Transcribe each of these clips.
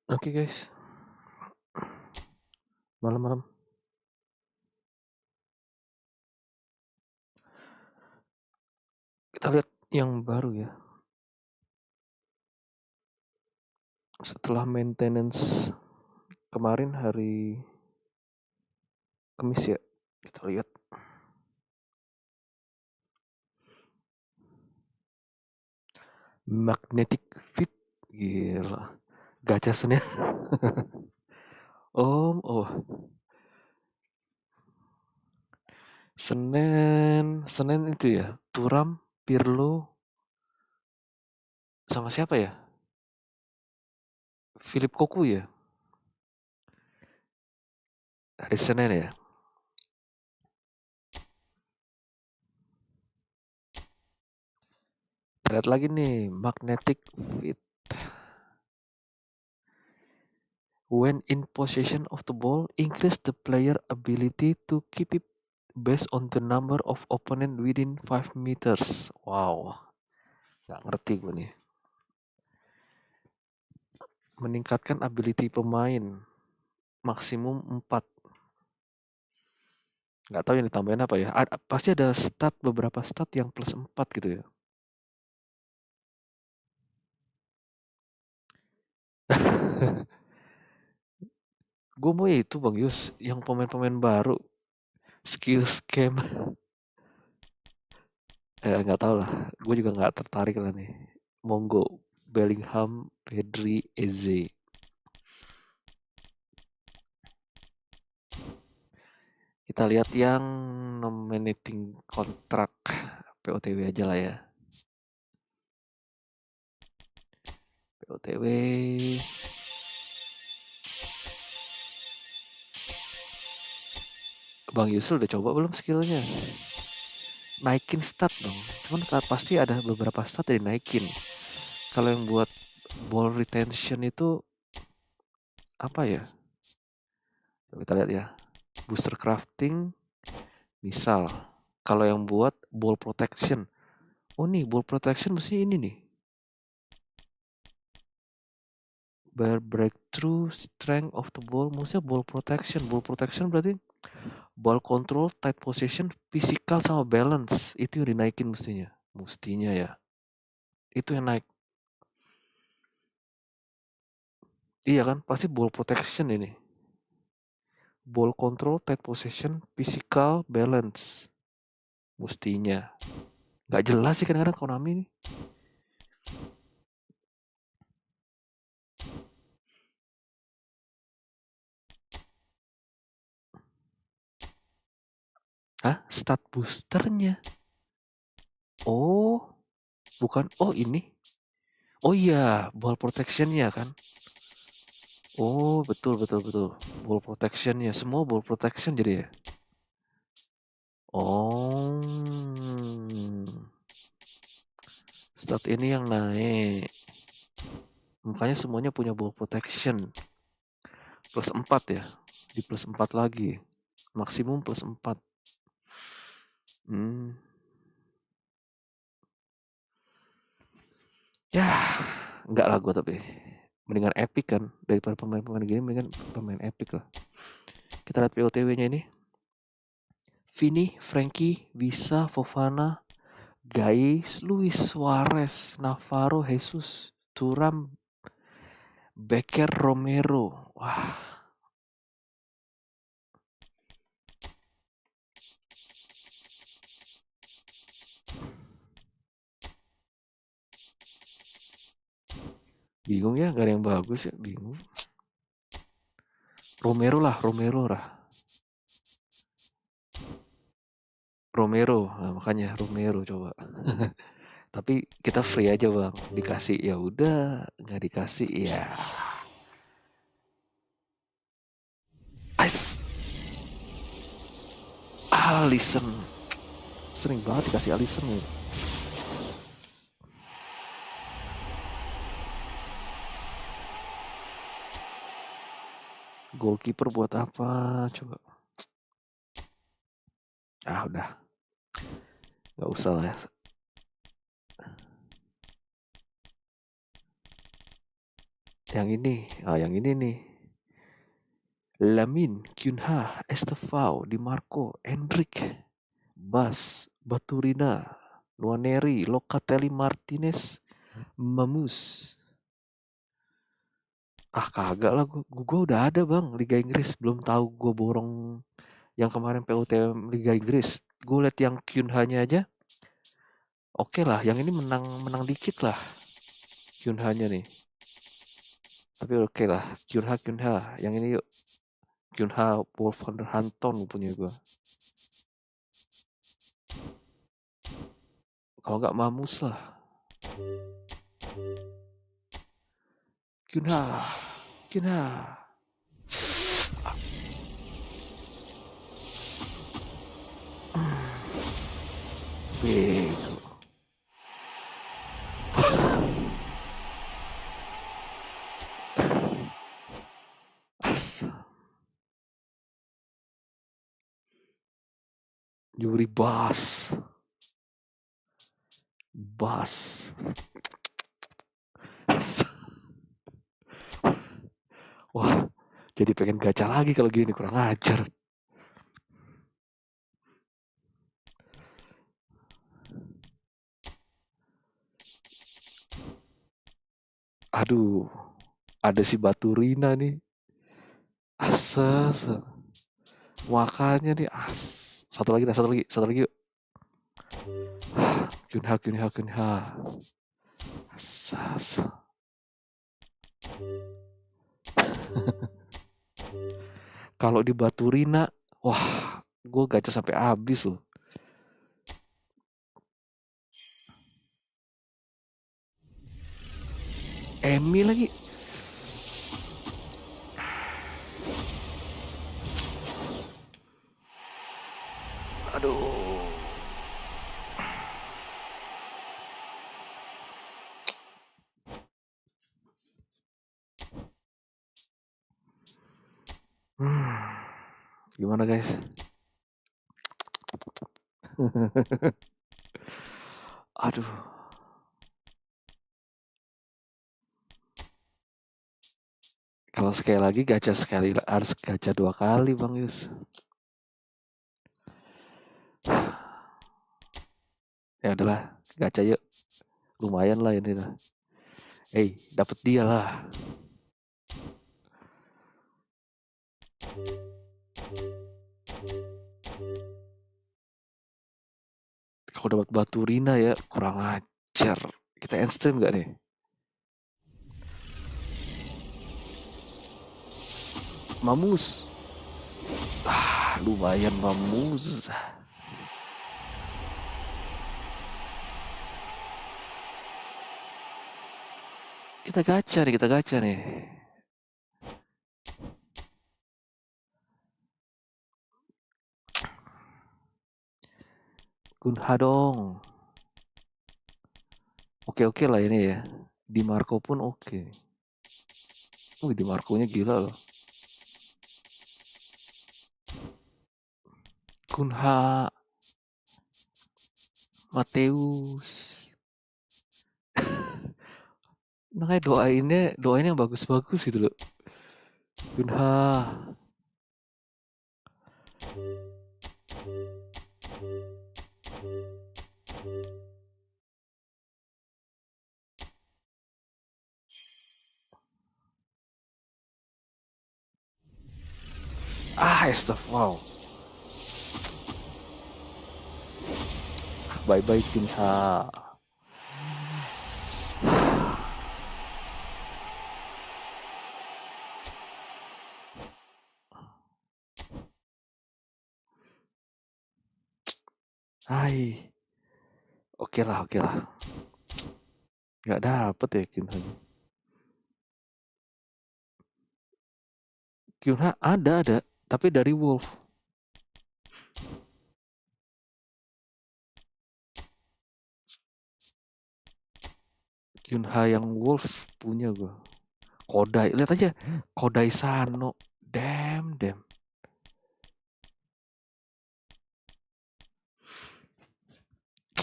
Oke guys, malam-malam. Kita lihat yang baru ya. Setelah maintenance kemarin hari Kamis ya, kita lihat. Magnetic Fit, gila. Gacasannya. Oh, Senin itu ya. Turam, Pirlo, sama siapa ya? Philip Koku ya. Hari Senin ya. Lihat lagi nih, Magnetic Fit. When in possession of the ball, increase the player ability to keep it based on the number of opponent within 5 meters. Wow, nggak ngerti gue nih. Meningkatkan ability pemain maksimum 4. Nggak tahu yang ditambahin apa ya. Pasti ada beberapa stat yang plus 4 gitu ya. Gue mau itu Bang Yus, yang pemain-pemain baru, skill scam. Nggak tahu lah, gue juga nggak tertarik lah nih. Monggo, Bellingham, Pedri, Eze. Kita lihat yang nominating kontrak POTW aja lah ya. POTW. Bang Yusril udah coba belum skillnya? Naikin stat dong. Cuman pasti ada beberapa stat yang dinaikin. Kalau yang buat ball retention itu apa ya? Kita lihat ya. Booster crafting. Misal. Kalau yang buat ball protection. Oh nih, ball protection mesti ini nih. Breakthrough strength of the ball. Maksudnya ball protection. Ball protection berarti ball control, tight possession, physical sama balance. Itu yang dinaikin mestinya. Mestinya ya. Itu yang naik. Iya kan? Pasti ball protection ini. Ball control, tight possession, physical, balance. Mestinya. Gak jelas sih kadang-kadang Konami nih. Hah? Stat boosternya? Oh, bukan. Oh ini. Oh iya, ball protectionnya kan. Oh, betul. Ball protectionnya. Semua ball protection jadi ya. Oh. Stat ini yang naik. Makanya semuanya punya ball protection. Plus 4 ya. Di plus 4 lagi. Maksimum plus 4. Ya, enggak lah gue tapi. Mendingan epic kan. Daripada pemain-pemain gini, mendingan pemain epic lah. Kita lihat POTW-nya ini. Vini, Frankie, Visa, Fofana, Gais, Luis Suarez, Navarro, Jesus, Thuram, Becker, Romero. Wah. Bingung ya, gak ada yang bagus ya, bingung. Romero lah. Nah, makanya Romero coba. Tapi kita free aja bang, dikasih ya udah, nggak dikasih ya. Ais, Alisson, sering banget dikasih Alisson ya. Goalkeeper buat apa coba? Udah, nggak usah lah ya. yang ini nih. Lamin, Cunha, Estevao, Di Marco, Enrique, Bas, Baturina, Nuaneri, Locatelli, Martinez, Mamus. Ah kagak lah, gua udah ada bang Liga Inggris, belum tahu gue borong yang kemarin PUTM Liga Inggris. Gue liat yang Cunha-nya aja, oke lah. Yang ini menang menang dikit lah Cunha-nya nih. Tapi oke lah, Cunha. Yang ini yuk, Cunha Wolverhampton punya gue. Kalau nggak Mamus lah. Cunha. Bego. Asa. Yuri Bas. Wah, jadi pengen gacha lagi kalau gini, kurang ajar. Aduh, ada si Baturina nih. Asas. Makanya nih, satu lagi yuk. Cunha. Asas. Kalau di Baturina, wah, gue gacha sampai habis loh. Emi lagi. Aduh. Gimana guys? Aduh. Kalau sekali lagi gacha sekali, harus gacha 2 kali Bang Yus. Ya udahlah, gacha yuk. Lumayan lah ini lah. Dapet dia lah. Kalau dapat Baturina ya, kurang ajar. Kita end stream gak nih? Mamus. Lumayan Mamus. Kita gacha nih. Kunha dong. Oke lah ini ya. Di Marco pun oke. Di Marco-nya gila loh. Kunha. Mateus. Makanya doainnya yang bagus-bagus gitu loh. Kunha. Wow. Bye-bye Kunha. Hai. Oke lah. Gak dapet ya Kunha. Kunha ada. Tapi dari Wolf. Kunha yang Wolf punya gue. Kodai. Lihat aja. Kodai Sano. Damn.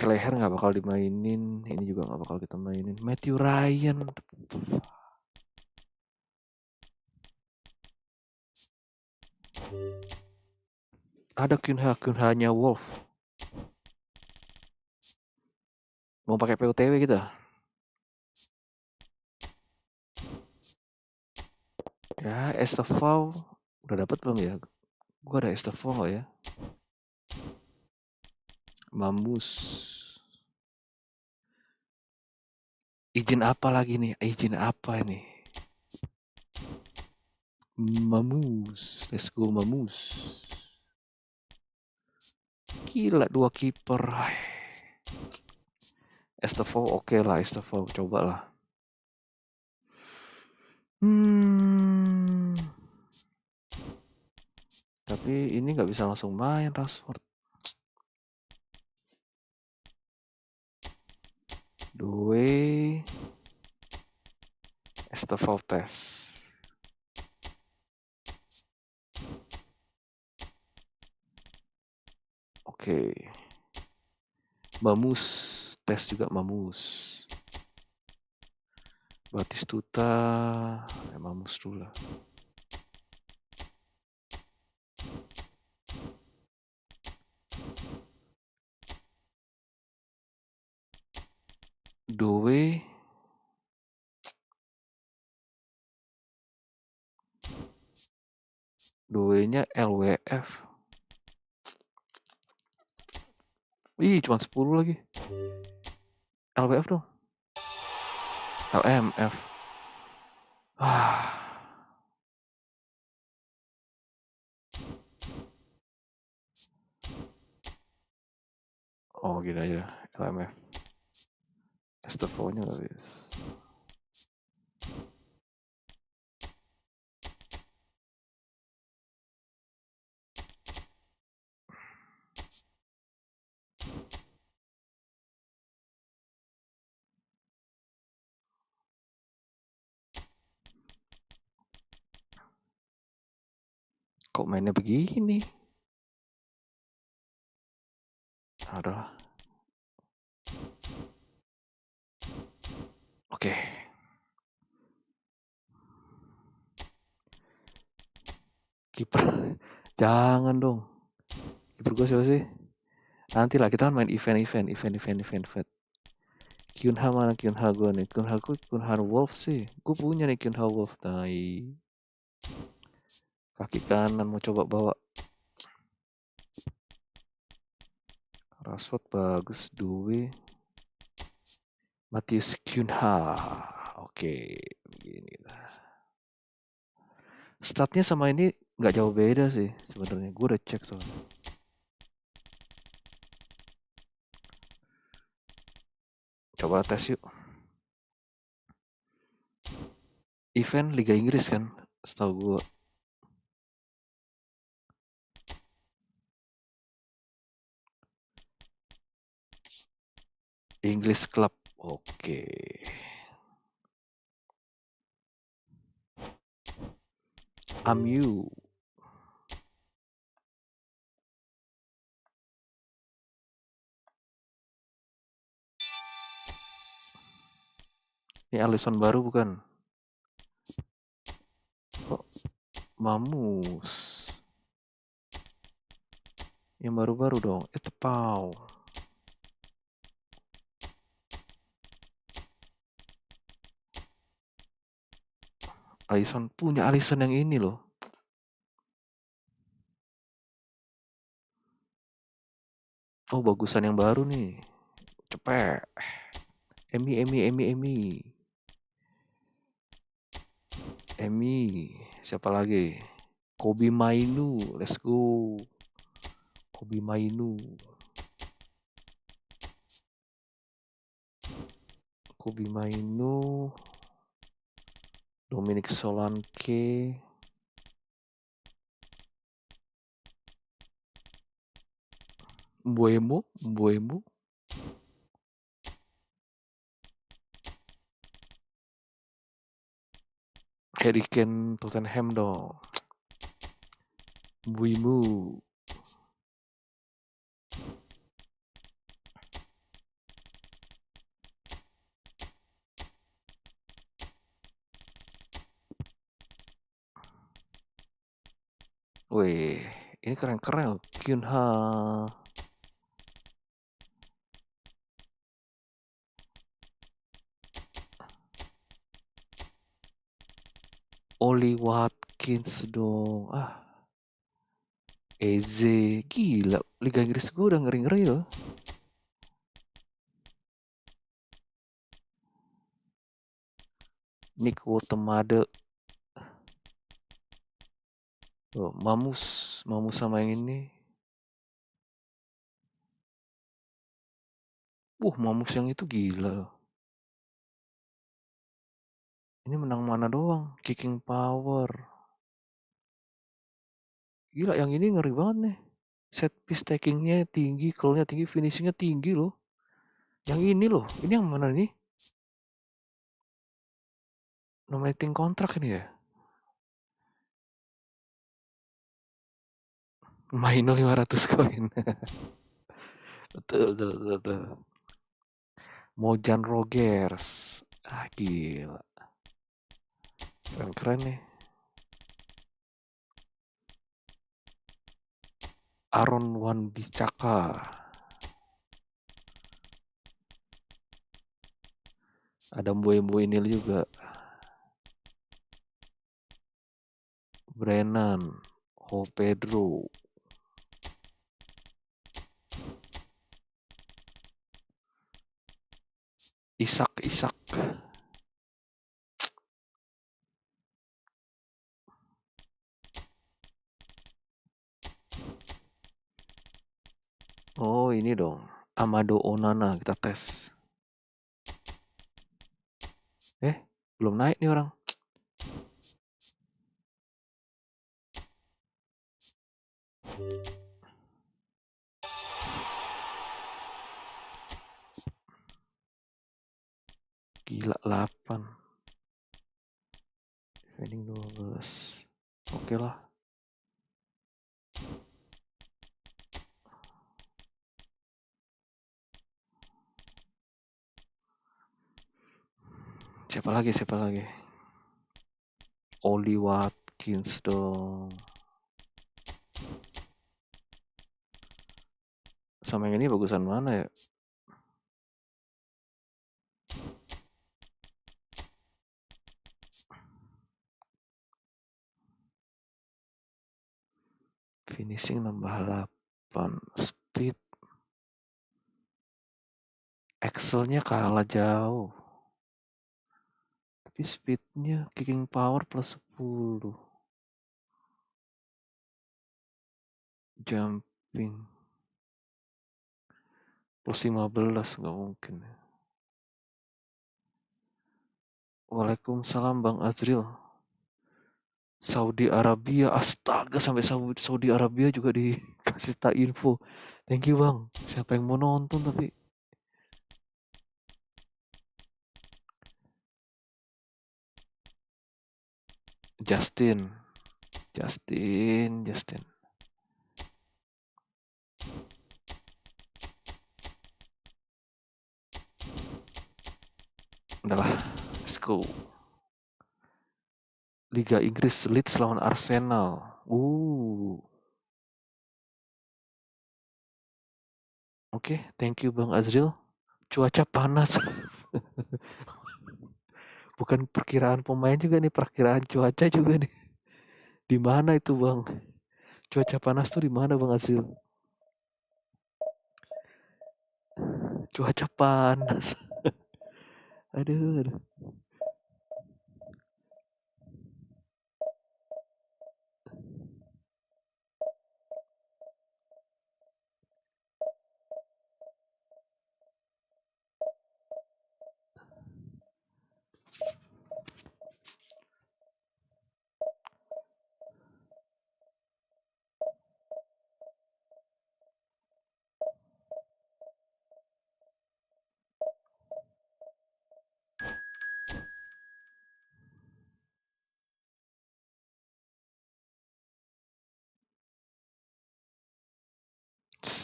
Leher gak bakal dimainin. Ini juga gak bakal kita mainin. Matthew Ryan. Ada Kunha-Kunhanya Wolf. Mau pakai PUTW kita? Ya, Estafau udah dapat belum ya? Gua ada Estafau nggak ya? Mamus. Izin apa lagi nih? Izin apa ini? Mamus. Let's go Mamus. Gila 2 kiper. Estafau oke lah, Estafau coba lah. Tapi ini nggak bisa langsung main Rashford. Due Estafau tes. Oke. Mamus tes juga Mamus. Batistuta, Mamus dulu lah. Duenya LWF. Ih, cuma 10 lagi. LWF dong. LMF. Oh, gini aja. LMF. Estafau-nya nggak bisa. Kok mainnya begini? Aduh. Oke. Kiper. Jangan dong. Kiper gue siapa sih? Nanti lah kita kan main event. Kyunha mana Kyunha gue nih? Kyunha Wolf sih. Gue punya nih Kyunha Wolf. Tai. Kaki kanan mau coba bawa. Rashford bagus. Due. Matius Kyunha. Oke. Begini lah. Statnya sama ini nggak jauh beda sih sebenarnya. Gue udah cek soalnya. Coba tes yuk. Event Liga Inggris kan, setahu gue. English Club, oke. AMU. Ini Alisson baru bukan? Kok Mamus? Yang baru-baru dong. Tepau. Alisson punya Alisson yang ini loh. Oh, bagusan yang baru nih. Cepet. Emi. Siapa lagi? Kobe Mainu. Let's go. Kobe Mainu. Dominic Solanke. Mbuemo. Harry Kane Tottenham dong. Mbuemo. Wih, ini keren-keren loh. Kyunha. Oli Watkins dong. Eze. Gila, Liga Inggris gue udah ngeri-ngeri loh. Nick Wotemade. Oh, Mamus sama yang ini. Mamus yang itu gila loh. Ini menang mana doang? Kicking power. Gila, yang ini ngeri banget nih. Set piece takingnya tinggi, call-nya tinggi, finishingnya tinggi loh. Yang ini loh, ini yang mana nih? Nominating kontrak ini ya? Maino 500 koin. betul, betul, betul, betul. Mojan Rogers. Gila. Keren-keren nih. Aaron Wan Bissaka. Ada Mboe Nil juga. Brennan. Ho Pedro. Isak. Oh, ini dong. Amado Onana kita tes. Belum naik nih orang. Gila 8. Defending 12. Oke lah. Siapa lagi? Oli Watkins dong. Sama yang ini bagusan mana ya? Finishing nambah 8. Speed. Axelnya kalah jauh. Tapi speednya kicking power plus 10. Jumping. Plus 15 nggak mungkin. Waalaikumsalam Bang Azril. Saudi Arabia, astaga sampai Saudi Arabia juga dikasih tak info. Thank you Bang. Siapa yang mau nonton tapi Justin. Udahlah, let's go. Liga Inggris Leeds lawan Arsenal. Oke, thank you Bang Azril. Cuaca panas. Bukan perkiraan pemain juga nih, perkiraan cuaca juga nih. Di mana itu Bang? Cuaca panas tuh di mana Bang Azril? Cuaca panas. Aduh.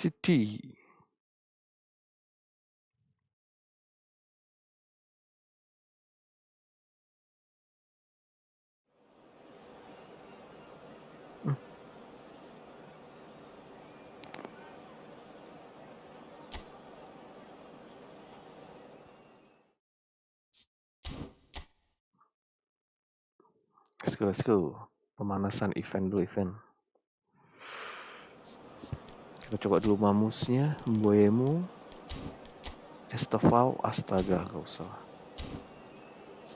City. Let's go. Pemanasan event dulu event. Kita coba dulu mamusnya, Mbuemu, Estefau, astaga, gak usah.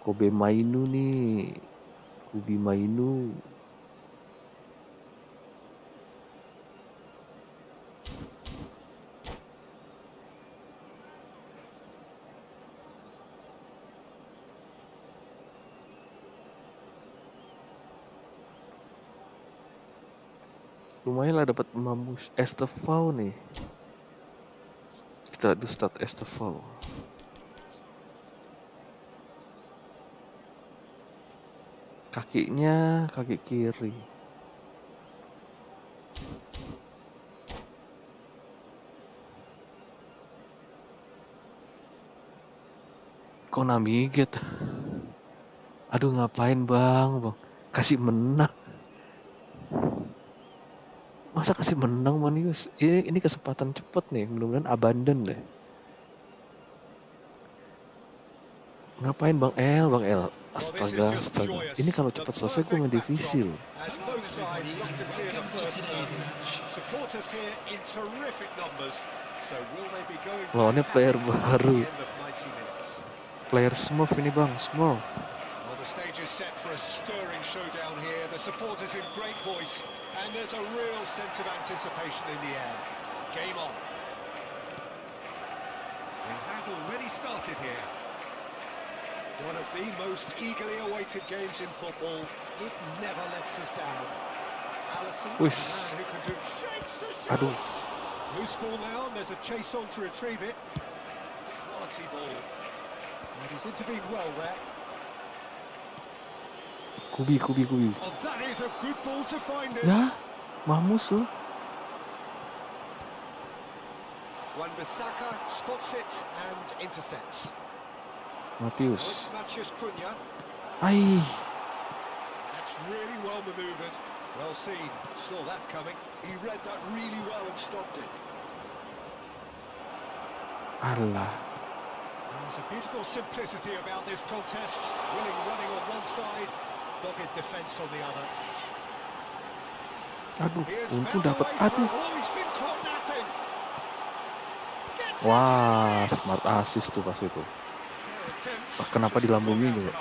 Kobe Mainu nih, Kubi Mainu. Lumayan lah dapat mamus Estefau nih. Kita do start Estefau. Kakinya kaki kiri. Kok namiget? Aduh ngapain bang? Kasih menang. Masa kasih menang Manius? Ini kesempatan cepet nih, mudah-mudahan abandon deh. Ngapain Bang El? Astaga. Ini kalau cepat selesai gue main divisi loh. Lawannya player baru. Player Smurf ini Bang, Smurf. The stage is set for a stirring showdown here. The supporters in great voice, and there's a real sense of anticipation in the air. Game on. We have already started here. One of the most eagerly awaited games in football. It never lets us down. Allison, who can do shapes to shots. Loose ball now, and there's a chase on to retrieve it. Quality ball. And he's intervened well there. Kubi. Oh, that is a good ball to find it. Ya, Mahmus loh. Wan-Bissaka spots it and intercepts. Matius. Ai. That's really well maneuvered. Well seen. Saw that coming. He read that really well and stopped it. Allah. There's a beautiful simplicity about this contest. Willing running on one side, dogged defense on the other. Aduh, untung dapat. Aduh. Wah, smart assist tuh pas itu. Kenapa dilambungin juga?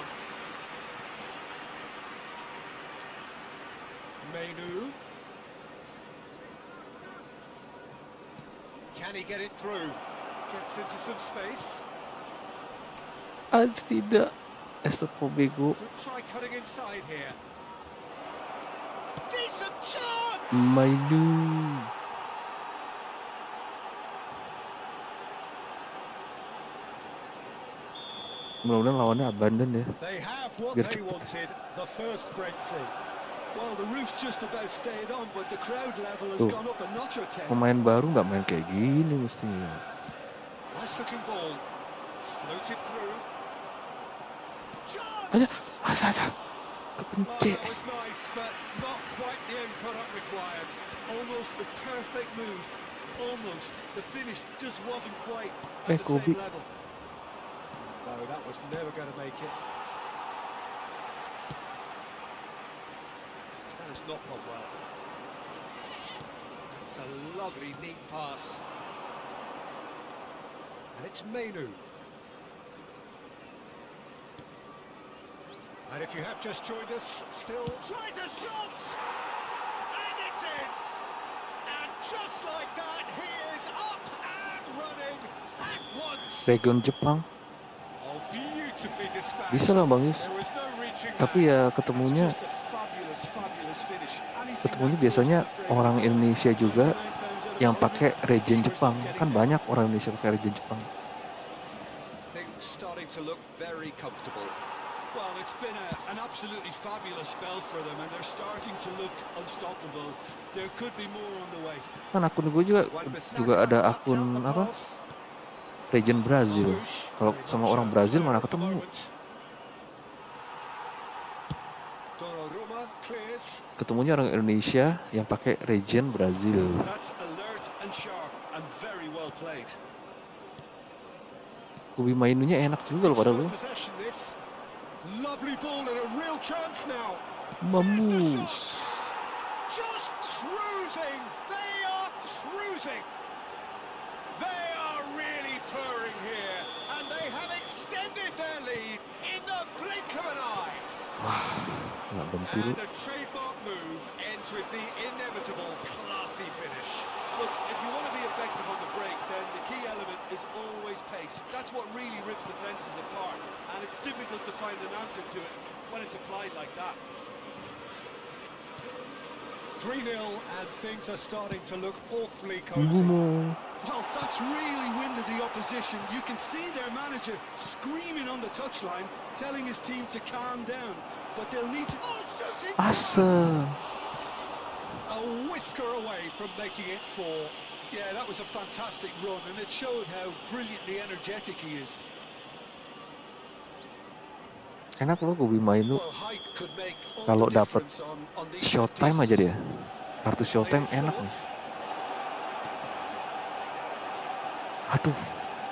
Can he get it through? Gets into some space. Tidak. Estefau bego. Mainu. Mudah-mudahan lawannya abandon ya. Biar cepet. Tuh, pemain baru nggak main kayak gini mestinya. Aja. Kepencet. Kobe. No, that was never going to make it. That has not gone well. That's a lovely, neat pass. And it's Mainu. And if you have just joined us, still tries a shot! And it's in! And just like that, he is up and running at once! Region Jepang. Bisa lah Bang Yus. Tapi ya ketemunya biasanya orang Indonesia juga yang pakai region Jepang. Kan banyak orang Indonesia pakai region Jepang. Kan akun gue juga ada akun apa? Region Brazil. Kalau sama orang Brazil mana ketemu? Ketemunya orang Indonesia yang pakai region Brazil. Kubi mainunya enak juga loh pada lu. Mamus. Just cruising. They are cruising. They are really purring here, and they have extended their lead in the blink of an eye. Nggak bentil. And a trademark move ends with the inevitable classy finish. Look, if you want to be effective on the break, then the key element is always pace. That's what really rips defences apart, and it's difficult to find an answer to it when it's applied like that. 3-0, and things are starting to look awfully cozy. Well, that's really winded the opposition. You can see their manager screaming on the touchline, telling his team to calm down. But they'll need to... Oh, shooting! Asa. A whisker away from making it 4. Yeah, that was a fantastic run, and it showed how brilliantly energetic he is. Enak loh Kobe main tuh. Well, height could make all Kalau the dapat difference on these showtime aja pieces. dia. Kartu showtime enak nih. Aduh,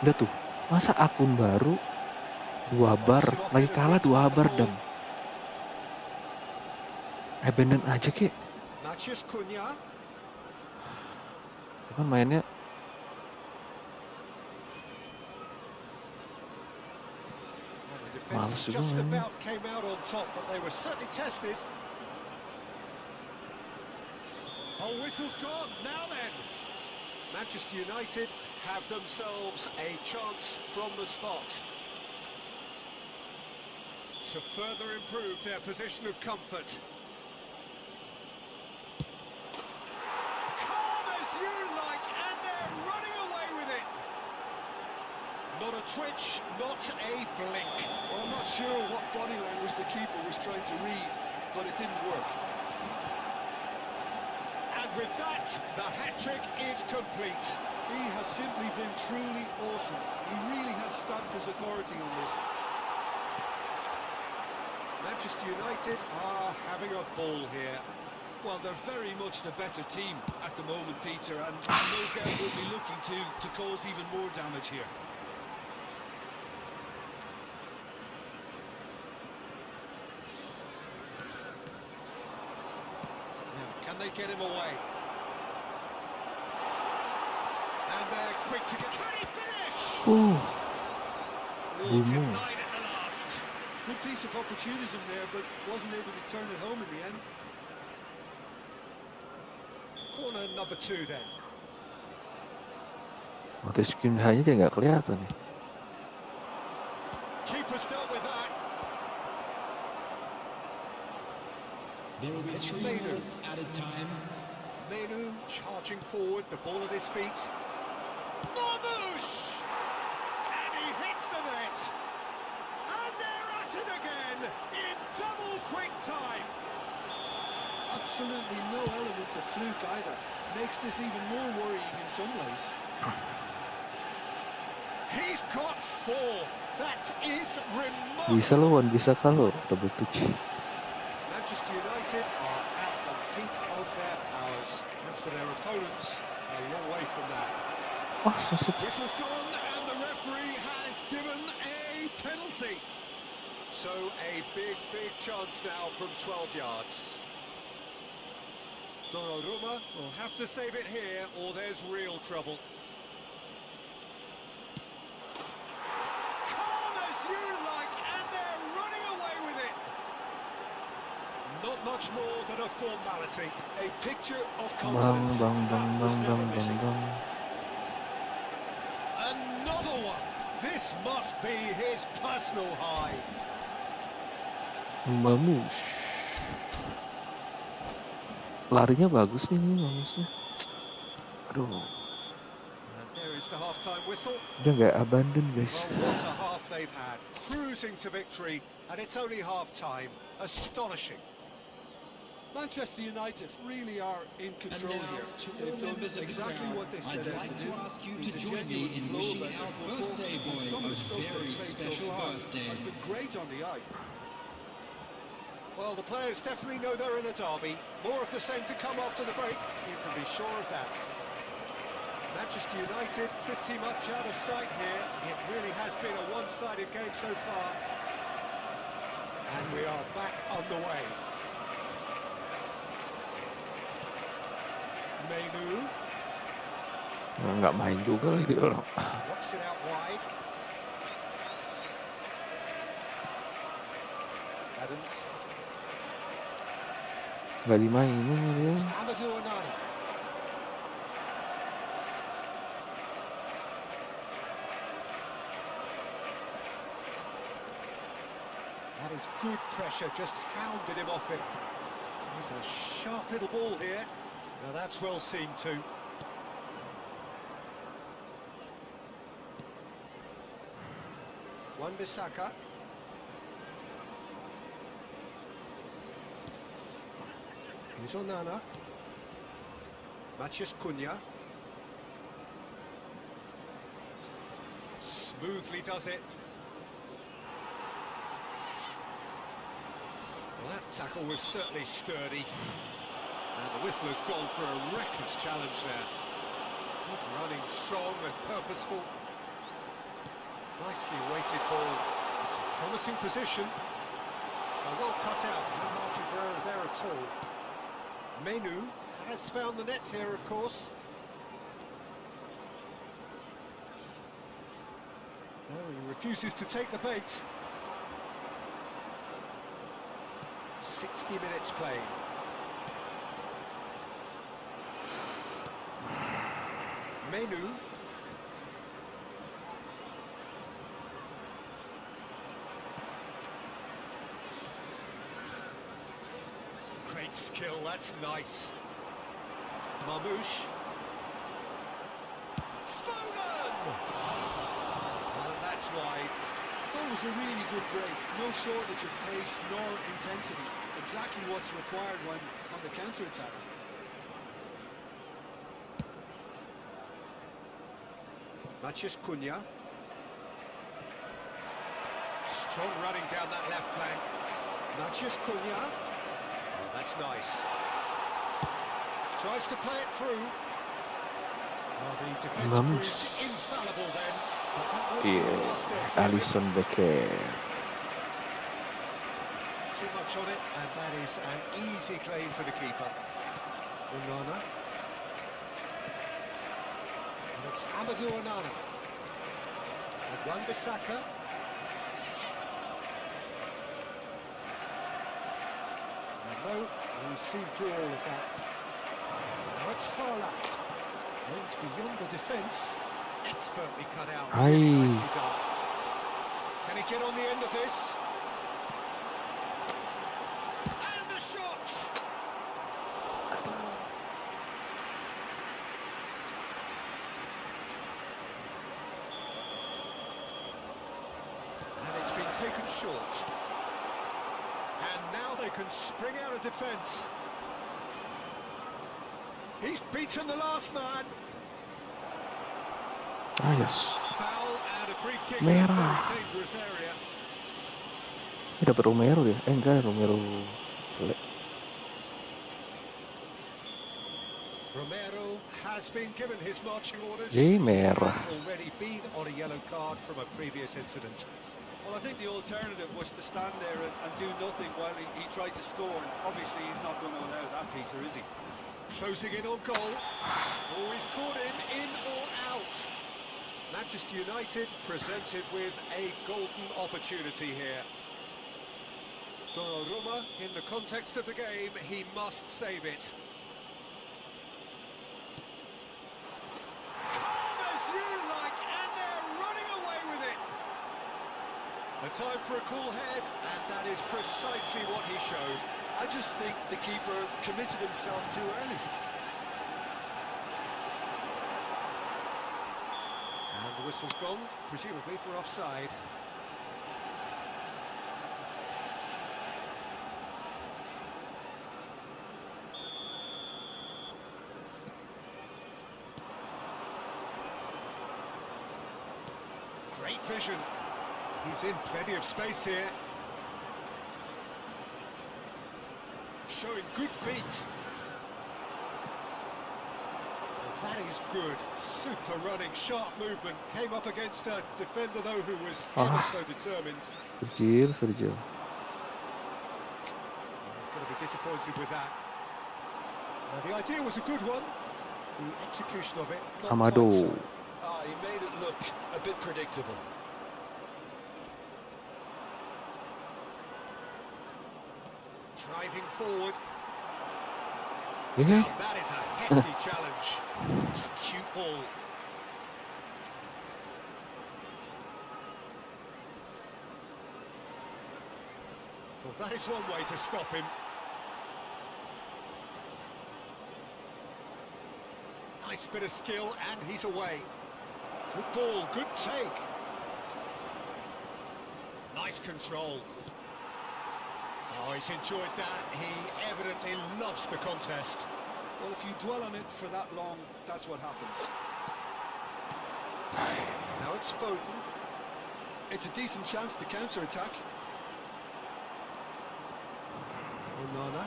udah tuh. Masa akun baru 2 bar, lagi kalah 2 bar dam. Abandon aja kek. Mathias Cunha. Kan mainnya males juga Just mainnya. about came out on top, but they were certainly tested. Oh, whistle's gone. Now then, Manchester United have themselves a chance from the spot to further improve their position of comfort. Calm as you like, and they're running away with it. Not a twitch, not a blink. Well, I'm not sure what body language the keeper was trying to read, but it didn't work. And with that, the hat-trick is complete. He has simply been truly awesome. He really has stamped his authority on this. Manchester United are having a ball here. Well, they're very much the better team at the moment, Peter, and no doubt will be looking to cause even more damage here. Now, can they get him away? And they're quick to get... Can he finish? Bumo. Denied at the last. Good piece of opportunism there, but wasn't able to turn it home in the end. Corner number 2 then. Motif Cunha-nya jadi nggak kelihatan nih. Keeper's dealt with that. There will be It's 3 Menu. minutes added time. Menu charging forward, the ball at his feet. Marmoush! And he hits the net. And they're at it again in double quick time. Absolutely no element of fluke either. Makes this even more worrying in some ways. He's got 4. That is remarkable. Bisa lo, Wan, bisa kalau double touch. Manchester United are at the peak of their powers. As for their opponents, a long way from that. Wah, saset. Whistle's gone and the referee has given a penalty. So a big chance now from 12 yards. Donnarumma will have to save it here or there's real trouble. Calm as you like, and they're running away with it. Not much more than a formality. A picture of Bang, confidence bang, that bang, was bang, never bang, bang, missing. bang. Another one. This must be his personal high. Mamus. Larinya bagus nih Mamusnya. Aduh, And there is the half-time whistle. dia nggak abandon guys. Well, what a half they've had. Cruising to victory, and it's only half-time. Astonishing. Manchester United really are in control And now, here. to all They've done members of the exactly crowd, what they I'd set out like to to do. ask you There's to a join me genuine in flow wishing about their our football, birthday and boy some of a the stuff very they've played so special far birthday. has been great on the eye. Well, the players definitely know they're in a derby. More of the same to come after the break. You can be sure of that. Manchester United pretty much out of sight here. It really has been a one-sided game so far. And we are back on the way. Menu Nggak main juga lagi orang. knocks it out wide. Adams. Nggak dimainin dia. It's Amadou Onana. That is good pressure, just hounded him off it. There's a sharp little ball here. Now that's well seen too. Wan-Bissaka. Here's Onana. Matías Cunha. Smoothly does it. Well, that tackle was certainly sturdy. And the whistle has gone for a reckless challenge there. Good running, strong and purposeful. Nicely weighted ball. It's a promising position. Well cut out, no margin for error there at all. Menu has found the net here, of course. No, he refuses to take the bait. 60 minutes played. Menu. Great skill, that's nice. Marmoush. Foden! And that's wide. That was a really good break. No shortage of pace nor intensity. Exactly what's required when on the counter-attack. Matías Cunha. Strong running down that left flank. Matías Cunha. Oh, that's nice. Tries to play it through. Well, the defence proved infallible then. But that won't be the last there. Alisson Becker. Too much on it, and that is an easy claim for the keeper. Onana. And it's Amadou Onana. And Wan-Bissaka. And no, he's seen through all of that. Now it's Haaland. Aimed beyond the defence. Expertly cut out. Aye. Nicely done. Can he get on the end of this? And the shot! And it's been taken short. And now they can spring out of defence. He's beaten the last man. Ah, yes. Foul and a free kick in a Merah. very dangerous area. Ini dapat Romero dia. Enggak, Romero jelek. Romero has been given his marching orders. Merah. Already been on a yellow card from a previous incident. Well, I think the alternative was to stand there and do nothing while he tried to score. And obviously, he's not going to allow that, Peter, is he? Closing in on goal. Oh, he's caught him in or out. Manchester United presented with a golden opportunity here. Donnarumma, in the context of the game, he must save it. Calm as you like, and they're running away with it. A time for a cool head, and that is precisely what he showed. I just think the keeper committed himself too early. And the whistle's gone, presumably for offside. Great vision. He's in plenty of space here. Showing good feet. That is good. Super running, sharp movement. Came up against a defender, though, who was ever so determined. Virgil. He's going to be disappointed with that. Now, the idea was a good one. The execution of it, not Amado. quite so. He made it look a bit predictable. Driving forward. Yeah. Now that is a hefty challenge. It's a cute ball. Well, that is one way to stop him. Nice bit of skill, and he's away. Good ball, good take. Nice control. Oh, he's enjoyed that. He evidently loves the contest. Well, if you dwell on it for that long, that's what happens. Now it's Foden. It's a decent chance to counter-attack. Onana.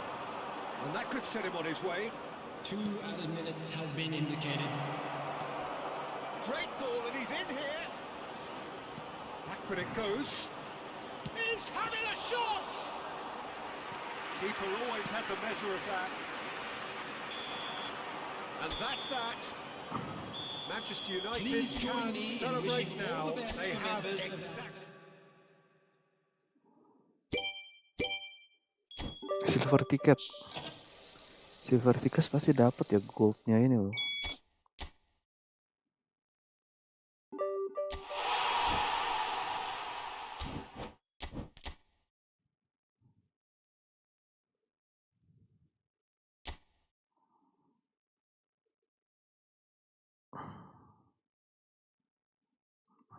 And that could set him on his way. 2 added minutes has been indicated. Great ball, and he's in here. Back when it goes. He's having a shot! Keeper always had the measure of that. And that's that. Manchester United Please join can me in celebrate wishing all now. the best They to have members of the- exact... Silver ticket. Silver ticket pasti dapat ya goldnya ini loh.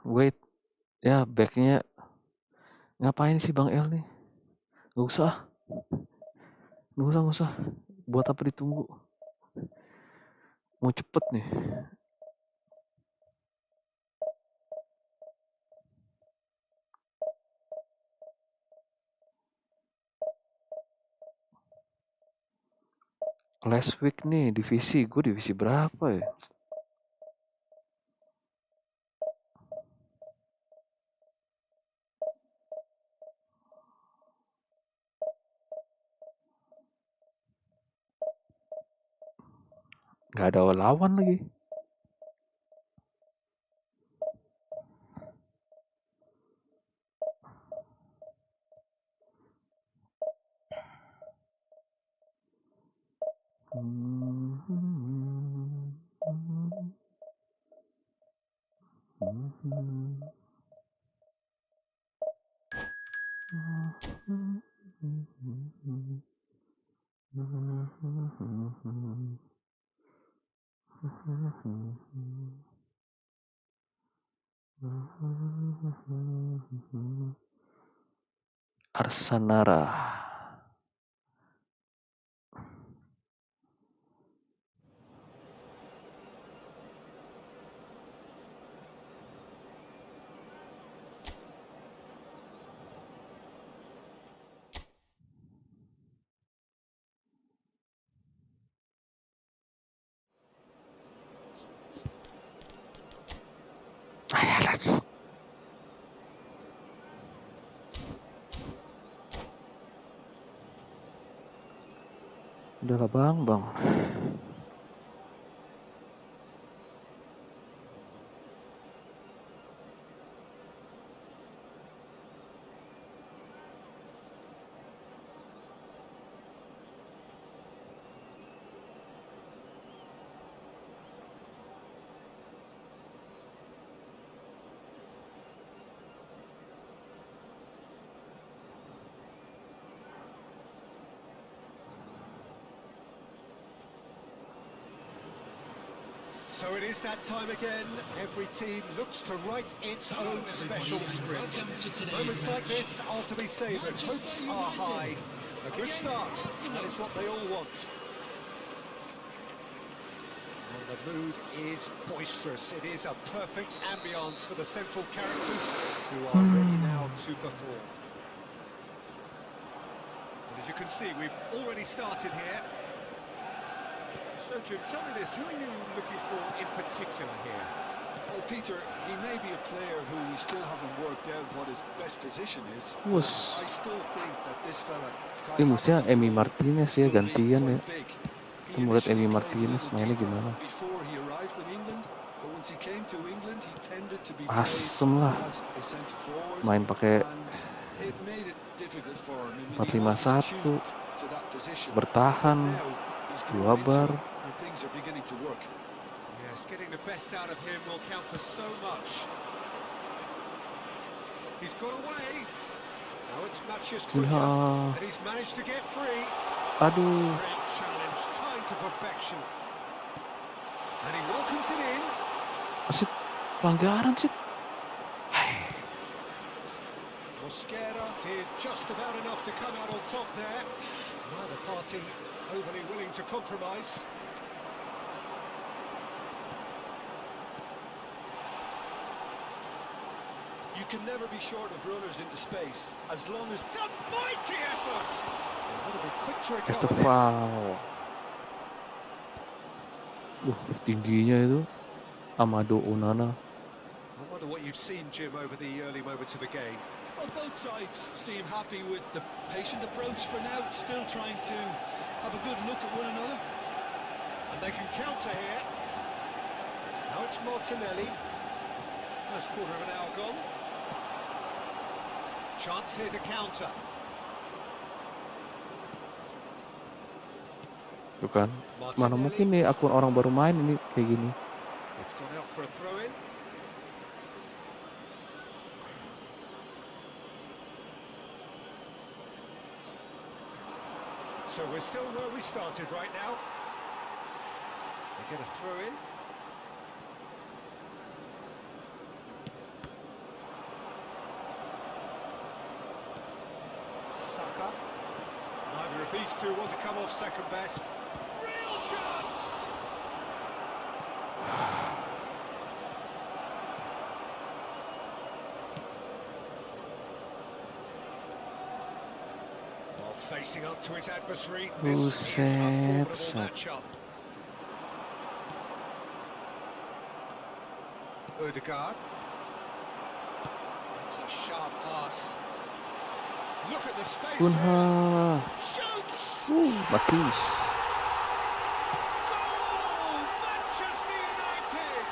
Wait, ya backnya ngapain sih Bang El nih? Gak usah, gak usah. Buat apa ditunggu? Mau cepet nih. Last week nih divisi, gue divisi berapa ya? Gak ada lawan lagi. Arsanara. Udahlah bang. So it is that time again. Every team looks to write its own special script. Moments like this are to be savoured. Hopes are high. A good start. That is what they all want. And the mood is boisterous. It is a perfect ambience for the central characters who are ready now to perform. And as you can see, we've already started here. So, Jim, tell me this, who are you looking for in particular here? Well, Peter, he may be a player who we still haven't worked out what his best position is. I still think that this fella... Musia Emi Martinez ya gantian ya. He Kita mau lihat Emi Martinez mainnya gimana. Asem lah. Main pakai 4-5-1. Bertahan. 2 bar. Yes, getting the best out of him will count for so much. He's got away. Now it's Matches and he's managed to get free. Aduh. Great challenge, time to perfection. And he welcomes it in. Asit, pelanggaran sih. Mosquera did just about enough to come out on top there. Neither party overly willing to compromise. You can never be short of runners into space, as long as... It's a mighty effort! Got to be quick to It's the recover this. foul. Tingginya itu. Amado Onana. I wonder what you've seen, Jim, over the early moments of the game. Well, both sides seem happy with the patient approach for now, still trying to have a good look at one another. And they can counter here. Now it's Martinelli. First quarter of an hour gone. Chance here to counter. Tuh kan. Mana mungkin nih akun orang baru main ini kayak gini. It's gone out for a throw-in. So we're still where we started right now. They get a throw-in. Saka. Neither of these two want to come off second best. Real chance! Facing up to his adversary, this is a formidable matchup. Odegaard. It's a sharp pass. Look at the space. Shoots! Batis. Goal! Manchester United!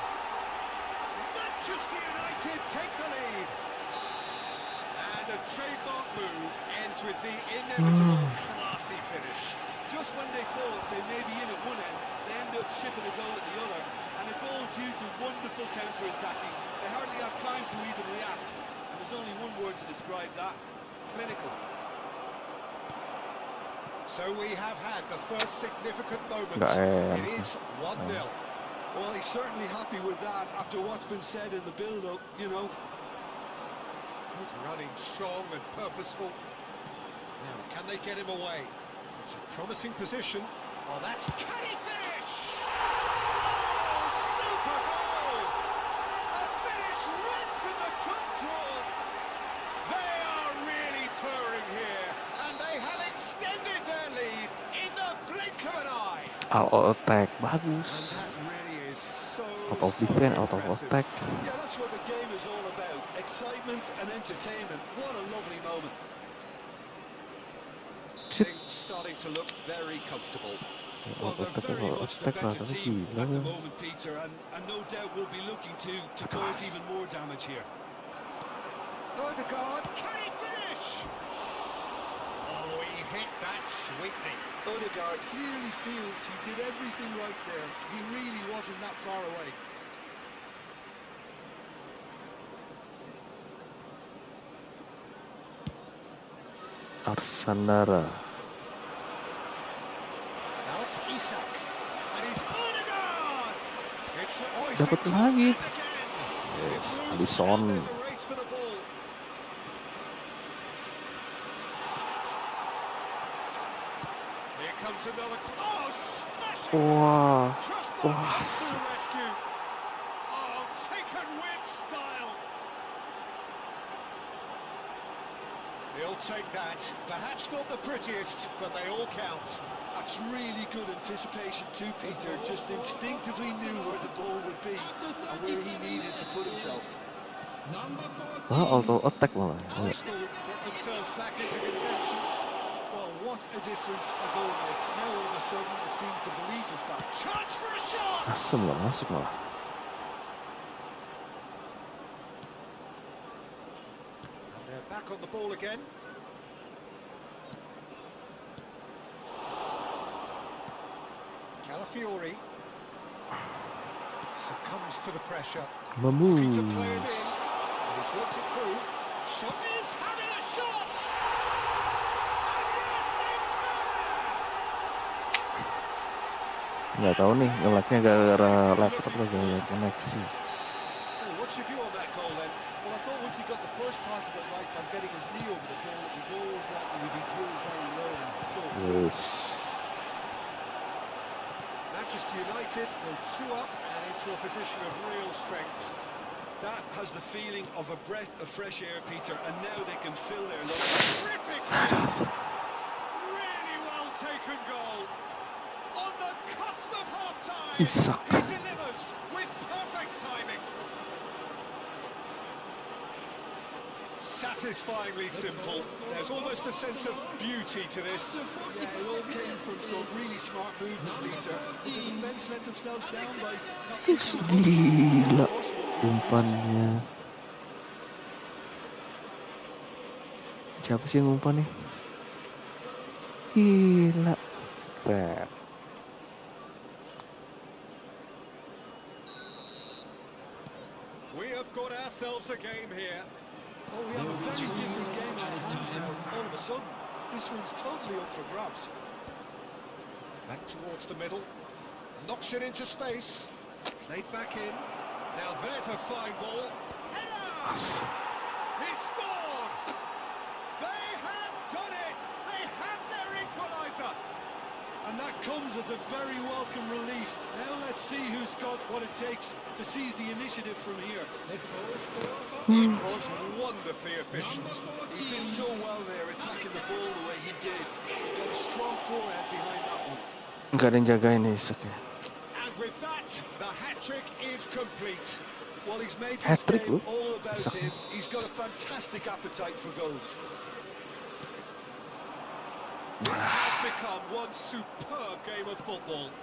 Manchester United take the lead. And a trademark move ends with the inevitable classy finish. Just when they thought they may be in at one end, they end up shipping a goal at the other, and it's all due to wonderful counter-attacking. They hardly have time to even react, and there's only one word to describe that: clinical. So we have had the first significant moment. It is 1-0. Well, he's certainly happy with that after what's been said in the build-up, you know. Good running, strong and purposeful. Now, can they get him away? It's a promising position. Oh, that's... Can he finish? Oh, super goal! A finish right from the top drawer. They are really purring here, and they have extended their lead in the blink of an eye. Out attack, bagus. And that really is so Out of defense, out of impressive. attack. Yeah, that's what the game is all about. Excitement and entertainment. What a lovely moment. Things starting to look very comfortable. Well, they're very much the better team at the moment, Peter, and no doubt will be looking to cause even more damage here. Odegaard, can he finish? Oh, he hit that sweetly. Odegaard clearly feels he did everything right there. He really wasn't that far away. Arsanara. Now it's Isak, and he's Odegaard. It's Dapat lagi. again. Yes, It's loose, Alisson. and there's a race for the ball. Here comes another. Oh, smashing! Wah, Just wah. comes to the rescue. Oh, taken with style. He'll take that. Perhaps not the prettiest, but they all count. That's really good anticipation too, Peter. Just instinctively knew where the ball would be and where he needed to put himself. Wah, auto attack malah. Arsenal get themselves back into contention. Well, what a difference a goal makes. Now all of a sudden it seems the belief is back. Chance for a shot. Masuk malah. And they're back on the ball again. Calafiori succumbs to the pressure. Looking to play it in. Mamus. And he's worked it through. Shot is having a shot. And yes, it's there. Nggak tahu nih, nge-lag-nya gara-gara laptop atau gara-gara koneksi. So what's your view on that goal then? Well, I thought once he got the first part of it right by getting his knee over the ball, it was always likely to be drilled very low and so Yes. Manchester United go 2 up and into a position of real strength. that has the feeling of a breath of fresh air, Peter, and now they can fill their lungs. Terrific! Really well taken goal. On the cusp of half-time, He suck. he delivers with perfect timing. Satisfyingly simple. There's almost a sense of beauty to this. Yeah, it all came from some really smart movement, Peter. The defence let themselves down by not Gila umpannya. Siapa sih yang umpan nih? Gila. Keren. We have got ourselves a game here. Oh, we have a very different game on our hands now. All of a sudden, this one's totally up for grabs. Back towards the middle. Knocks it into space. Played back in. Now there's a fine ball. Header! He scored! They have done it! They have their equaliser! And that comes as a very welcome relief. Now let's see who's got what it takes to seize the initiative from here. It was wonderfully efficient. He did so well there, attacking the ball the way he did. He got a strong forehand behind that one. Nggak ada yang jagain nih Isak ya. And with that, the hat-trick is complete. Well, he's made this Hat-trick, game loh. all about Isak. him. He's got a fantastic appetite for goals. This has become one superb game of football.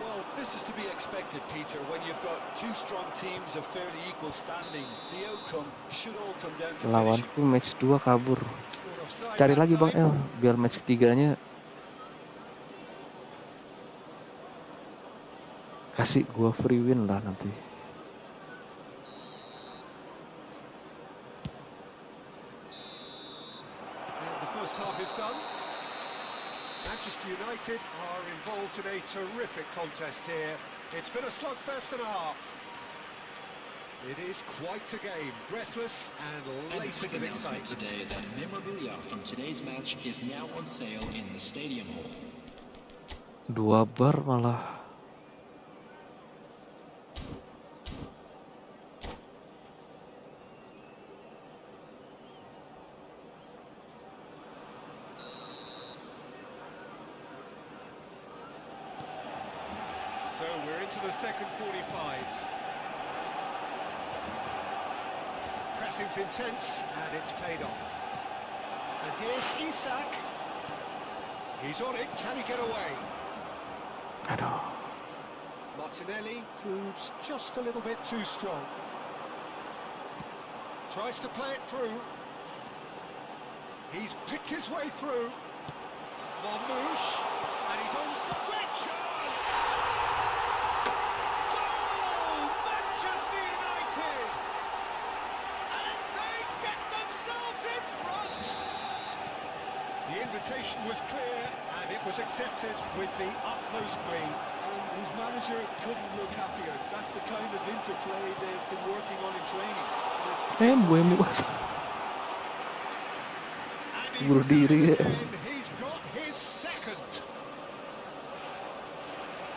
Well, this is to be expected, Peter, when you've got two strong teams of fairly equal standing. The outcome should all come down to finishing. Lawanku match 2 kabur. Cari lagi Bang El biar match 3-nya kasih gua free win lah nanti. And the first half is done. Manchester United are involved in a terrific contest here. It's been a slugfest and a half. It is quite a game, breathless and And laced quick with announcement excitement. today that memorabilia from today's match is now on sale in the stadium hall. 2 bar malah. So we're into the second 45. Pressing's intense and it's paid off. And here's Isak. He's on it, can he get away? Aduh. Martinelli proves just a little bit too strong. Tries to play it through. He's picked his way through. Marmoush, and he's on some great chance! Goal! Manchester United! And they get themselves in front! The invitation was clear, and it was accepted with the utmost glee. And his manager couldn't look happier. That's the kind of interplay they've been working on in training. Buemi mas. And he's Bunuh diri ya. again. He's got his second.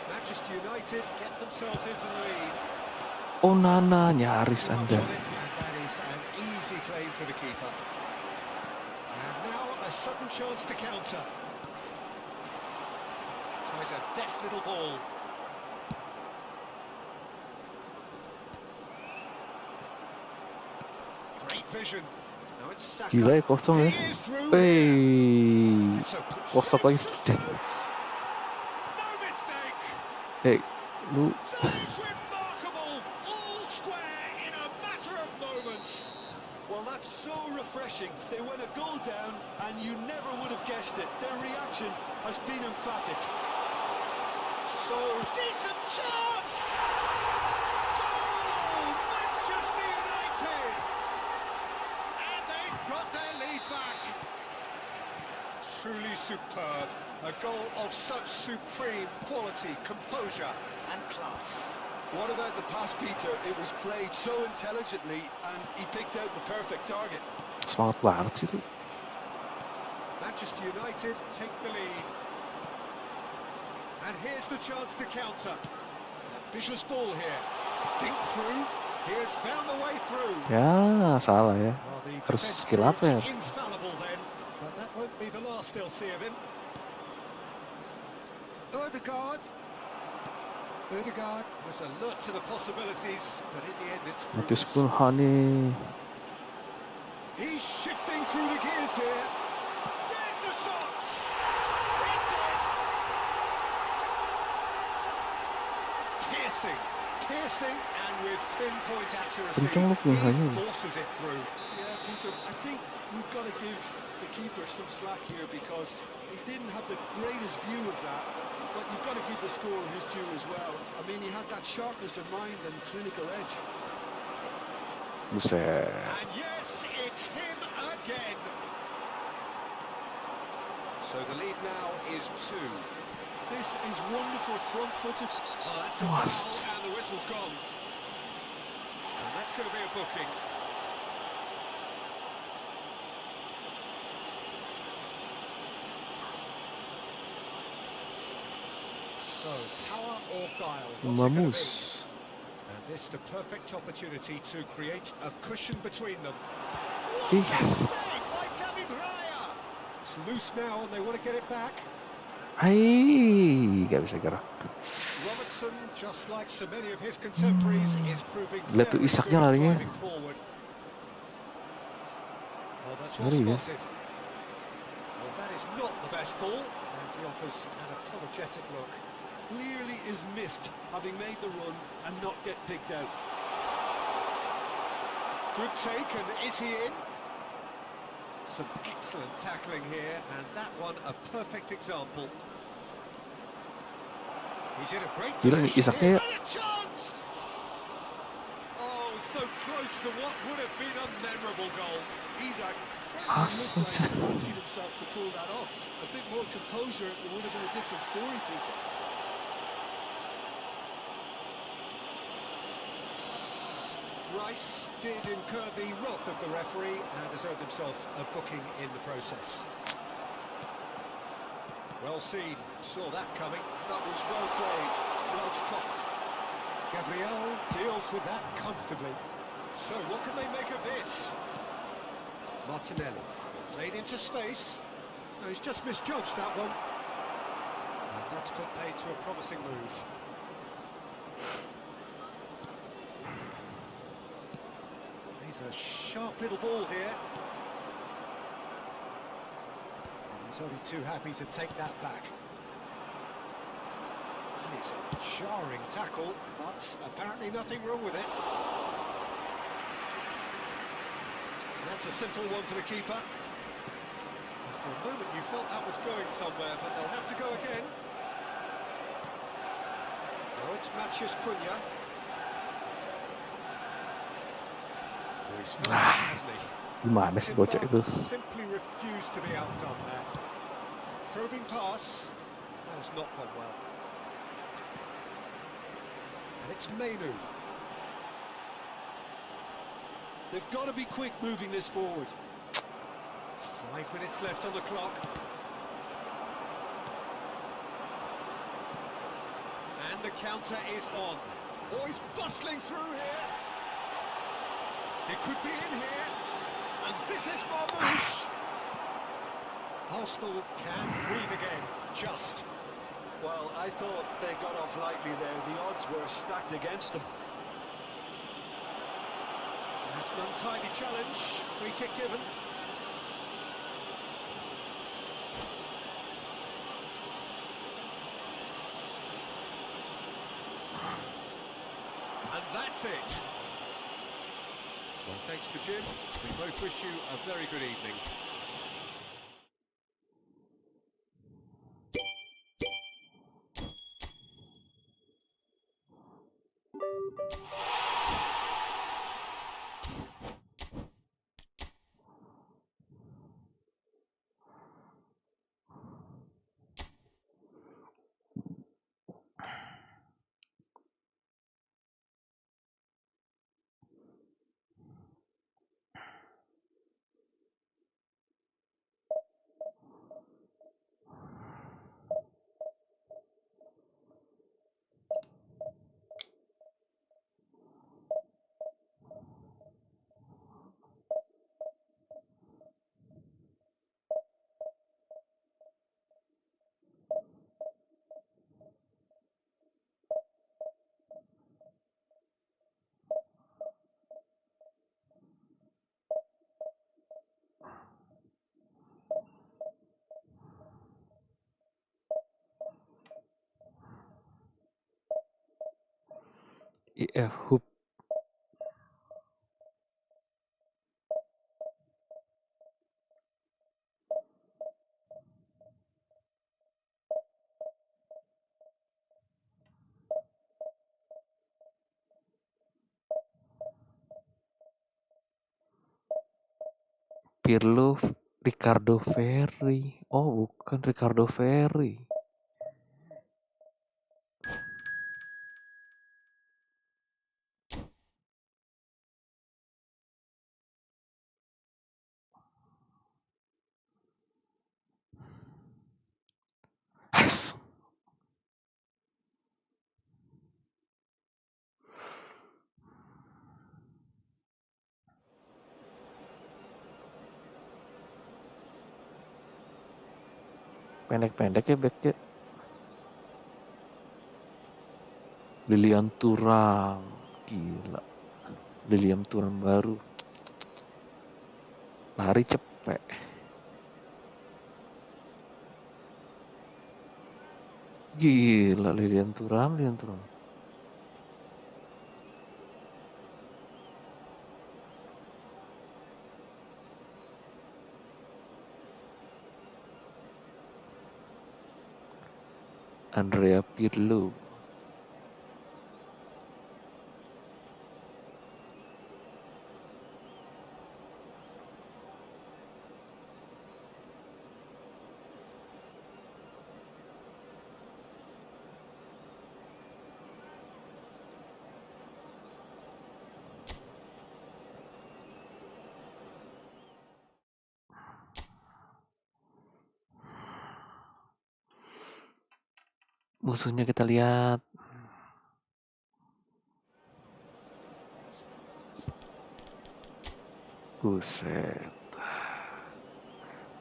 Manchester United get themselves into the lead. Oh Nana nyaris Anda. And that is an easy claim for the keeper. And now a sudden chance to counter. Tries a deft little ball. Great vision. Now it's Saka. Gila ya kosong ya. He is through. Hey. It's Workshop lagi. No mistake. Hey, lu That is remarkable. All square in a matter of moments. Well, that's so refreshing. They went a goal down, and you never would have guessed it. Their reaction has been emphatic. So decent chance. Goal, Manchester United, and they've got their lead back. Truly superb. A goal of such supreme quality, composure, and class. What about the pass, Peter? It was played so intelligently, and he picked out the perfect target. semangat banget sih tuh. Manchester United take the lead. And here's the chance to counter. Ambitious ball here. Dink through. He has found the way through. Ya, salah ya. Well, the Harus defence skill apa ya? proved infallible then, but that won't be the last they'll see of him. Ødegaard was alert to the possibilities, but in the end it's Matis fruitless. Kulhani. He's shifting through the gears here. There's the shot. It's in. Piercing, and with pinpoint accuracy, Kencang lu Kulhani. he forces it through. Yeah, Peter, I think we've got to give the keeper some slack here because he didn't have the greatest view of that, but you've got to give the scorer his due as well. I mean, he had that sharpness of mind and clinical edge. Buset. And yes, it's him again. So the lead now is 2. This is wonderful front-footed. Oh, that's a Nice. foul, and the whistle's gone. And that's going to be a booking. So, power or guile? What's it gonna be? Mamus. And this the perfect opportunity to create a cushion between them. Yes. Save by David Raya. It's loose now, and they want to get it back. Hai, gak bisa gerak. Robertson, just like so many of his contemporaries, is proving Lihat tuh very Isaknya good at larinya. driving forward. Oh, that's well Ngeri ya. spotted. Well, that is not the best ball, and he offers an apologetic look. Clearly is miffed, having made the run and not get picked out. Good take, and is he in? Some excellent tackling here, and that one a perfect example. He's in a great Gila nih, position Isaknya here, and a chance! Oh, so close to what would have been a memorable goal. Isak Awesome. certainly looked like he fancied himself to pull that off. A bit more composure, it would have been a different story, Peter. Rice did incur the wrath of the referee and has earned himself a booking in the process. Well seen, saw that coming. That was well played, well stopped. Gabriel deals with that comfortably. So what can they make of this? Martinelli played into space. No, he's just misjudged that one. And that's put paid to a promising move. He's a sharp little ball here. And he's only too happy to take that back. That is a jarring tackle, but apparently nothing wrong with it. That's a simple one for the keeper. And for a moment you felt that was going somewhere, but they'll have to go again. Oh, it's Matheus Cunha. Oh, he's found it, hasn't he? Gimana sih bocah itu? Simply refused to be outdone there. Probing pass. That has not gone well. And it's Mainu. They've got to be quick moving this forward. 5 minutes left on the clock. And the counter is on. Oh, he's bustling through here. It could be in here. And this is Marmouche. Arsenal can breathe again. Just. Well, I thought they got off lightly there. The odds were stacked against them. That's an untidy challenge. Free kick given. That's it. Well, thanks to Jim. We both wish you a very good evening. EFOOTBALL. Pirlo Ricardo Ferry. Oh, bukan Ricardo Ferry. As. Pendek-pendek ya backnya. Lilian Thuram. Gila. Lilian Thuram baru. Lari cepet. Gila Lilian Thuram. Andrea Pirlo. Musuhnya kita lihat. Buset.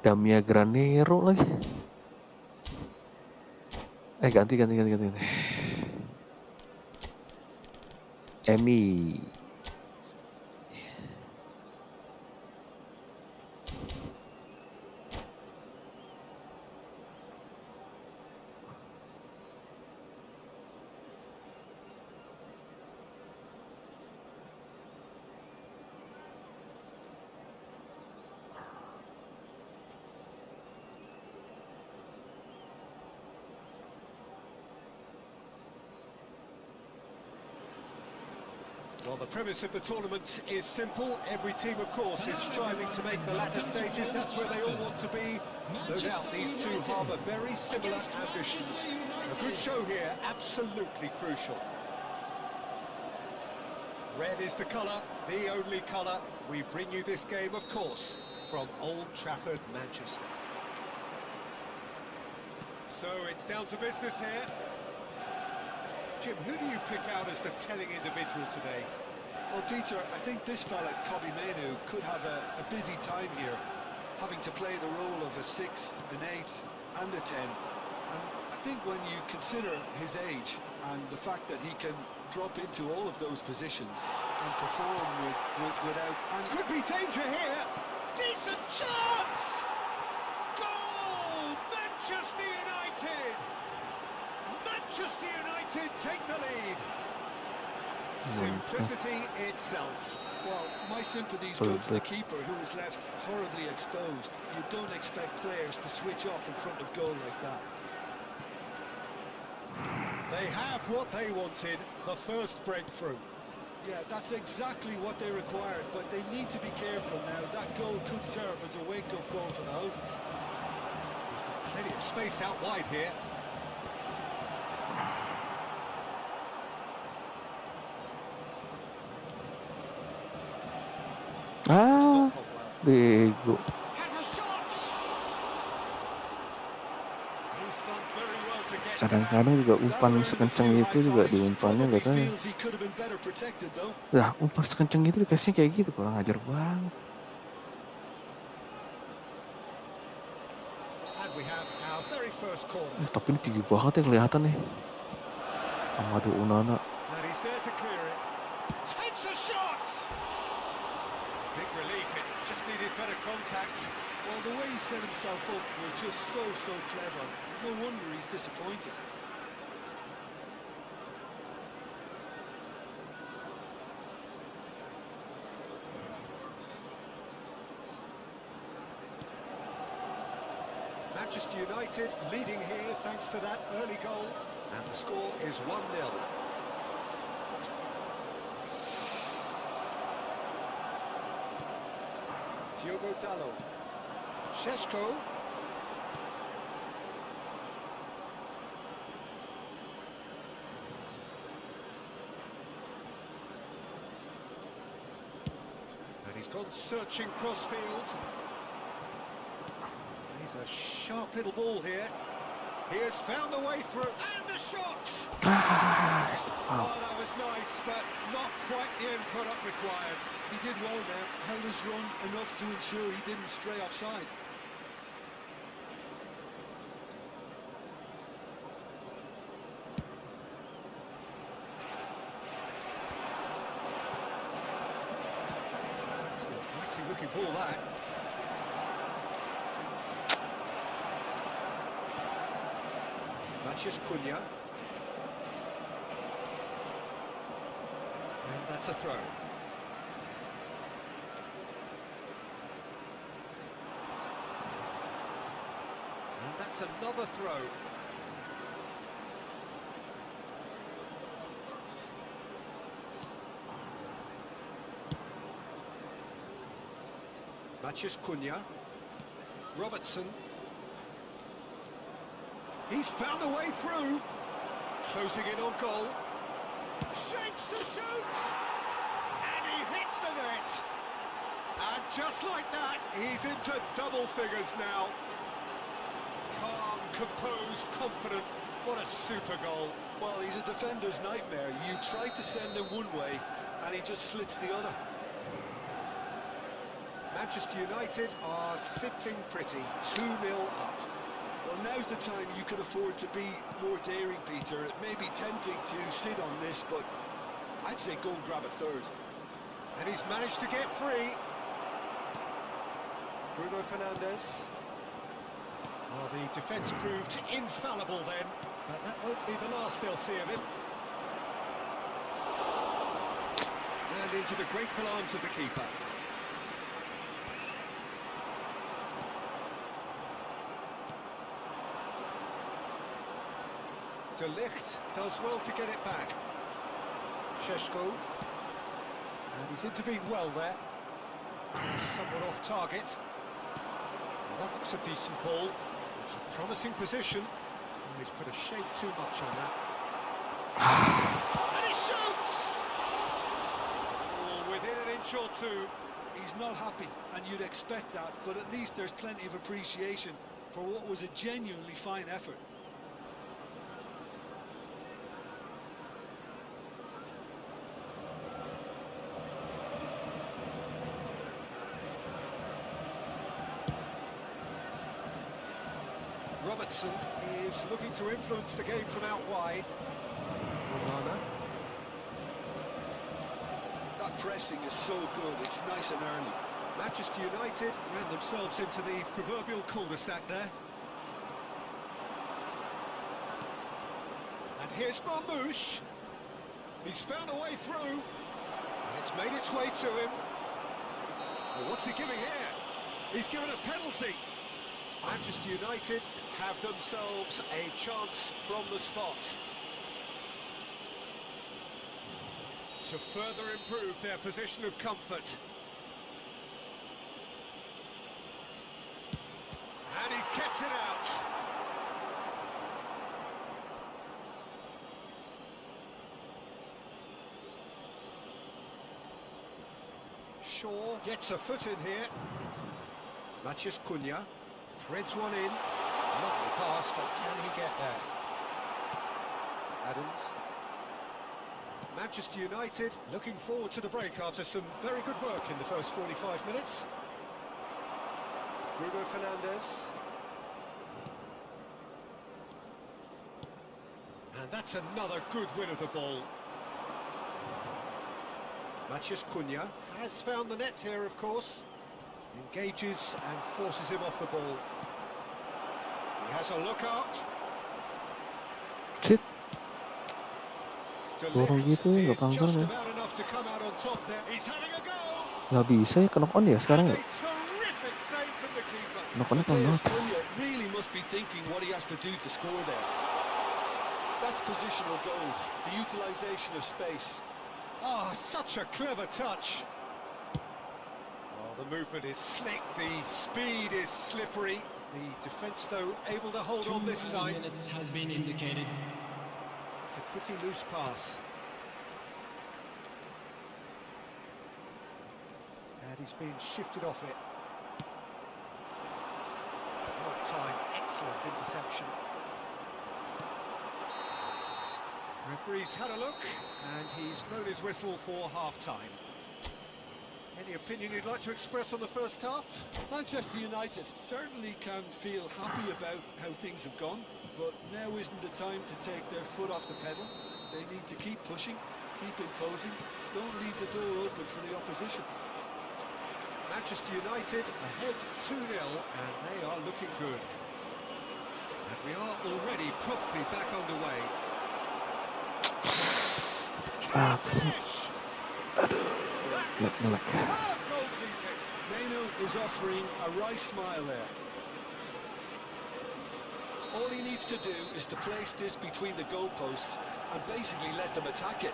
Damia Granero lagi. Ganti. Emi. Well, the premise of the tournament is simple. Every team, of course, is striving to make the latter stages. That's where they all want to be. No doubt these two harbour very similar ambitions. A good show here, absolutely crucial. Red is the colour, the only colour. We bring you this game, of course, from Old Trafford, Manchester. So it's down to business here. Jim, who do you pick out as the telling individual today? Well, Peter, I think this fella, Kobbie Mainoo, could have a busy time here, having to play the role of a 6, an 8 and a 10. And I think when you consider his age and the fact that he can drop into all of those positions and perform without... And could be danger here. Decent chance! Goal! Manchester United! Manchester United take the lead. Simplicity itself. Well, my sympathies go to the keeper, who was left horribly exposed. You don't expect players to switch off in front of goal like that. They have what they wanted, the first breakthrough. Yeah, that's exactly what they required, but they need to be careful now. That goal could serve as a wake-up call for the hosts. He's got plenty of space out wide here. Ah, bego. Has a shot! He's done very well to get Kadang-kadang juga umpan sekencang itu juga diumpannya katanya. Lah, umpan sekencang itu dikasihnya kayak gitu, kurang ajar banget. And we have our very first corner. Tapi ini tinggi banget ya kelihatan nih. Amadou Onana. And he's there to clear it. Takes a shot! Big relief, it just needed better contact. Well, the way he set himself up was just so clever. No wonder he's disappointed. Manchester United leading here thanks to that early goal. And the score is 1-0. Diogo Dalot. Šeško. And he's gone searching crossfield. He's a sharp little ball here. He has found a way through. And a shot! Ah, Oh, that was nice, but not quite the end product required. He did well there, held his run enough to ensure he didn't stray offside. It's an inviting looking ball, that. Maciej Cunha. And that's a throw. And that's another throw. Maciej Cunha. Robertson. He's found a way through. Closing in on goal. Shapes to shoot! And he hits the net. And just like that, he's into double figures now. Calm, composed, confident. What a super goal. Well, he's a defender's nightmare. You try to send him one way, and he just slips the other. Manchester United are sitting pretty, 2-0 up. Well, now's the time you can afford to be more daring, Peter. It may be tempting to sit on this, but I'd say go and grab a third. And he's managed to get free. Bruno Fernandes. Well, the defence proved infallible then, but that won't be the last they'll see of him. And into the grateful arms of the keeper. De Ligt does well to get it back. Šeško. And he's intervened well there. Somewhat off target. Well, that looks a decent ball. It's a promising position. Oh, he's put a shade too much on that. And he shoots! Oh, within an inch or two. He's not happy, and you'd expect that, but at least there's plenty of appreciation for what was a genuinely fine effort. Robertson is looking to influence the game from out wide. Onana. That pressing is so good, it's nice and early. Manchester United ran themselves into the proverbial cul-de-sac there. And here's Marmoush. He's found a way through. It's made its way to him. Well, what's he giving here? He's given a penalty. Manchester United have themselves a chance from the spot to further improve their position of comfort. And he's kept it out. Shaw gets a foot in here. Matheus Cunha threads one in. Lovely pass, but can he get there? Adams. Manchester United looking forward to the break after some very good work in the first 45 minutes. Bruno Fernandes. And that's another good win of the ball. Matheus Cunha has found the net here, of course. Engages and forces him off the ball. He has a look out. Shit. To Dorong lift, gitu, did nggak pelanggaran just ya. about enough to come out on top there. He's having a go. Nggak bisa ya, knock on ya sekarang And ya. a terrific save from the keeper. Knock onnya pelan Matheus banget. Cunha really must be thinking what he has to do to score there. That's positional goal, the utilisation of space. Oh, such a clever touch. Oh, the movement is slick, the speed is slippery. The defence, though, able to hold 2 on this time. minutes has been indicated. It's a pretty loose pass. And he's being shifted off it. Well timed, excellent interception. Referee's had a look, and he's blown his whistle for half-time. Any opinion you'd like to express on the first half? Manchester United certainly can feel happy about how things have gone, but now isn't the time to take their foot off the pedal. They need to keep pushing, keep imposing, don't leave the door open for the opposition. Manchester United ahead 2-0, and they are looking good. And we are already promptly back underway. Ah, kesel. Ngelak. Meno is offering a right smile there. All he needs to do is to place this between the goalposts and basically let them attack it.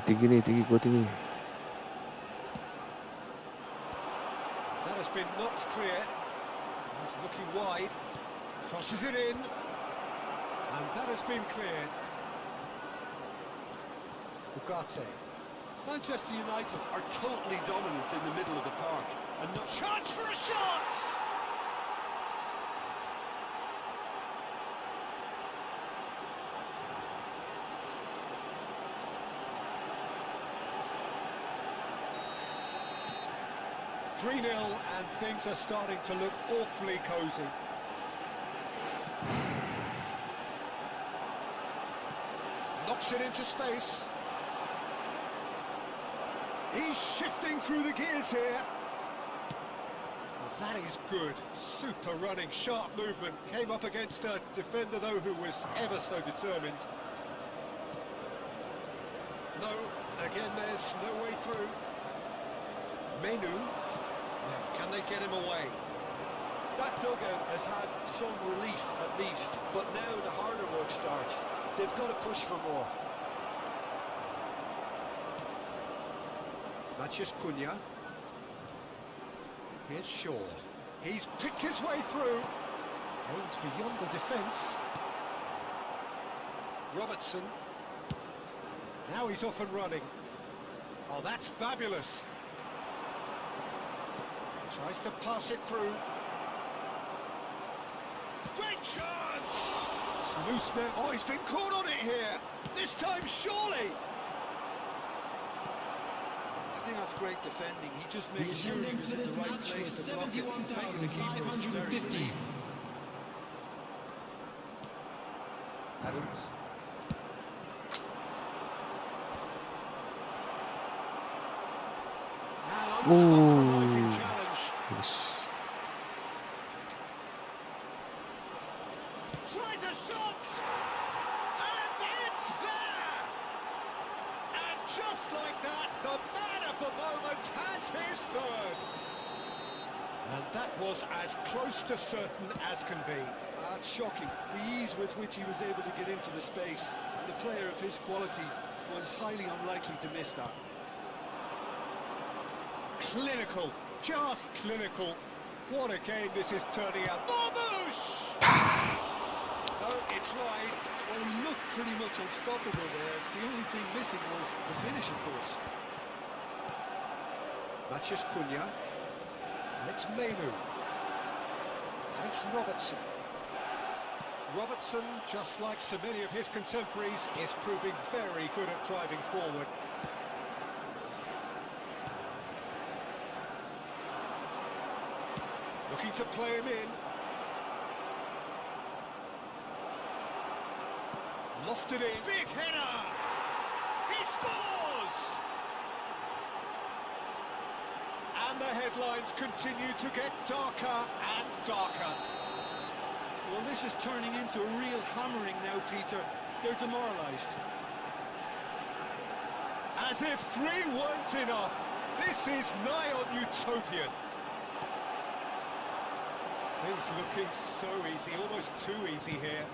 Tinggi, gua tinggi. That has been knocked clear. He's looking wide. Crosses it in. And that has been cleared. Ugarte. Manchester United are totally dominant in the middle of the park and not Chance for a shot! Three 0, and things are starting to look awfully cosy. Knocks it into space. He's shifting through the gears here. Well, that is good. Super running, sharp movement. Came up against a defender, though, who was ever so determined. No, again, there's no way through. Menu. Now, can they get him away? That dugout has had some relief at least, but now the harder work starts. They've got to push for more. Matheus Cunha. Here's Shaw. He's picked his way through. Aims beyond the defence. Robertson. Now he's off and running. Oh, that's fabulous. Tries to pass it through. Great chance! It's loose now. Oh, he's been caught on it here. This time, surely. I think that's great defending. He just makes sure he was in the right place to block it. Making the keeper is very relieved. Adams. And Compromising challenge. Yes. Tries a shot, and it's there. And just like that, the man of the moment has his third. And that was as close to certain as can be. That's shocking. The ease with which he was able to get into the space. And the player of his quality was highly unlikely to miss that. Clinical, just clinical. What a game this is turning out. Marmouche! No, it's wide. Well, he looked pretty much unstoppable there. The only thing missing was the finish, of course. Matches Cunha. And it's Menu. And it's Robertson. Robertson, just like so many of his contemporaries, is proving very good at driving forward. Looking to play him in. Lofted in. Big header! He scores! And the headlines continue to get darker and darker. Well, this is turning into a real hammering now, Peter. They're demoralised. As if 3 weren't enough, this is nigh on utopian. Things looking so easy, almost too easy here.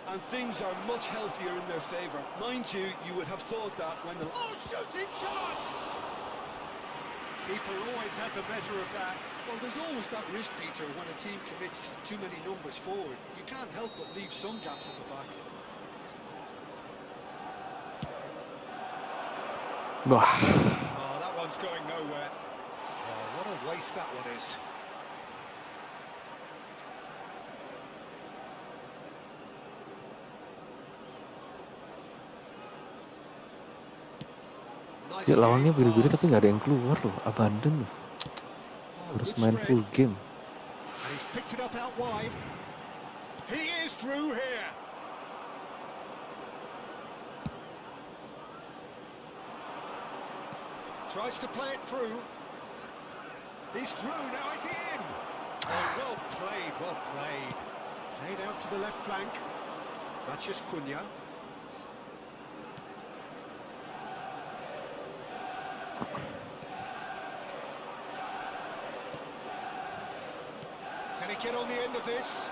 And things are much healthier in their favour. Mind you, you would have thought that when the... Oh, shooting chance! Keeper always had the better of that. Well, there's always that risk, Peter, when a team commits too many numbers forward. You can't help but leave some gaps at the back. Wah. Oh, that one's going nowhere. Oh, what a waste that one is. Ya lawannya beda-beda tapi nggak ada yang keluar loh, abandon loh. Harus main full game. And he's picked it up out wide. He is through here. Tries to play it through. He's through, now is he in? Oh, well played, well played. Played out to the left flank. Matches Cunha. Can he get on the end of this?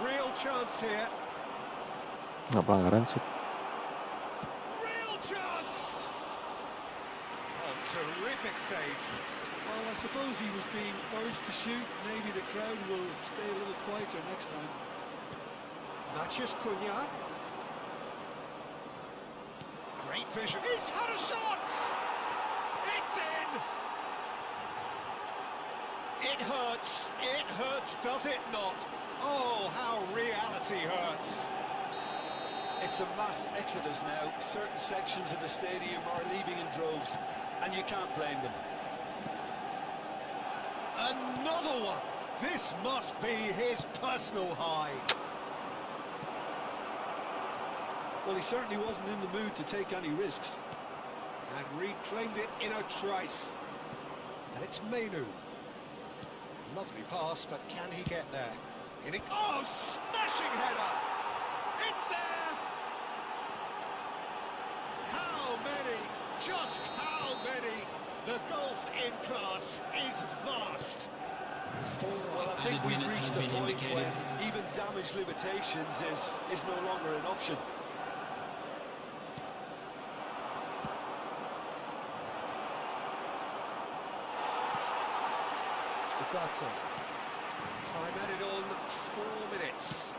Real chance here. Nggak pelanggaran sih. Real chance! Oh, terrific save. Well, I suppose he was being urged to shoot. Maybe the crowd will stay a little quieter next time. Matches Cunha. Great vision. He's had a shot! It's in! It hurts, does it not? Oh, how reality hurts. It's a mass exodus now. Certain sections of the stadium are leaving in droves, and you can't blame them. Another one! This must be his personal high. Well, he certainly wasn't in the mood to take any risks. And reclaimed it in a trice. And it's Menu. Lovely pass, but can he get there? Oh, smashing header! It's there! How many? Just how many? The gulf in class is vast. Well, I think we've reached the point when even damage limitations is no longer an option. Time added on 4 minutes.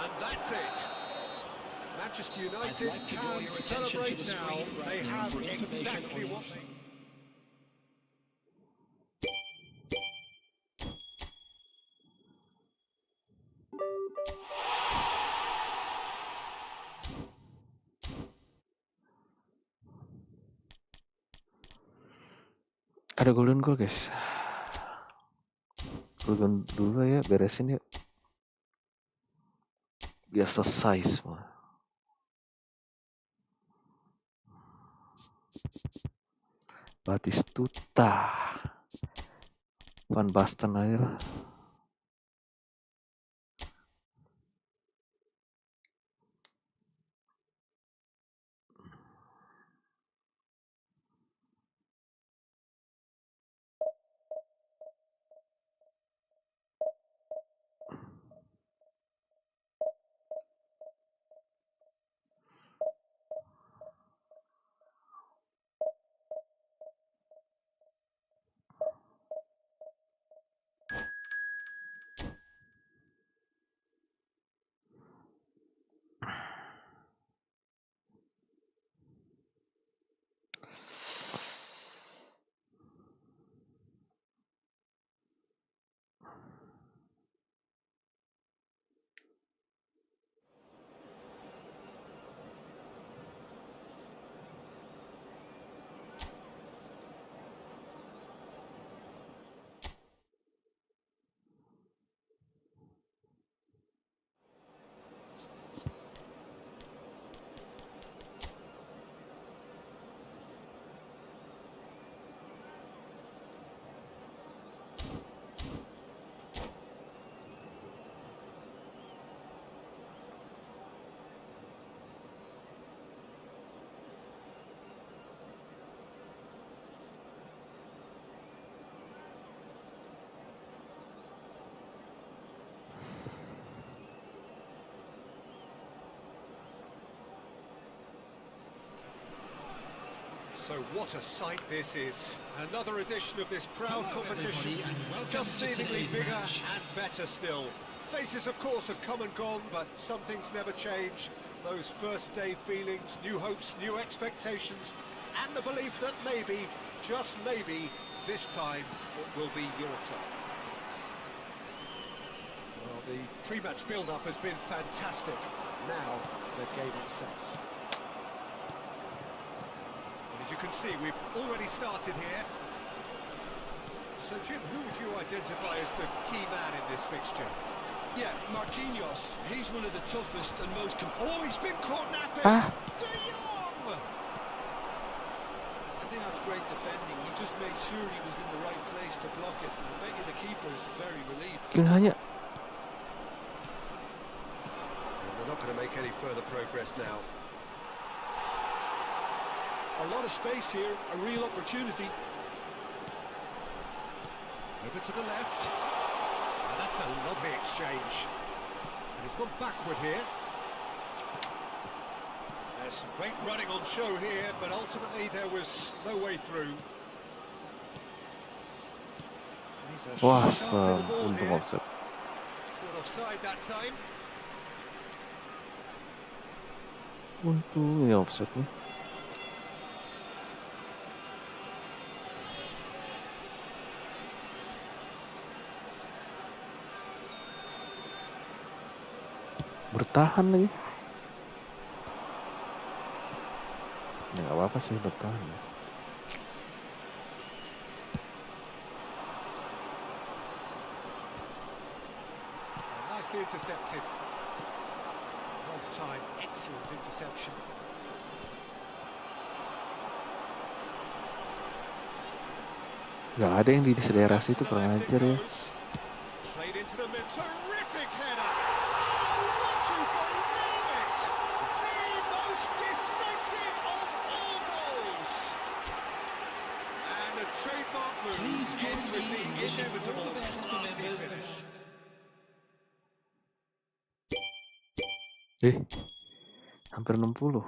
And that's it. Manchester United can celebrate now. They have exactly what they... Ada golden goal guys. Golden dulu ya, beresin yuk. Biar selesai semua. Batistuta. Van Basten aja lah. So what a sight this is. Another edition of this proud competition, just seemingly bigger and better still. Faces, of course, have come and gone, but some things never change. Those first day feelings, new hopes, new expectations, and the belief that maybe, just maybe, this time it will be your turn. Well, the pre-match build-up has been fantastic. Now, the game itself. As you can see, we've already started here. So, Jim, who would you identify as the key man in this fixture? Yeah, Marquinhos. He's one of the toughest and most... Oh, he's been caught napping! De Jong! I think that's great defending. He just made sure he was in the right place to block it. I bet you the keeper's very relieved. Yun hanya. And they're not going to make any further progress now. A lot of space here, a real opportunity. Over to the left. And that's a lovely exchange. And he's gone backward here. There's some great running on show here, but ultimately there was no way through. He's a Wah, sharp little ball untung here. offset. Caught offside that time. Untung ini offset nih. Bertahan lagi. Ya nggak apa-apa sih bertahan. Nicely intercepted. Long time, excellent interception. Nggak ada yang di daerah situ, kurang ajar ya. Played into the mid. Terrific header. Oh, would you believe it? The most decisive of all goals. And a trademark move ends with the inevitable classy finish. Hampir 60.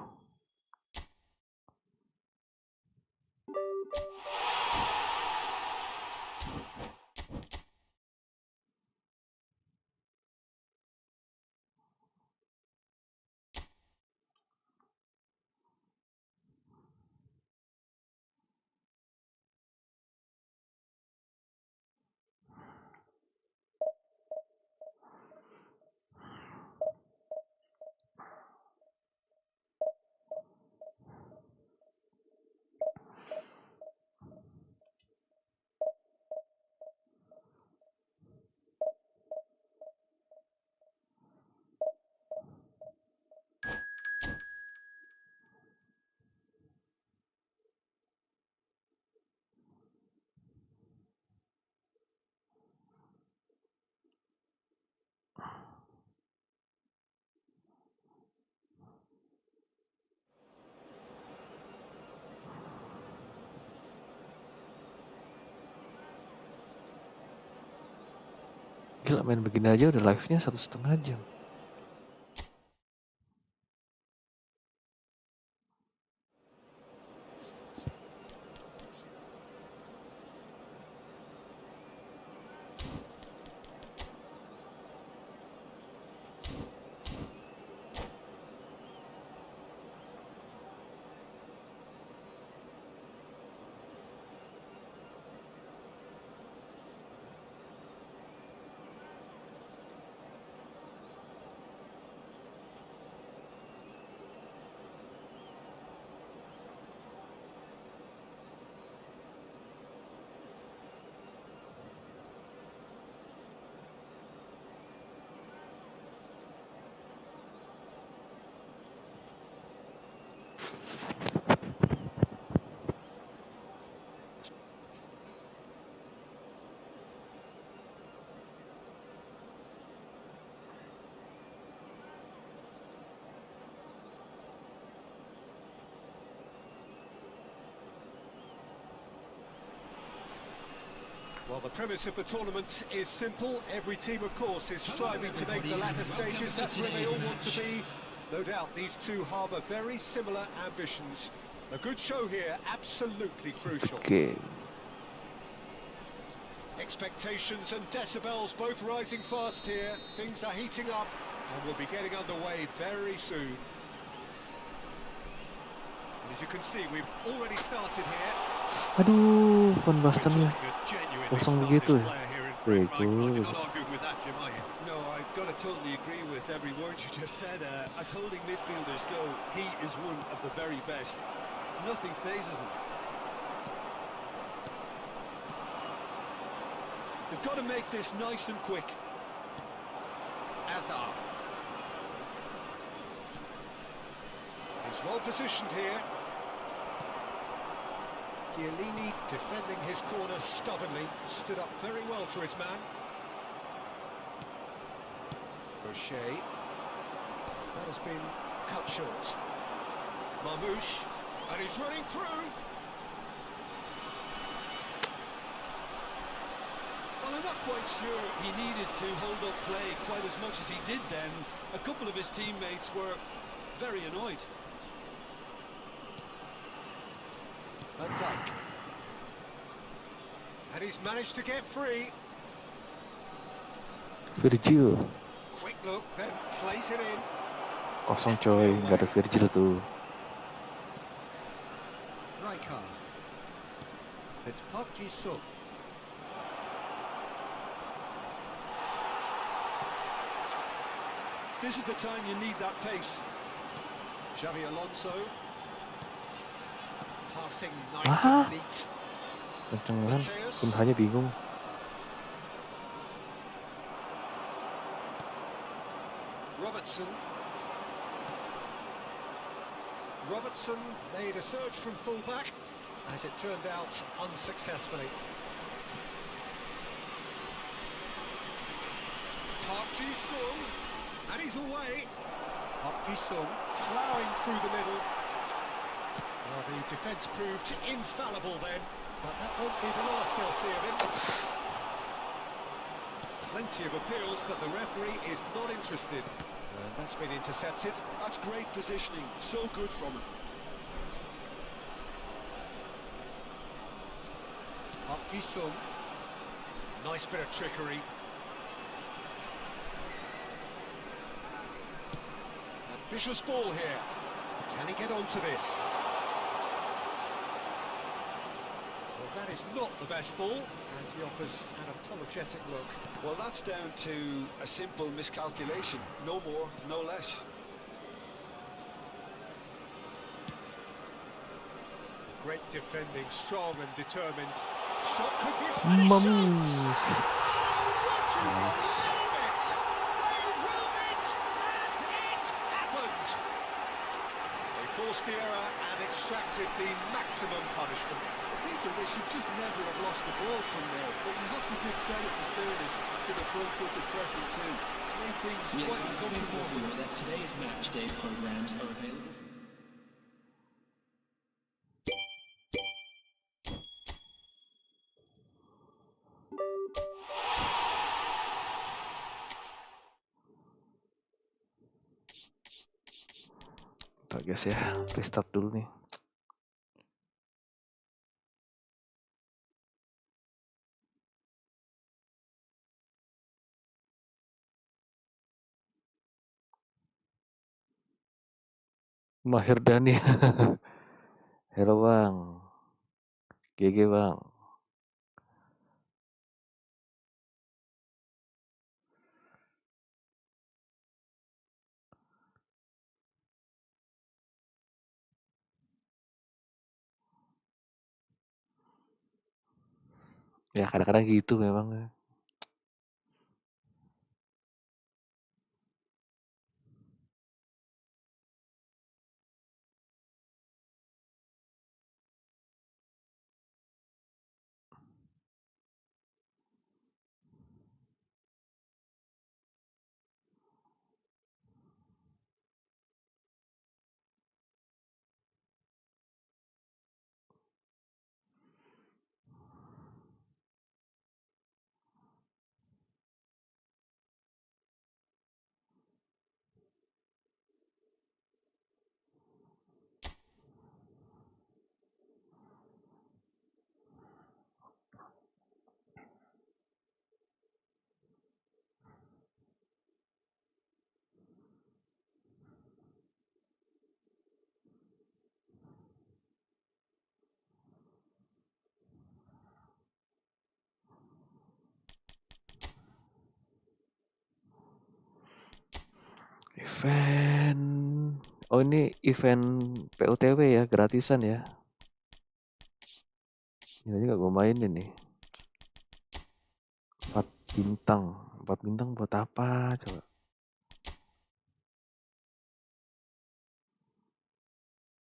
Gila, main begini aja udah live-nya 1,5 jam. Well, the premise of the tournament is simple. Every team, of course, is striving to make the latter stages. That's where they all want to be. No doubt these two harbour very similar ambitions. A good show here, absolutely crucial. Oke. Expectations and decibels both rising fast here. Things are heating up and we'll be getting underway very soon. And as you can see, we've already started here. Aduh, Van Bastennya kosong begitu ya. Bego. No, I've got to totally agree with every word you just said. As holding midfielders go, he is one of the very best. Nothing phases him. They've got to make this nice and quick. Azar. He's well positioned here. Chiellini defending his corner stubbornly, stood up very well to his man. Rocher. That has been cut short. Marmouche, and he's running through. Well, I'm not quite sure he needed to hold up play quite as much as he did then. A couple of his teammates were very annoyed. Van Dijk. And he's managed to get free. Virgil. Quick look, then plays it in. Kosong coy, nggak ada Virgil tuh. Rijkaard. It's Park Ji-sung. This is the time you need that pace. Xavi Alonso. Passing nice Ah. and neat. Kenceng kan, pun hanya bingung. Robertson made a surge from fullback, as it turned out unsuccessfully. Park Ji-sung, and he's away. Park Ji-sung ploughing through the middle. Well, the defence proved infallible then, but that won't be the last they'll see of him. Plenty of appeals, but the referee is not interested. And that's been intercepted. That's great positioning, so good from him. Park Ji-sung. Nice bit of trickery. Ambitious ball here. Can he get onto this? Well, that is not the best ball, and he offers an apologetic look. Well, that's down to a simple miscalculation. No more, no less. Great defending, strong and determined. Shot could be Mums. Nice. They will it, and it happened. They forced the error and extracted the maximum punishment. Peter, they should just never have lost the ball from there, but you have to give credit for fairness to the front-footed pressing too. Made things We quite are uncomfortable for them. that today's match day programs are available. Tuh guys ya, restart dulu nih. Mahir Dani. Halo bang, GG bang. Ya kadang-kadang gitu memang. Event. Oh ini event PUTW ya, gratisan ya. Ini aja gak gue mainin nih. 4 bintang. 4 bintang buat apa coba?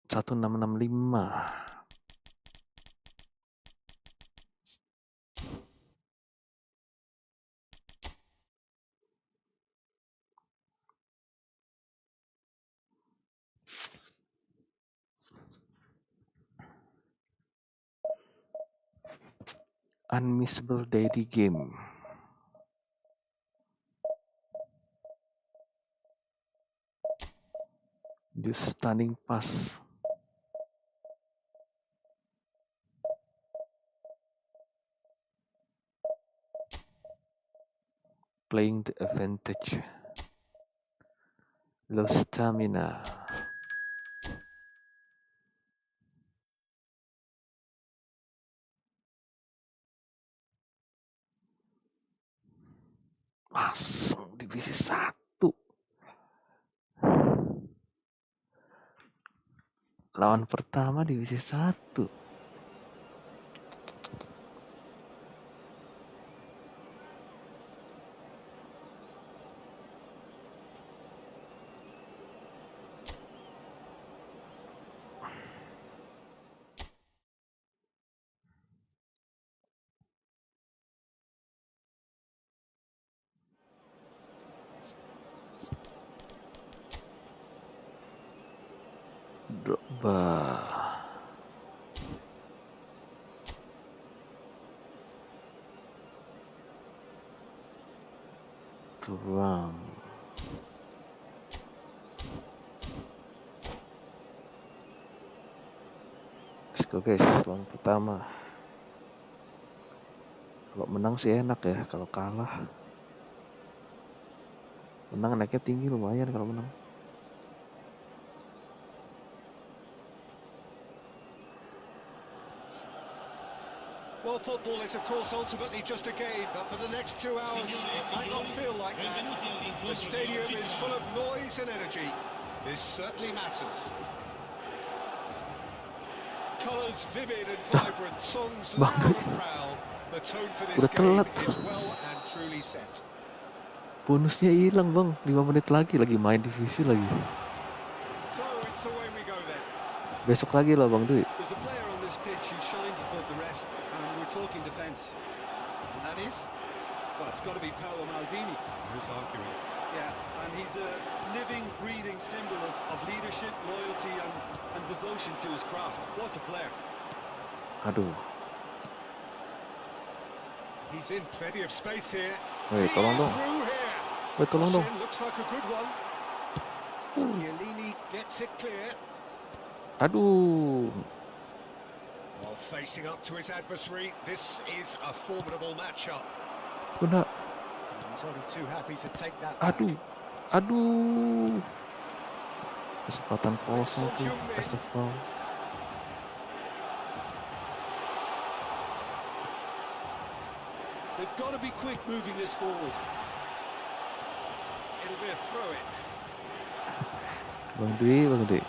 Satu 665. Unmissable daily game. Use stunning pass. Playing the advantage. Low stamina. Masuk divisi 1. Lawan pertama divisi 1. Drogba. Turam. Let's go guys, lawan pertama. Kalau menang sih enak ya, kalau kalah. Menang naiknya tinggi lumayan kalau menang. Well, football is of course ultimately just a game, but for the next 2 hours it might not feel like that. The stadium is full of noise and energy. This certainly matters. Colours vivid and vibrant, songs loud and proud. The tone for this game is well and truly set. Bonusnya hilang bang, 5 menit lagi main divisi lagi. So it's away we go then. Besok lagi loh bang Dwi. There's a player on this pitch who shines above the rest, and we're talking defence. And that is? Well, it's got to be Paolo Maldini. Who's arguing? Yeah, and he's a living, breathing symbol of leadership, loyalty, and devotion to his craft. What a player. Aduh. He's in plenty of space here. Woi, tolong dong. Woi, tolong dong. Looks like a good one. Chiellini gets it clear. Aduh. Oh, facing up to his adversary. This is a formidable matchup. Udah. He's only too happy to take that back. Aduh. Kesempatan kosong tuh. Astagfirullah. They've got to be quick moving this forward. It'll be a throw-in. Bang Dwi.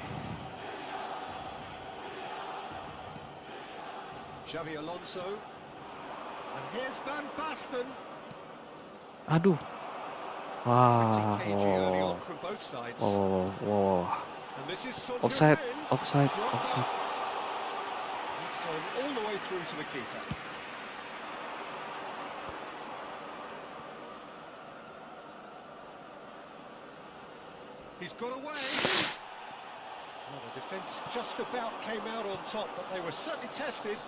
Xavi Alonso. And here's Van Basten. Aduh. Wah. Pretty cagey early on from both sides. Wow. And this is Son Offside. Heung-min. Offside. It's going all the way through to the keeper. He's got away. Well, the defence just about came out on top, but they were certainly tested.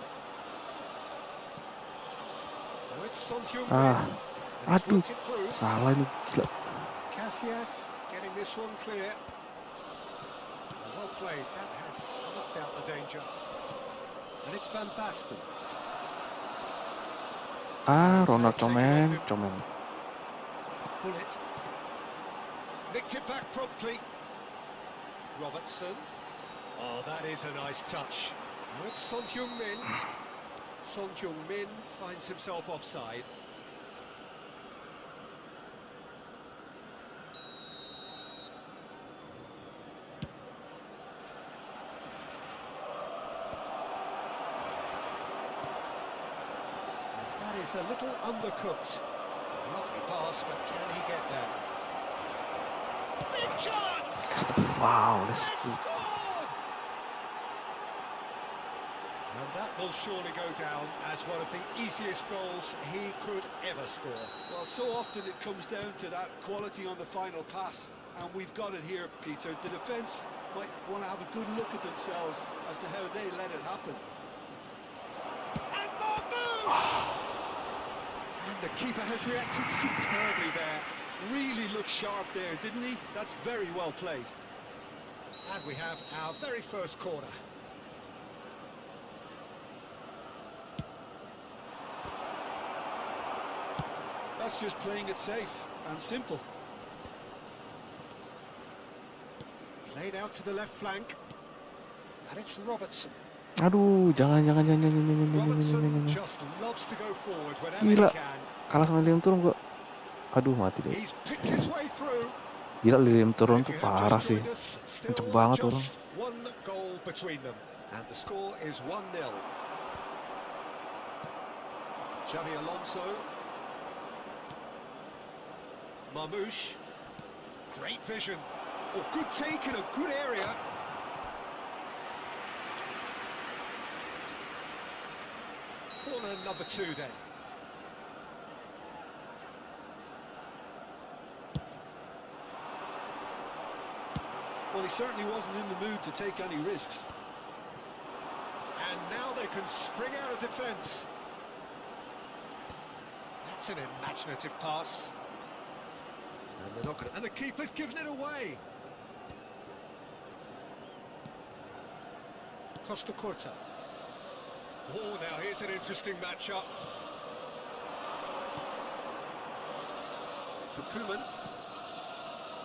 Oh, it's Son Heung-min. And he's Aduh. worked it through. Salah ini gila. Casillas getting this one clear. Well played. That has snuffed out the danger. And it's Van Basten. Ronald comeng. Pull it. Nicked it back promptly. Robertson. Oh, that is a nice touch. Oh, it's Son Heung-min. Son Heung-min finds himself offside. Is a little undercooked. Lovely pass, but can he get there? Big chance! That's the foul. Let's go. Scored! And that will surely go down as one of the easiest goals he could ever score. Well, so often it comes down to that quality on the final pass, and we've got it here, Peter. The defence might want to have a good look at themselves as to how they let it happen. And Marcus! And the keeper has reacted superbly there. Really looked sharp there, didn't he? That's very well played. And we have our very first corner. That's just playing it safe and simple. Played out to the left flank. And it's Robertson. Aduh, jangan. Robertson just loves to go forward whenever he Gila. can. Kalah sama Lilium Turun gua. Aduh, mati deh. He's picked his way through. Gila, Lilium Turun If tuh you have parah just sih. joined us, still Kenceng banget orang. just one goal between them. And the score is 1-0. Xavi Alonso. Marmouche. Great vision. Oh, good take in a good area. Corner number 2 then. Well, he certainly wasn't in the mood to take any risks. And now they can spring out of defence. That's an imaginative pass. And they're not gonna, and the keeper's given it away. Costa Curta. Oh, now here's an interesting matchup. For Koeman.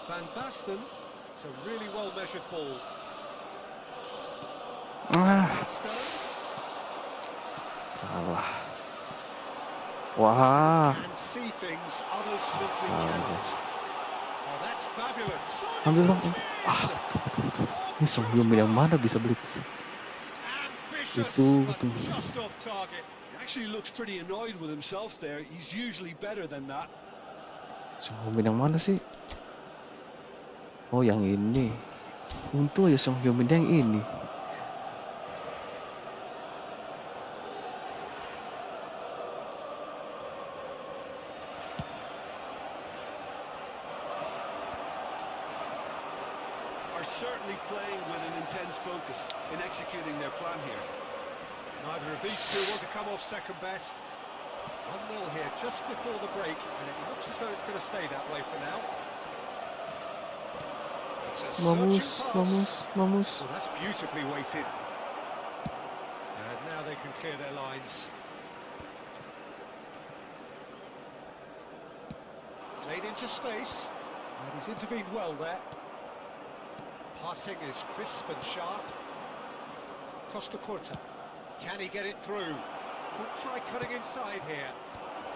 Van Basten. It's a really well-measured ball. Basten. Kalah. Wah. Can see things others simply cannot. Oh, that's fabulous. Ambil dong. Betul. Ini Son Heung-min yang mana bisa blitz? Itu. Just off target. He actually looks pretty annoyed with himself there. He's usually better than that. Son Heung-min yang mana sih? Oh, yang ini. Untung aja Son Heung-min yang ini. Are certainly playing with an intense focus in executing their plan here. Neither of these two want to come off second best. 1-0 here just before the break, and it looks as though it's going to stay that way for now. It's a Mamus, searching mamus, pass. mamus. Well, that's beautifully weighted. And now they can clear their lines. Played into space. And he's intervened well there. Passing is crisp and sharp. Costa Corta. Can he get it through? Could try cutting inside here.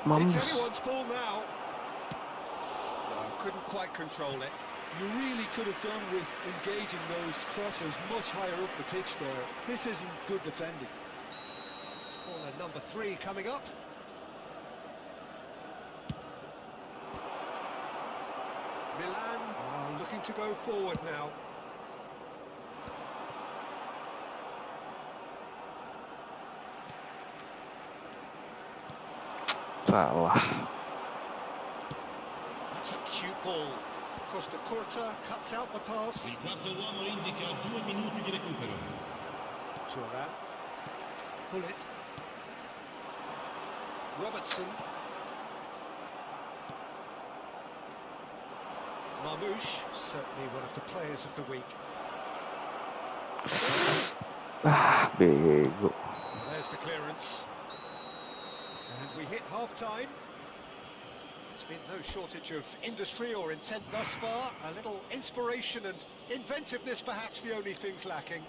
It's Mamus. anyone's ball now. No, couldn't quite control it. You really could have done with engaging those crossers much higher up the pitch there. This isn't good defending. Corner number 3 coming up. Milan are looking to go forward now. Salah. That's a cute ball. Costa Corta cuts out the pass. Il quarto uomo indica 2 minuti di recupero. Turan. Pull it. Robertson. Marmouche, certainly one of the players of the week. Ah, bego. There's the clearance. And we hit half-time. There's been no shortage of industry or intent thus far. A little inspiration and inventiveness, perhaps the only things lacking.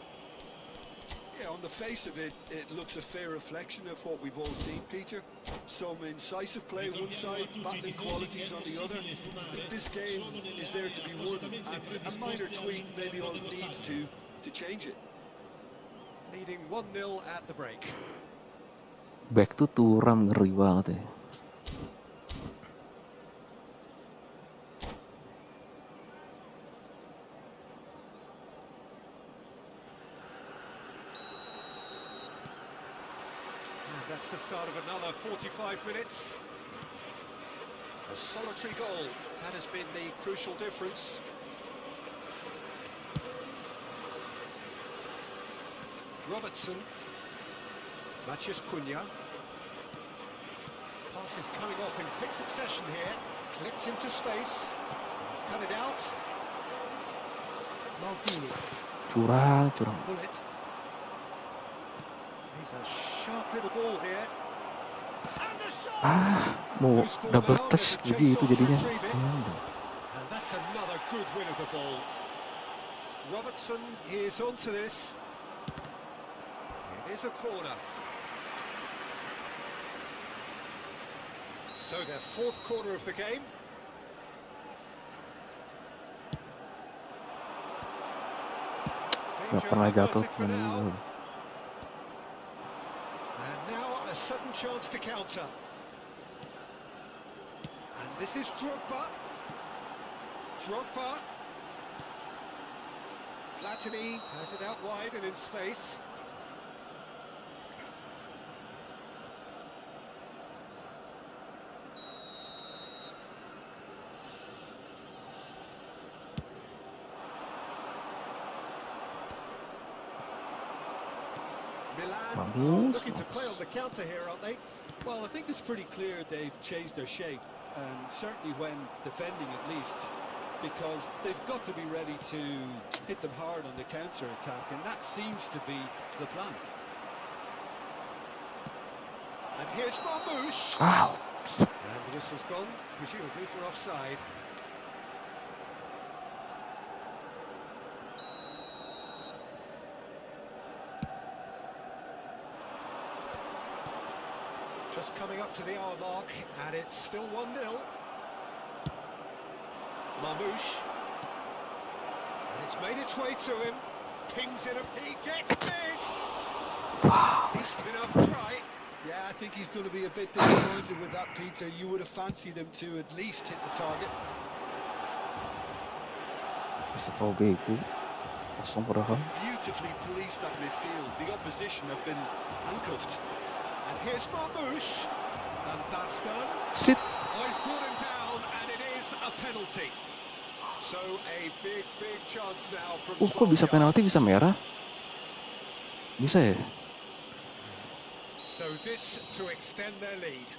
Yeah, on the face of it, it looks a fair reflection of what we've all seen, Peter. Some incisive play one side, battling qualities on the other. This game is there to be won, and a minor tweak maybe all it needs to change it. Leading 1-0 at the break. Back to Turam ngeri banget ya. That's the start of another 45 minutes. A solitary goal. That has been the crucial difference. Robertson. Matheus Cunha. Pass is coming off in quick succession here. Clipped into space. He's cut it out. Maldini. Curang. Pull it. He's a sharp little ball here. And the shot! Ah, mau Loose ball double now, touch there's a chase begitu on to jadinya. retrieve it. And that's another good win of the ball. Robertson is onto this. It is a corner. So their 4th corner of the game. Gak Danger pernah jatuh averted for main now. ini. And now a sudden chance to counter. And this is Drogba. Drogba. Platini has it out wide and in space. Milan are looking to play on the counter here, aren't they? Well, I think it's pretty clear they've changed their shape, and certainly when defending at least, because they've got to be ready to hit them hard on the counter-attack, and that seems to be the plan. And here's Marmouche. Ah, And the whistle's gone, presumably for offside. Just coming up to the hour mark, and it's still 1-0. Marmouche. And it's made its way to him. Pings in a peak, gets big. wow. Decent enough try. Yeah, I think he's going to be a bit disappointed with that, Peter. You would have fancied him to at least hit the target. Mesti kau bego. Kosong padahal. Beautifully policed that midfield. The opposition have been handcuffed. And here's Marmouche. And that's done. Sit. Oh, he's brought him down, and it is a penalty. So a big chance now from 12 Kok bisa penalti yards. bisa merah? Bisa ya? So this to extend their lead.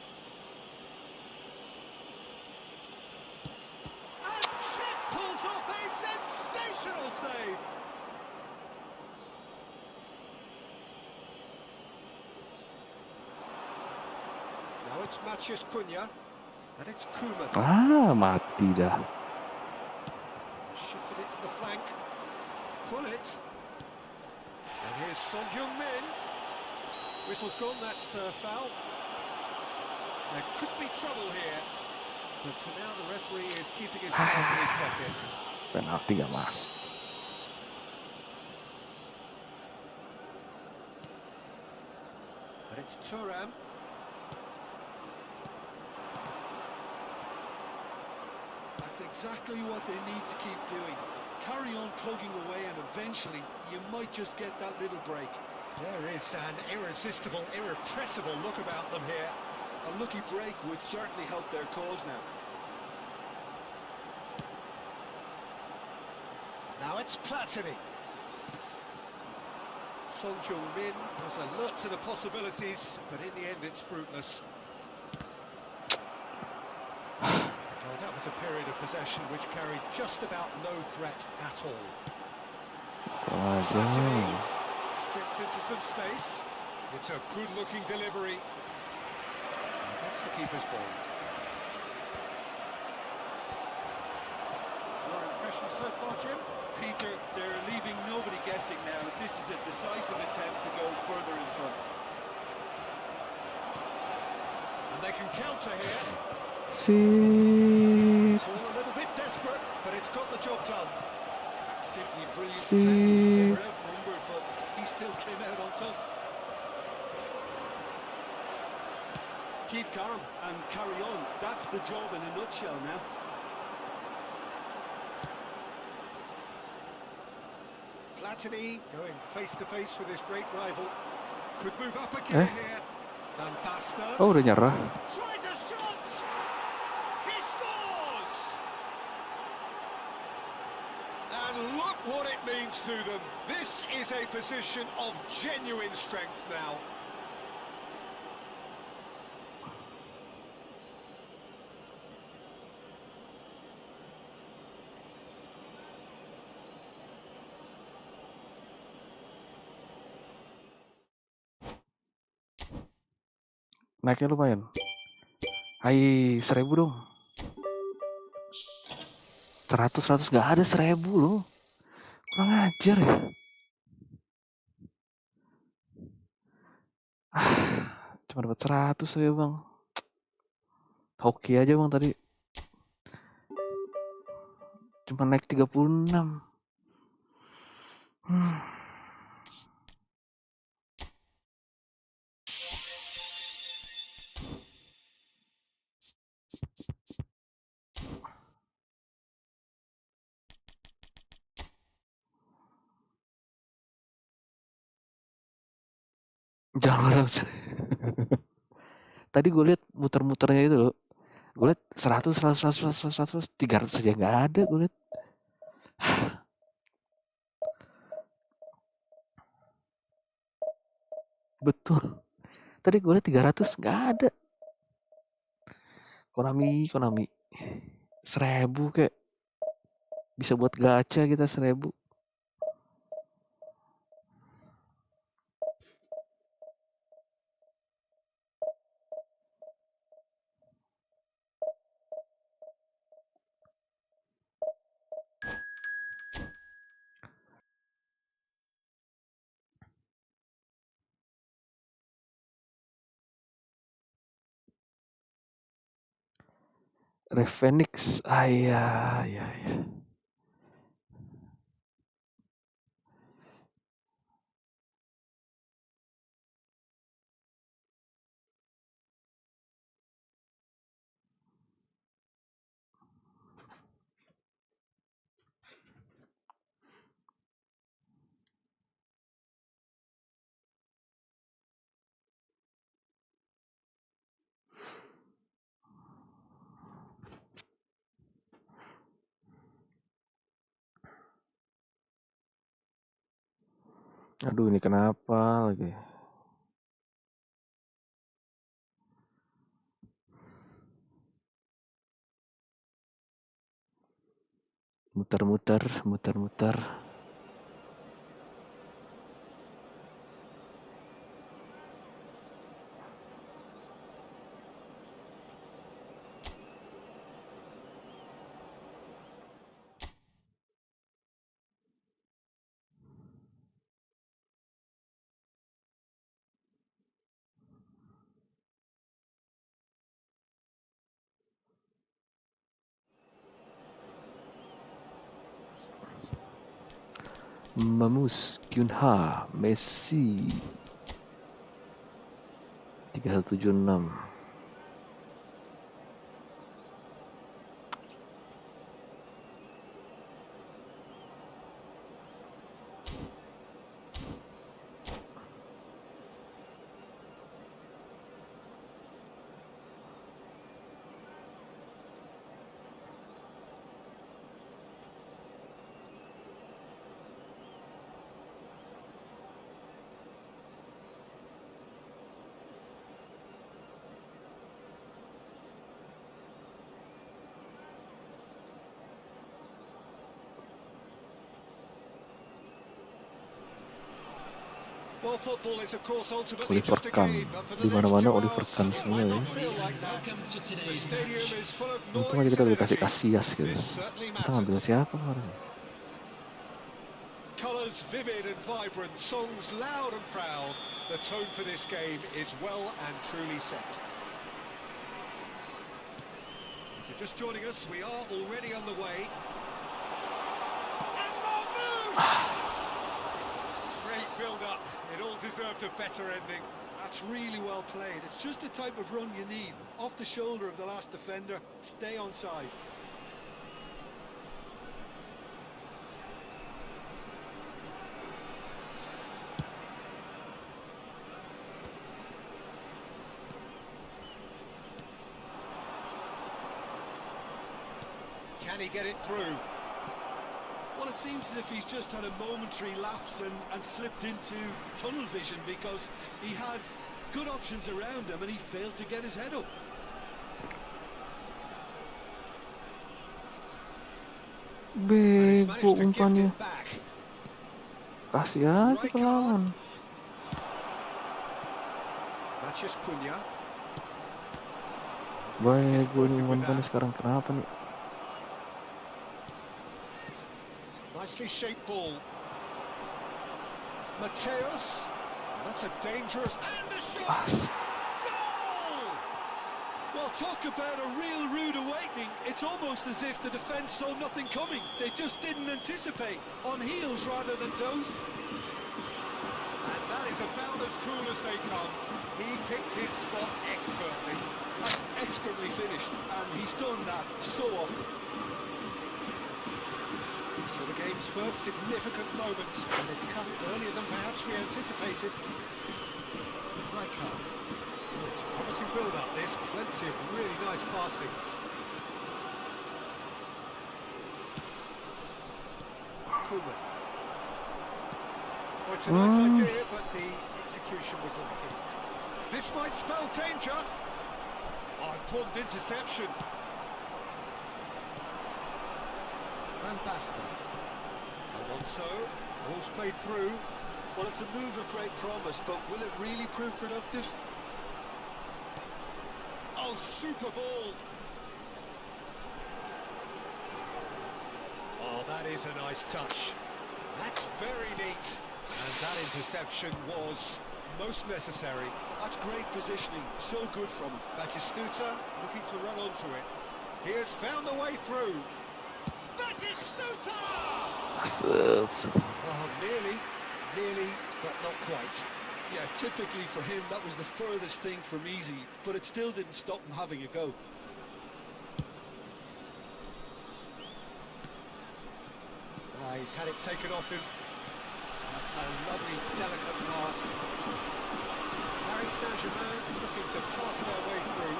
And Chet pulls off a it's Maciej Cunha. And it's Koeman. Mati dah. Shifted it to the flank. Pull it. And here's Son Heung-min. Whistle's gone, that's foul. There could be trouble here. But for now, the referee is keeping his cards in his pocket. Penalti gak masuk. But it's Thuram. That's exactly what they need to keep doing. Carry on tugging away and eventually you might just get that little break. There is an irresistible, irrepressible look about them here. A lucky break would certainly help their cause now. Now it's Platini. Son Heung-min was alert to the possibilities, but in the end it's fruitless. Well, that was a period of possession which carried just about no threat at all. Platini gets into some space. It's a good-looking delivery. And that's the keeper's ball. Your impression so far, Jim? Peter, they're leaving nobody guessing now. This is a decisive attempt to go further in front. And they can counter here. See. It's all a little bit desperate, but it's got the job done. Simply brilliant defending. They See. were outnumbered, but he still came out on top. Keep calm and carry on. That's the job in a nutshell now. Platini going face-to-face with his great rival. Could move up again here. Van Basten Oh, udah nyerah. tries a shot! He scores! And look what it means to them. This is a position of genuine strength now. Naiknya lumayan. Hai, 1000 dong. 100 gak ada 1000 loh. Kurang ajar ya. Cuma dapat 100 ya bang. Hoki aja bang tadi. Cuma naik 36. Jangan. Tadi gue liat muter-muternya itu loh. Gue liat 100, 300 aja nggak ada gue liat. Betul. Tadi gue liat 300 nggak ada. Konami. 1000 kayak. Bisa buat gacha kita 1000. Revenix, ya. Aduh, ini kenapa lagi? Muter-muter. Mamus, Kyunha, Messi 3176. Well, football is of course ultimately Oliver just a Kahn, game, but for the di next mana-mana 2 Oliver hours, Kahn it semua might ya. not feel like that. Welcome to The today's stadium match. is full of Untung aja noise kita and udah kasih energy. Casillas gitu. This certainly Kita ngambil matters. siapa kemarin? Colours vivid and vibrant, songs loud and proud. The tone for this game is well and truly set. If you're just joining us, we are already on the way. And Marmoush! Great build-up. It all deserved a better ending. That's really well played. It's just the type of run you need. Off the shoulder of the last defender, stay onside. Can he get it through? Well, it seems as if he's just had a momentary lapse and slipped into tunnel vision because he had good options around him and he failed to get his head up. And he's Bego managed to gift umpannya. it back. Kasih aja ke lawan. Matches Cunha. Bego ini umpannya sekarang kenapa nih? Nicely shaped ball. Mateus. That's a dangerous and a shot. Goal! Well, talk about a real rude awakening. It's almost as if the defence saw nothing coming. They just didn't anticipate. On heels rather than toes. And that is about as cool as they come. He picked his spot expertly. That's expertly finished, and he's done that so often. So the game's first significant moments, and it's come earlier than perhaps we anticipated. Rijkaard. It's a promising build-up, this. Plenty of really nice passing. Koeman. Well, it's a nice idea, but the execution was lacking. This might spell danger. Oh, important interception. Van Basten. Alonso, ball's played through. Well, it's a move of great promise, but will it really prove productive? Oh, super ball. Oh, that is a nice touch. That's very neat. And that interception was most necessary. That's great positioning, so good from him. Batistuta looking to run onto it. He has found the way through. Batistuta! Oh, nearly, but not quite. Yeah, typically for him, that was the furthest thing from easy, but it still didn't stop him having a go. He's had it taken off him. That's a lovely, delicate pass. Paris Saint-Germain looking to pass their way through.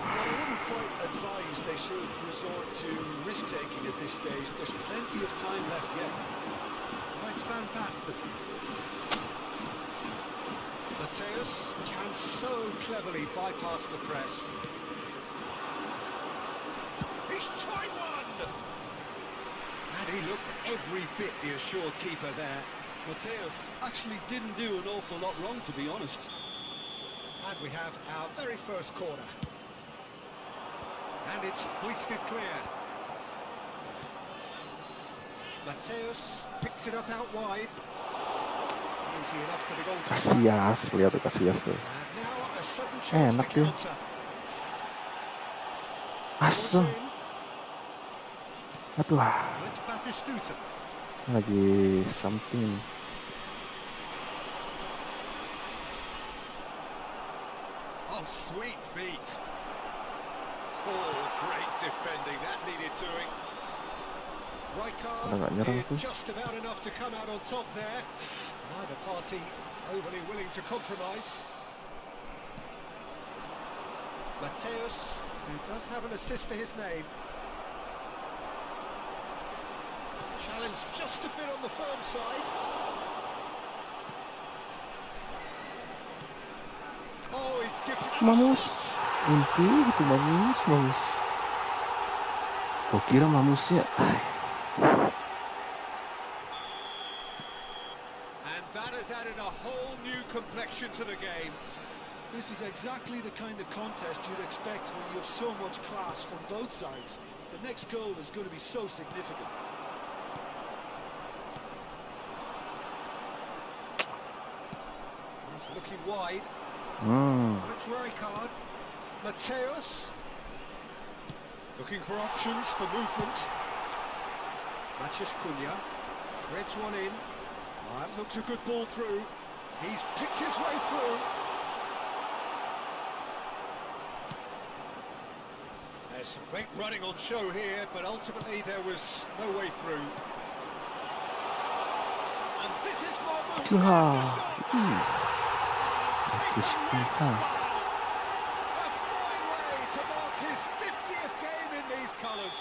Well, I wouldn't quite advise they should resort to risk-taking at this stage. There's plenty of time left yet. It's Van Basten. Mateus can so cleverly bypass the press. He's tried one! And he looked every bit the assured keeper there. Mateus actually didn't do an awful lot wrong, to be honest. And we have our very first corner. And it's hoisted clear. Mateus picks it up out wide. Easy enough for the goalkeeper. Casillas, lihat tuh Casillas tuh. And now a sudden chance Enak to dia. counter. Asem. Aduh, Now it's Batistuta. lagi something. Oh, sweet feet. Oh, great defending. That needed doing. Udah nggak Rijkaard nyerang did tuh. just about enough to come out on top there. Neither party overly willing to compromise. Mateus, who does have an assist to his name. Challenge just a bit on the firm side. Oh, he's gifted him a Mamus. shot. Mimpi gitu, mamus. Gua kira mamusnya. And that has added a whole new complexion to the game. This is exactly the kind of contest you'd expect when you have so much class from both sides. The next goal is going to be so significant. He's looking wide. It's Rijkaard. Mateus. Looking for options for movement. Mathias Cunha. Threads one in. That looks a good ball through. He's picked his way through. There's some great running on show here, but ultimately there was no way through. And this is Marmouth. There's the shot. Fokus Takes a kita. foul. A fine way to mark his 50th game in these colours.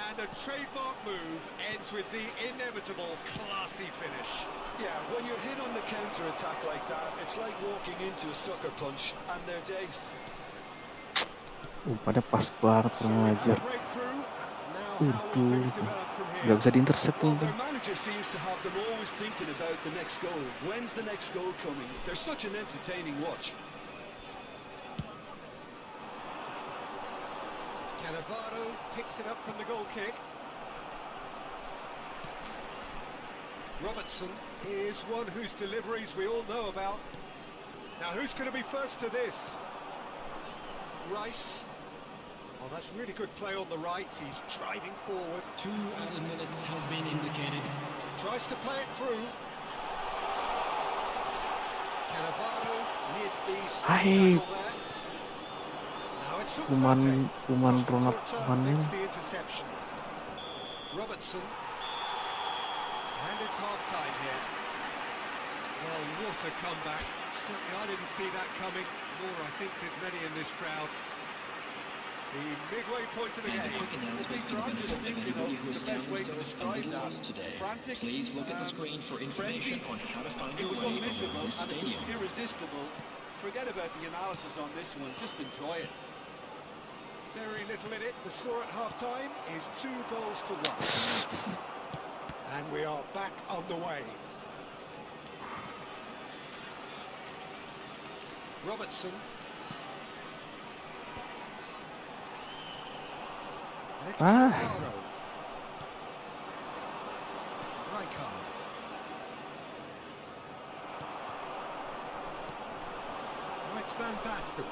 And a trademark move ends with the inevitable classy finish. Yeah, when you're hit on the counter-attack like that, it's like walking into a sucker punch, and they're dazed. Pada pas banget kurang ajar. Untung nggak bisa diintercept tuh. Well, their manager seems to have them always thinking about the next goal. When's the next goal coming? They're such an entertaining watch. Cannavaro picks it up from the goal kick. Robertson is one whose deliveries we all know about. Now who's going to be first to this? Rice. Oh, that's really good play on the right. He's driving forward. 2 added minutes has been indicated. Tries to play it through. Cannavaro with the Hai. tackle there. Now it's Kuman Costa Ronald Curta Kuman makes the interception. Robertson. And it's half-time here. Well, what a comeback. Certainly I didn't see that coming, nor I think did many in this crowd. The midway point of the And a game. quick announcement Peter, to I'm just the thinking everybody of who is the best down way to themselves describe and that. lost today. Frantic, Please look at the screen for information frenzied. on how to find It your was way unmissable, around the and it was stadium. irresistible. Forget about the analysis on this one, just enjoy it. Very little in it. The score at half-time is 2 goals to 1. And we are back underway. Robertson. And it's Cannavaro. Rijkaard. Now it's Van Basten.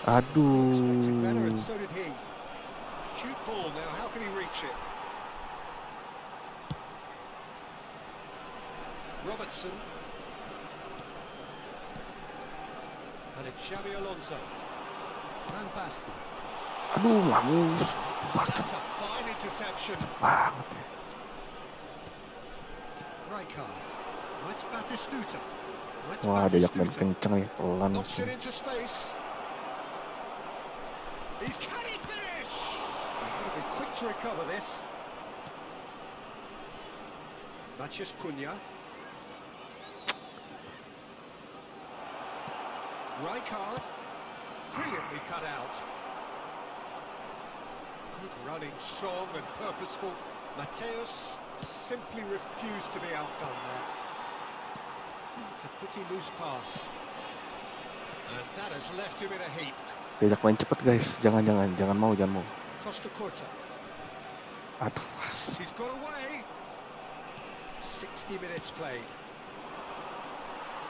Expected better, and Aduh. so did he. Cute ball now. How can he reach it? Robertson. And it's Xabi Alonso. Van Basten. Aduh, mamus. Bastard That's a fine interception. banget ya. Rijkaard. Now it's Batistuta. Now it's Wah, diajak main Batistuta. kenceng ya, pelan Knocks it mesti. into space. He's can he finish? He'll be quick to recover this. Mathias Cunha. Rijkaard. Brilliantly cut out. Good running, strong and purposeful. Mateus simply refused to be outdone there. It's a pretty loose pass. And that has left him in a heap. Diajak main cepet guys, jangan mau. Costa Curta. Aduh, as. He's got away. 60 minutes played.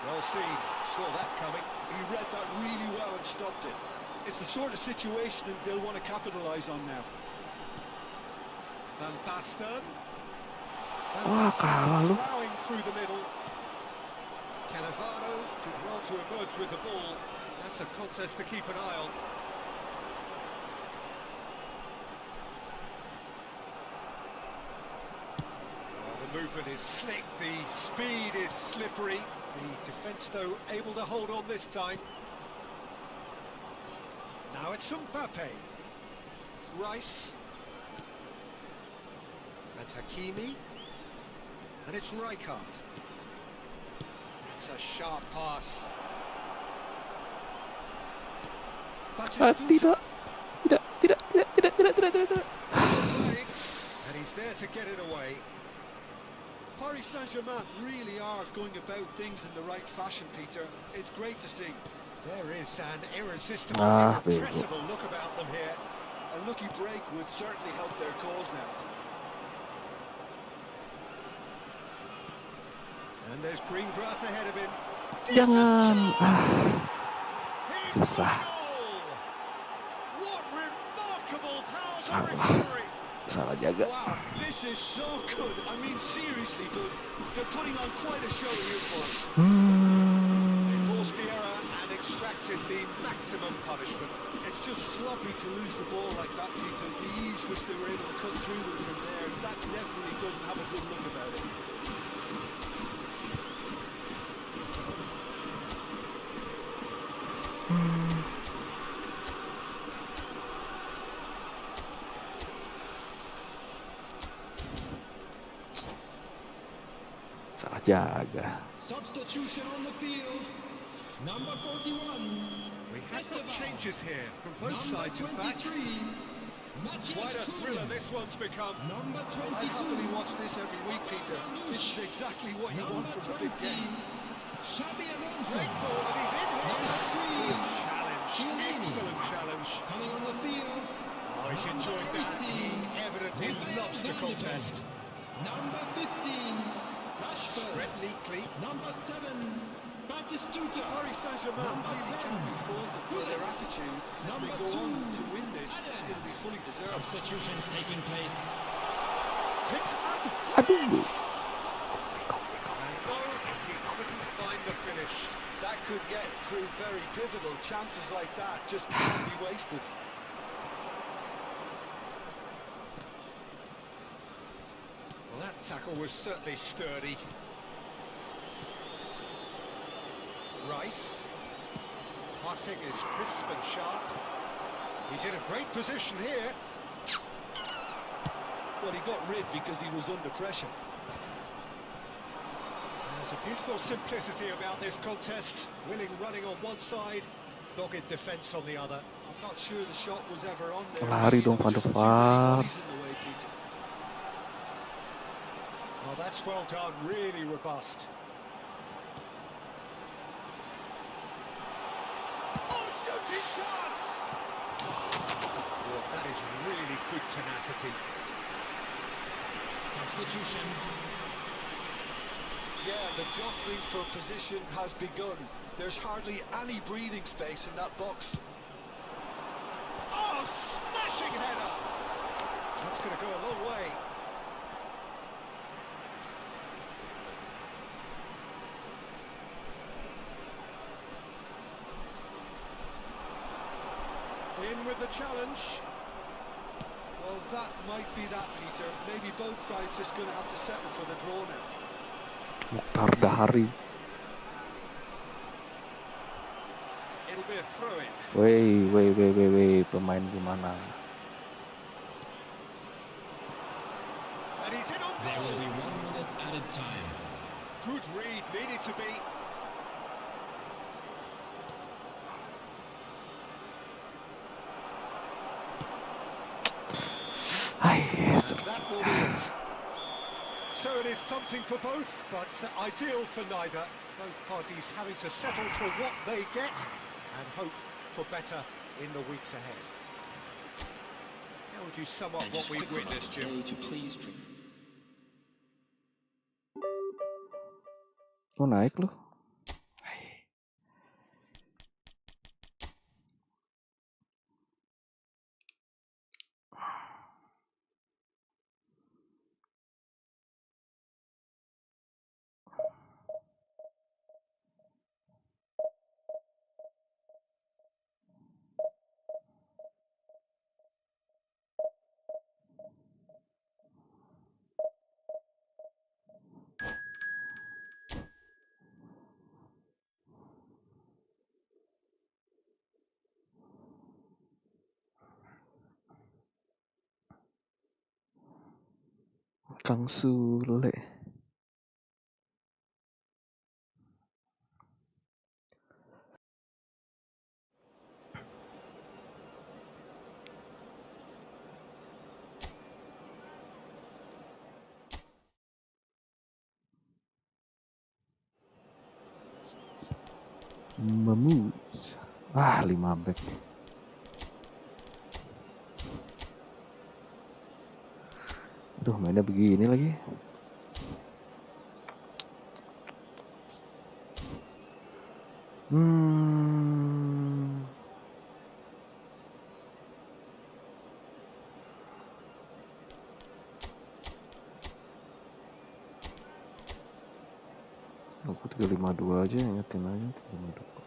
Well seen. Saw that coming. He read that really well and stopped it. It's the sort of situation that they'll want to capitalise on now. Van Basten. Wah, kalah lu. Plowing through the middle. Cannavaro did well to emerge with the ball. That's a contest to keep an eye on. The movement is slick, the speed is slippery. The defence, though, able to hold on this time. Now it's Mbappe. Rice. And Hakimi. And it's Rijkaard. It's a sharp pass. Tidak. And he's there to get it away. Paris Saint-Germain really are going about things in the right fashion, Peter. It's great to see. There is an irresistible, irrepressible look about them here. A lucky break would certainly help their cause now. And there's green grass ahead of him. Jangan. Here's Susah. the goal. What remarkable power Salah. victory. Salah jaga. Wow, this is so good. I mean, seriously good. They're putting on quite a show here for us. They forced the error and extracted the maximum punishment. It's just sloppy to lose the ball like that, Peter. The ease which they were able to cut through them from there, that definitely doesn't have a good look about it. Salah jaga. Substitution on the field. Number 41. We have got changes here from both sides, in fact. Quite a thriller this one's become. Number I 22. happily watch this every week, Peter. This is exactly what you want from a big game. Great ball, and he's in here. Good challenge, excellent challenge. Coming on the field. Oh, he's enjoyed that. He evidently loves the contest. Number 15. Rashford. Spread neatly. Number 7. Batistuta. Paris Saint-Germain really can't be faulted for their attitude. If they go on to win this, it'll be fully deserved. Substitutions taking place. Picked up. Aduh. And no, he couldn't find the finish. That could get through very pivotal. Chances like that just can't be wasted. Well, that tackle was certainly sturdy. Rice. Passing is crisp and sharp. He's in a great position here. Well, he got rid because he was under pressure. There's a beautiful simplicity about this contest. Willing running on one side, dogged defence on the other. I'm not sure the shot was ever on there. Lari dong, Van der Just too many Vaart. bodies in the way, Peter. Oh, that's well done, really robust. Oh, shooting chance! Well, that is really good tenacity. Substitution. Yeah, the jostling for position has begun. There's hardly any breathing space in that box. Oh, smashing header! That's going to go a long way. In with the challenge. Well, that might be that, Peter. Maybe both sides just going to have to settle for the draw now. Mukhtar Dahari. It'll be a throw-in. Weh, pemain gimana? And he's in on There will goal. be 1 minute added time. Good read, needed to be. Yes. And that will be it. So it is something for both, but ideal for neither. Both parties having to settle for what they get and hope for better in the weeks ahead. How would you sum up And what just we've quick witnessed, reminder Jim? to please drink. Oh, naik loh. Kang Sule. Memus. 5 back. Aduh, mainnya begini lagi. Aku 352 aja, ingetin aja 352.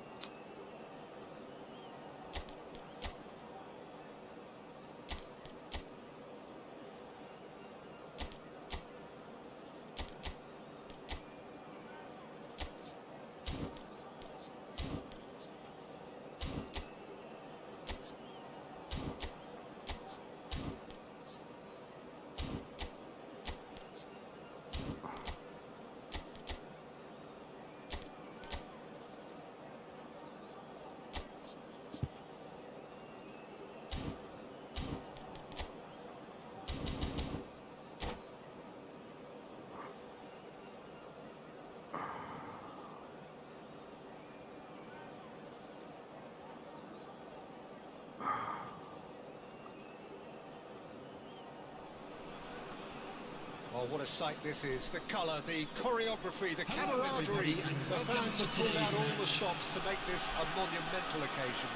Oh, what a sight this is. The colour, the choreography, the camaraderie. The fans have pulled out all the stops to make this a monumental occasion.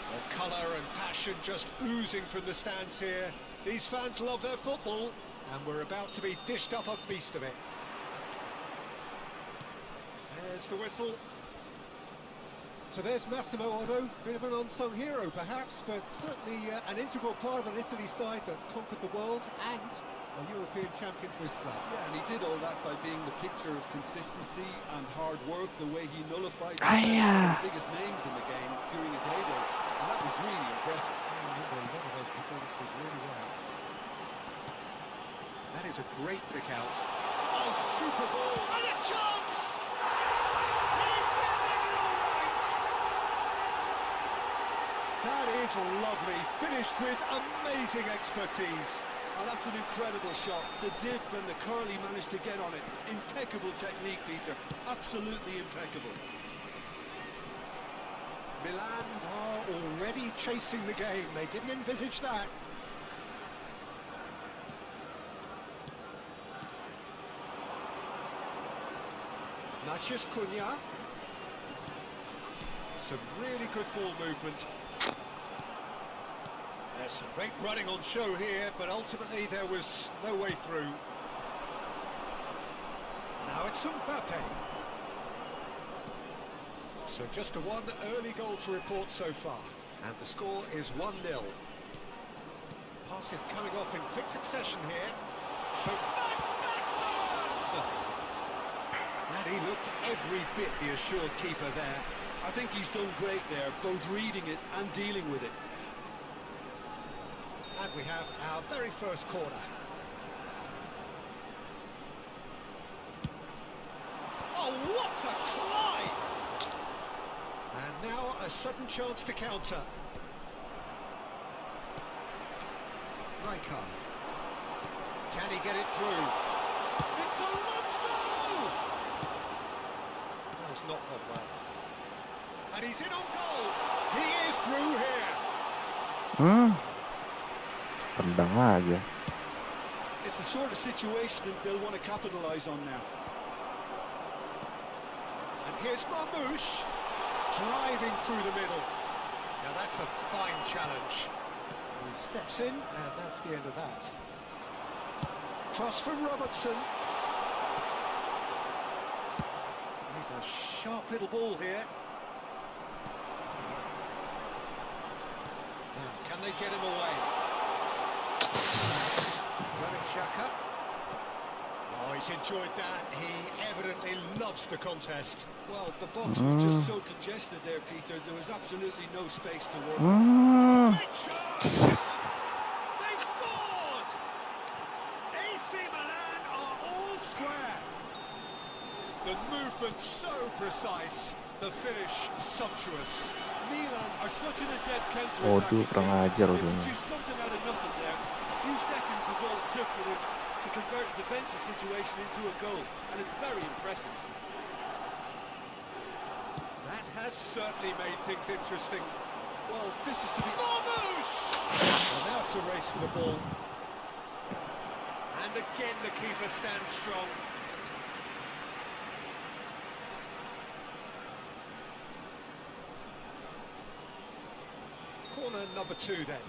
Well, colour and passion just oozing from the stands here. These fans love their football, and we're about to be dished up a feast of it. There's the whistle. So there's Massimo Otto, bit of an unsung hero perhaps, but certainly an integral part of an Italy side that conquered the world and a European champion for his club. Yeah, and he did all that by being the picture of consistency and hard work, the way he nullified some of the biggest names in the game during his heyday, and that was really impressive. I remember a lot of those performances really well. That is a great pick out. Oh, super ball! And a chance! That is lovely, finished with amazing expertise. Oh, that's an incredible shot. The dip and the curl he managed to get on it. Impeccable technique, Peter. Absolutely impeccable. Milan are already chasing the game. They didn't envisage that. Maciej Cunha. Some really good ball movement. There's some great running on show here, but ultimately there was no way through. Now it's Mbappe. So just a one early goal to report so far, and the score is 1-0. Passes coming off in quick succession here. So and he looked every bit the assured keeper there. I think he's done great there, both reading it and dealing with it. And we have our very first corner. Oh, what a climb! And now a sudden chance to counter. Rijkaard. Can he get it through? It's Alonso! That was not gone well. And he's in on goal. He is through here. Tendang aja. It's the sort of situation that they'll want to capitalise on now. And here's Marmoush, driving through the middle. Now that's a fine challenge. He steps in, and that's the end of that. Cross from Robertson. He's a sharp little ball here. Now, can they get him away? Chaka. Oh, he's enjoyed that. He evidently loves the contest. Well, the box was just so congested there, Peter. There was absolutely no space to work. Great chance! They've scored! The movement so precise, the finish sumptuous. Milan are such an adept Waduh, counter-attacking kurang team. ajar They udah. produced something out of nothing there. A few seconds was all it took for them to convert a defensive situation into a goal, and it's very impressive. That has certainly made things interesting. Well, this is to be... Marmouche! Well, now it's a race for the ball. And again the keeper stands strong. Corner number 2 then.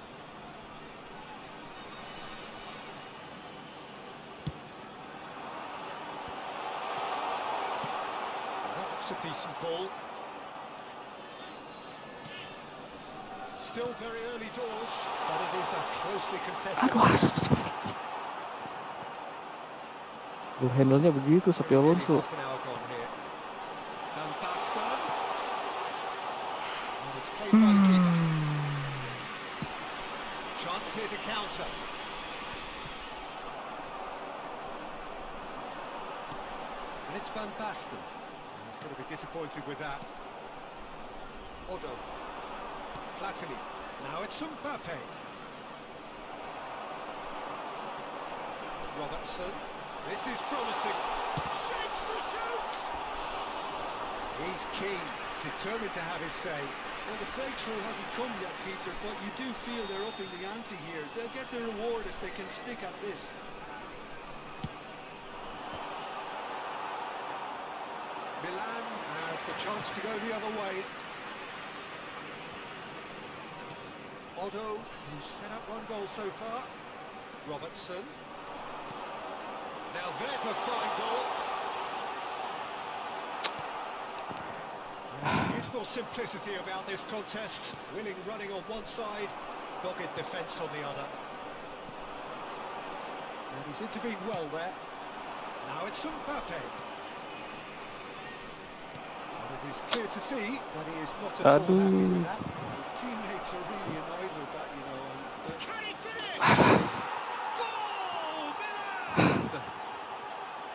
That looks a decent ball. Still very early doors, but it is a closely contested. Aduh, sulit. Handle-nya begitu, Sapi Alonso. Half an hour gone here. Van Basten. And it's caved by the keeper. Chance here to counter. And it's Van Basten. And he's going to be disappointed with that. Odo. Platini. Now it's Mbappe. Robertson. This is promising. Shapes to shoot! He's keen, determined to have his say. Well, the breakthrough hasn't come yet, Peter, but you do feel they're upping the ante here. They'll get their reward if they can stick at this. Milan has the chance to go the other way. Odo, who's set up one goal so far. Robertson. Now there's a fine goal. There's a beautiful simplicity about this contest. Willing running on one side, dogged defence on the other. And he's intervened well there. Now it's Mbappe. And it is clear to see that he is not at all happy with that. His teammates are really annoyed with that, you know. And Can he finish? Panas. Goal! Milan!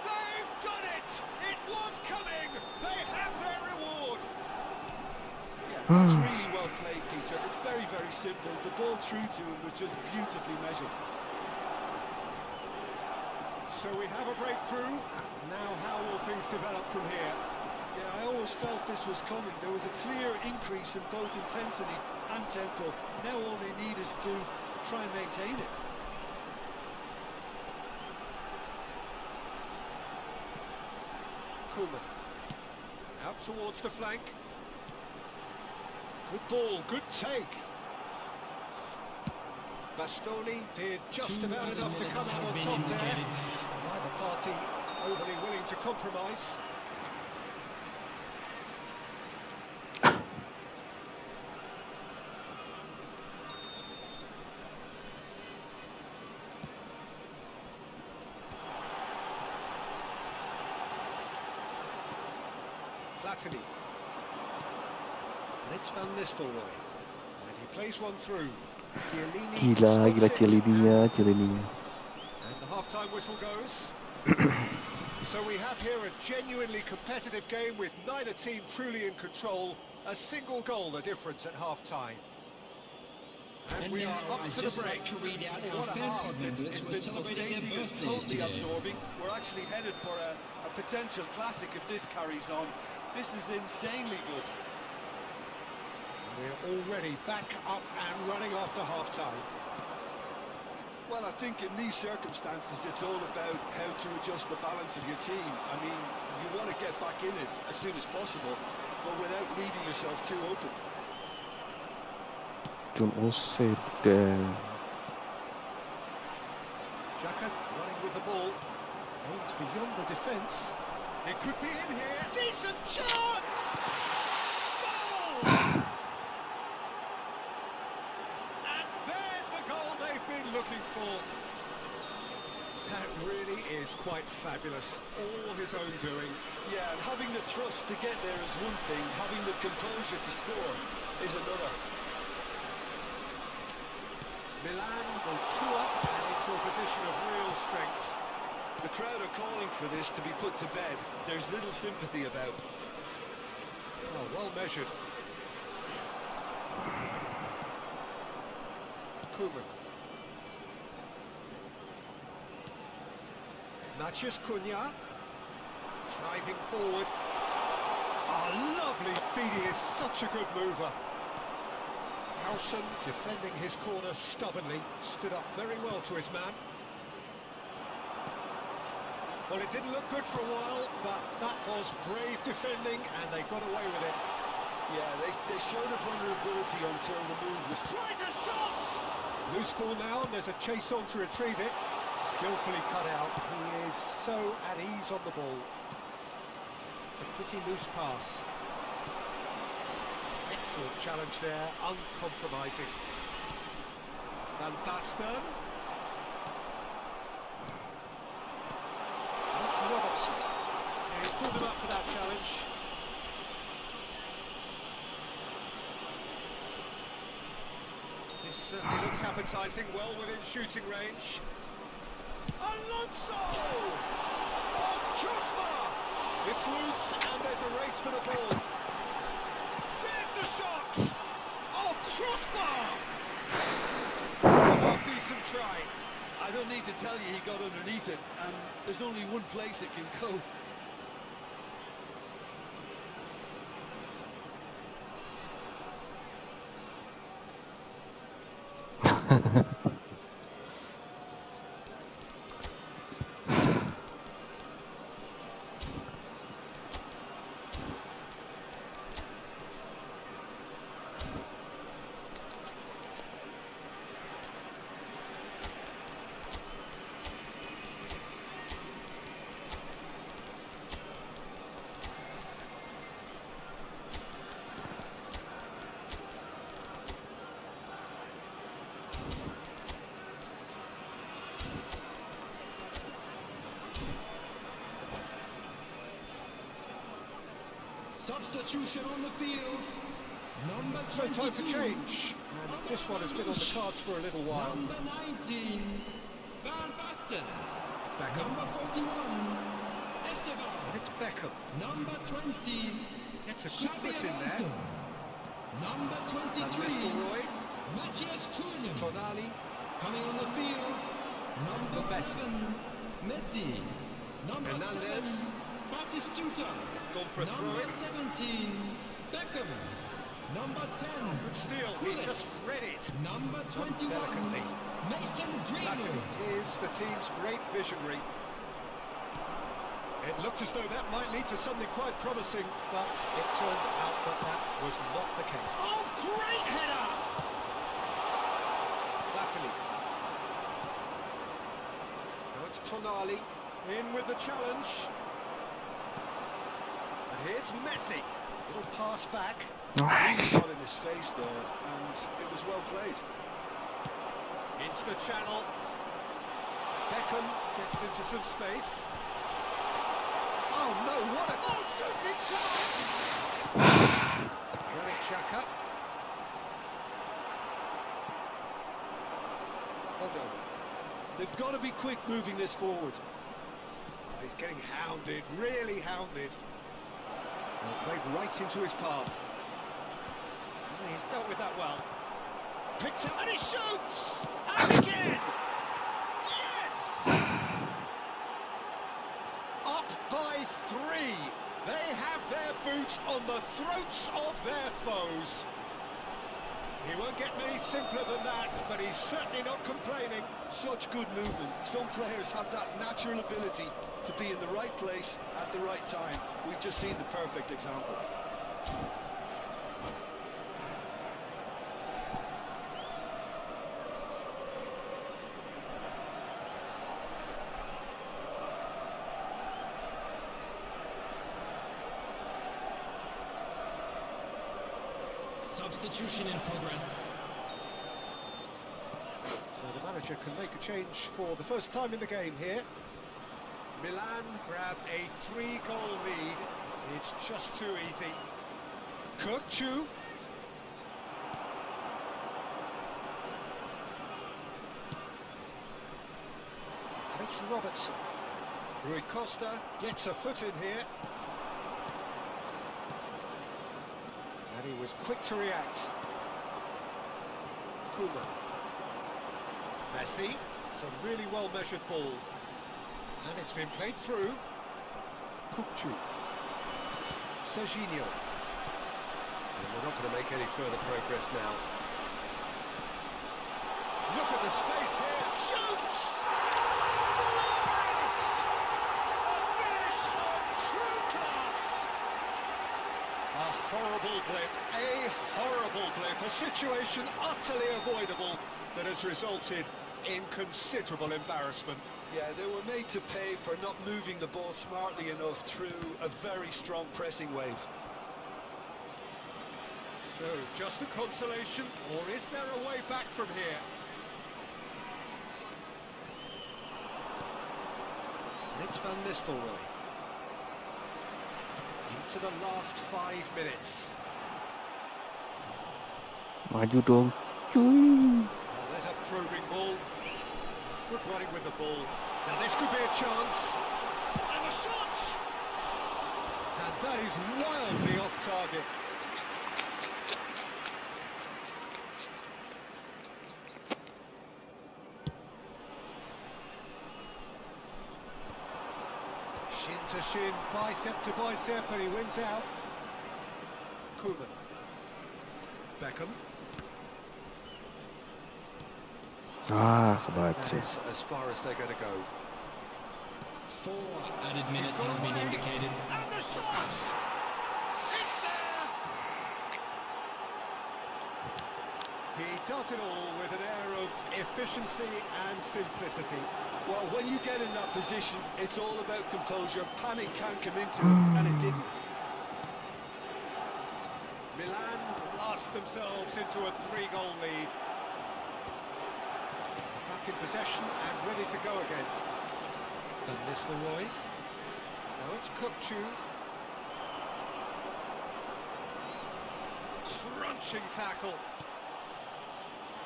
They've done it! It was coming! They have their reward! yeah, that's really well played, Peter. It's very, very simple. The ball through to him was just beautifully measured. So we have a breakthrough. Now how will things develop from here? Yeah, I always felt this was coming. There was a clear increase in both intensity and tempo. Now all they need is to try and maintain it. Koeman. Out towards the flank. Good ball, good take. Bastoni did just about enough to come out on top there. Neither party overly willing to compromise. Platini. And it's Van Nistelrooy. And he plays one through. Chiellini Gila stops it. Chiellininya. And the half-time whistle goes. So we have here a genuinely competitive game with neither team truly in control. A single goal the difference at half-time. And we are up to the break. What a half. It's been pulsating and totally absorbing. We're actually headed for a potential classic if this carries on. This is insanely good. We're already back up and running after half-time. Well, I think in these circumstances, it's all about how to adjust the balance of your team. I mean, you want to get back in it as soon as possible, but without leaving yourself too open. Don't say that. Xhaka running with the ball. Aims beyond the defence. It could be in here. Decent chance! Goal! And there's the goal they've been looking for. That really is quite fabulous. All his own doing. Yeah, and having the thrust to get there is one thing, having the composure to score is another. Milan will two up and into a position of real strength. The crowd are calling for this to be put to bed. There's little sympathy about. Oh, well measured. Koeman. Matheus Cunha. Driving forward. Oh, lovely feed. He is such a good mover. Howson defending his corner stubbornly. Stood up very well to his man. Well, it didn't look good for a while, but that was brave defending, and they got away with it. Yeah, they showed a vulnerability until the move was... Tries a shot! Loose ball now, and there's a chase on to retrieve it. Skillfully cut out. He is so at ease on the ball. It's a pretty loose pass. Excellent challenge there, uncompromising. Van Basten. That's Robertson. Yeah, he's pulled him up for that challenge. This certainly looks appetising, well within shooting range. Alonso! Oh, Chusma! It's loose, and there's a race for the ball. There's the shot! Oh, Chusma! A decent try. I don't need to tell you he got underneath it, and there's only one place it can go. Substitution on the field. Number 22. So time for change, and this one has been on the cards for a little while. Number 19, Van Basten. Beckham. Number 41, Esteban. And it's Beckham. Number 20, Gets a good Xabi foot in there. Alonso. Number And 23, Nistelrooy. Matthias Cunha. Tonali. Coming on the field, number Messi. 11, Messi. Number Hernandez. 7, Batistuta. It's gone for a Number throw-in. 17, Beckham. Number 10, Good steal, he just read it. number 21, delicately. Mason Platini Greenwood. is the team's great visionary. It looked as though that might lead to something quite promising, but it turned out that that was not the case. Oh, great header! Platini. Now it's Tonali, in with the challenge. And here's Messi. Little pass back. He's got in his face there, and it was well played. Into the channel. Beckham gets into some space. Oh no, what a... Oh, shooting chance! Granit Xhaka. Well done. They've got to be quick moving this forward. Oh, he's getting hounded, really hounded. Well, played right into his path. Oh, he's dealt with that well. Picks up and he shoots! And again! Yes! Up by 3. They have their boot on the throats of their foes. He won't get many simpler than that, but he's certainly not complaining. Such good movement. Some players have that natural ability to be in the right place at the right time. We've just seen the perfect example. Substitution in progress. So the manager can make a change for the first time in the game here. Milan grab a 3-goal lead. It's just too easy. Kirkchu. And it's Robertson. Rui Costa gets a foot in here. And he was quick to react. Koeman. Messi. It's a really well-measured ball. And it's been played through. Kukcu. Serginho. And we're not going to make any further progress now. Look at the space here. Shoots! Glorious! A finish of true class! A horrible blip. A horrible blip. A situation utterly avoidable that has resulted in considerable embarrassment. Yeah, they were made to pay for not moving the ball smartly enough through a very strong pressing wave. So, just a consolation, or is there a way back from here? And it's Van Nistelrooy. Into the last 5 minutes. Maju dong, cuy. Oh, there's a probing ball. It's good running with the ball. Now this could be a chance. And the shot! And that is wildly off target. Shin to shin, bicep to bicep, and he wins out. Koeman. Beckham. Ah, That kebaca. is as far as they're going to go. 4 added minutes He's got has been away. indicated. And the shot! It's there! He does it all with an air of efficiency and simplicity. Well, when you get in that position, it's all about composure. Panic can't come into it, and it didn't. Milan blast themselves into a 3-goal lead. Back in possession and ready to go again. And Nistelrooy. Now it's Kukcu. Crunching tackle.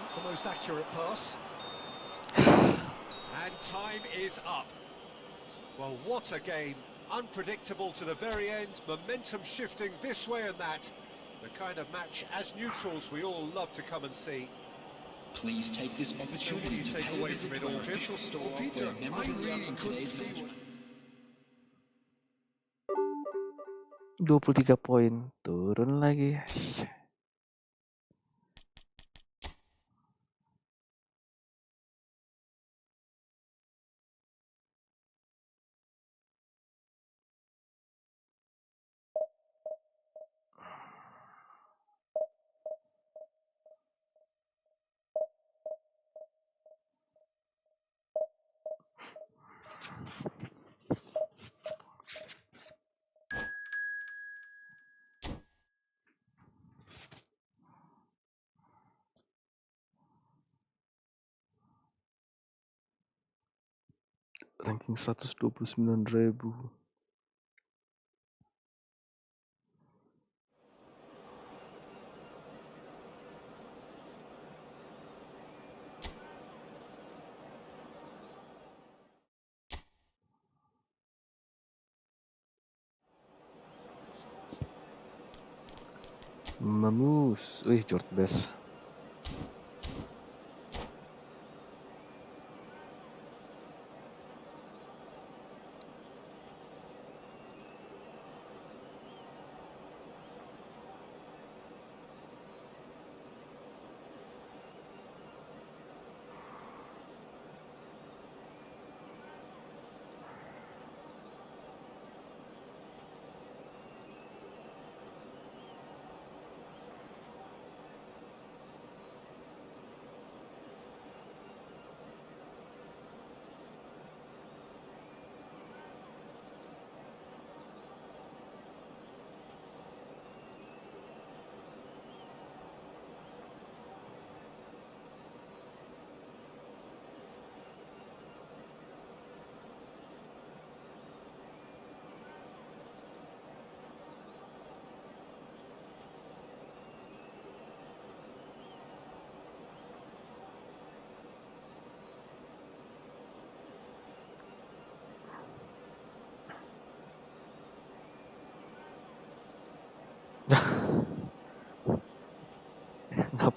Not the most accurate pass. And time is up. Well, what a game. Unpredictable to the very end. Momentum shifting this way and that. The kind of match, as neutrals, we all love to come and see. Please take this opportunity you to take pay a away visit from it to all, our Jim? official store Well, Peter, for I memorabilia really from couldn't today's see match. what... 23 poin. Turun lagi. Ranking 129.000. Mamus. Wih, George Best.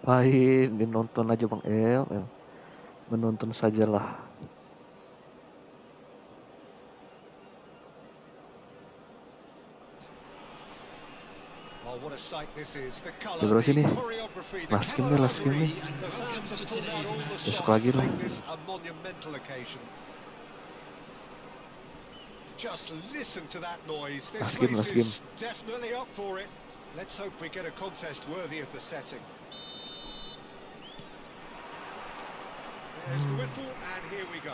ngapain? Nonton aja Bang El. Menonton sajalah. Oh, what a sight this is. The Jam colour, berapa the sih nih? choreography, the Last game nih, last game nih. camaraderie. The fans have pulled out all the Besok stops lagi to dong. make this a monumental occasion. Just listen to that noise. This Last game, place last game. is definitely up for it. Let's hope we get a contest worthy of the setting. There's the whistle, and here we go.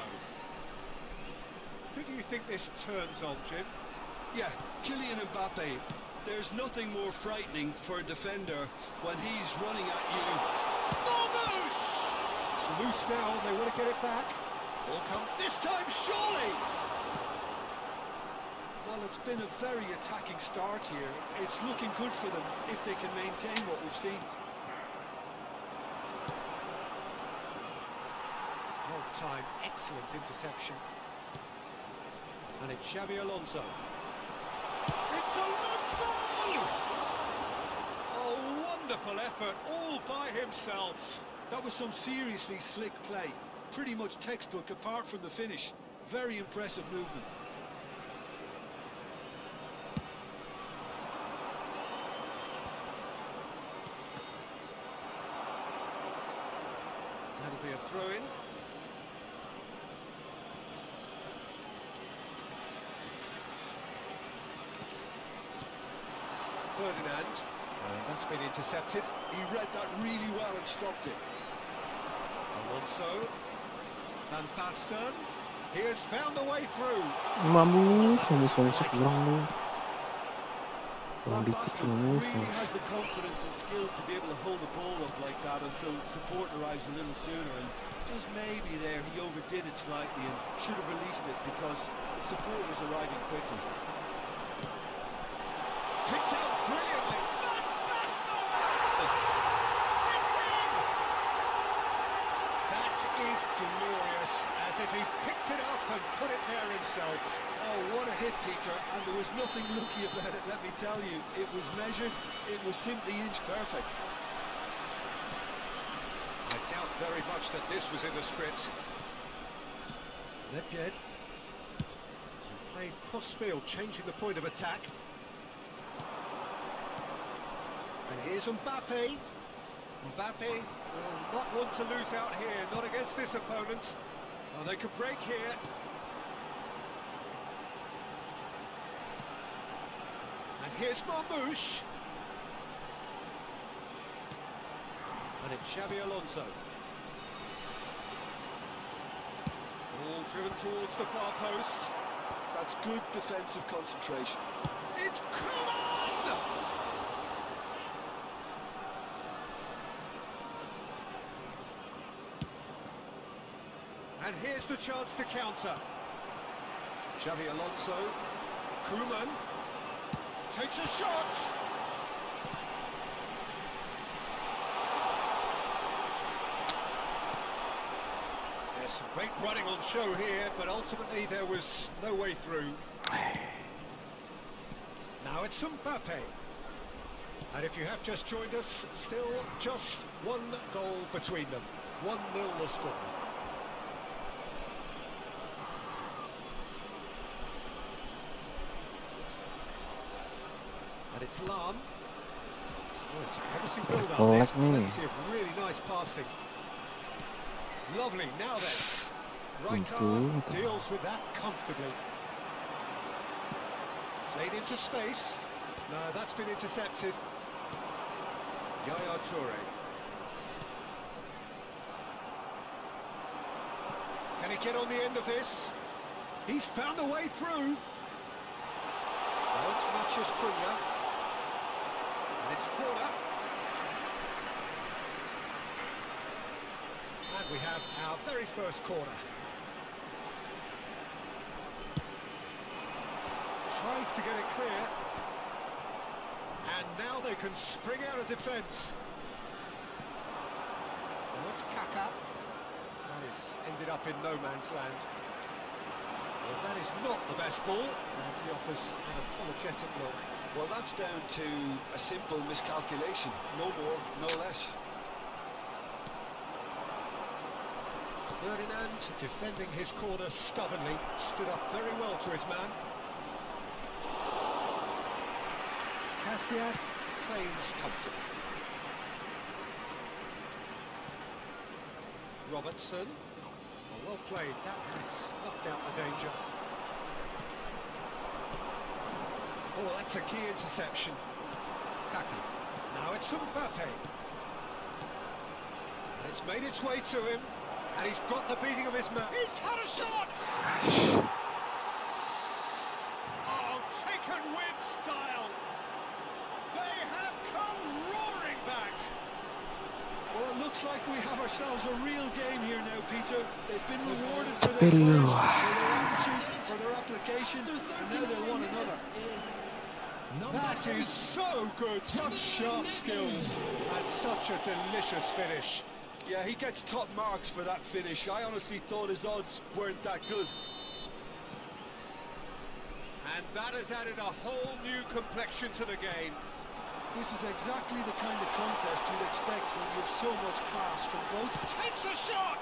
Who do you think this turns on, Jim? Yeah, Kylian Mbappe. There's nothing more frightening for a defender when he's running at you. Marmouche! It's loose now, and they want to get it back. Ball comes this time, surely! Well, it's been a very attacking start here. It's looking good for them if they can maintain what we've seen. Well timed, excellent interception. And it's Xabi Alonso. It's Alonso! A wonderful effort, all by himself. That was some seriously slick play. Pretty much textbook apart from the finish. Very impressive movement. That'll be a throw-in. Ferdinand. That's been intercepted. He read that really well and stopped it. Alonso. Van Basten. He has found the way through. Mamus kurang lu. Van Kurang dikit Basten mamus. really has the confidence and skill to be able to hold the ball up like that until support arrives a little sooner, and just maybe there he overdid it slightly and should have released it because the support was arriving quickly. Picked out brilliantly. Van Basten! It's in! That is glorious, as if he picked it up and put it there himself. Oh, what a hit, Peter, and there was nothing lucky about it, let me tell you. It was measured, it was simply inch perfect. I doubt very much that this was in the script. Nedved. Playing cross-field, changing the point of attack. And here's Mbappe. Mbappe will not want to lose out here, not against this opponent. Oh, they could break here. And here's Marmouche. And it's Xabi Alonso. Ball driven towards the far post. That's good defensive concentration. It's Coman! And here's the chance to counter. Xabi Alonso. Koeman takes a shot. There's some great running on show here, but ultimately there was no way through. Now it's Mbappe. And if you have just joined us, still just one goal between them. 1-0 the score. And it's Lam. Oh, it's a promising build-up. There's plenty of really nice passing. Lovely. Now then, Rijkaard deals with that comfortably. Played into space. No, that's been intercepted. Yaya Toure. Can he get on the end of this? He's found a way through. Now it's Matthias Cunha. And it's corner. And we have our very first corner. Tries to get it clear. And now they can spring out of defence. Now it's Kaka. That is ended up in no man's land. Well, that is not the best ball, and he offers an apologetic look. Well, that's down to a simple miscalculation. No more, no less. Ferdinand, defending his corner stubbornly, stood up very well to his man. Casillas claims comfortably. Robertson. Well played, that has snuffed out the danger. Oh, that's a key interception. Kaka. Now it's Mbappe. And it's made its way to him. And he's got the beating of his man. He's had a shot! Oh, taken with style. They have come roaring back. Well, it looks like we have ourselves a real game here now, Peter. They've been rewarded for their courage, for their attitude, for their application, and now they want another. That is so good, such sharp skills, and such a delicious finish. Yeah, he gets top marks for that finish. I honestly thought his odds weren't that good. And that has added a whole new complexion to the game. This is exactly the kind of contest you'd expect when you have so much class from both. Takes a shot!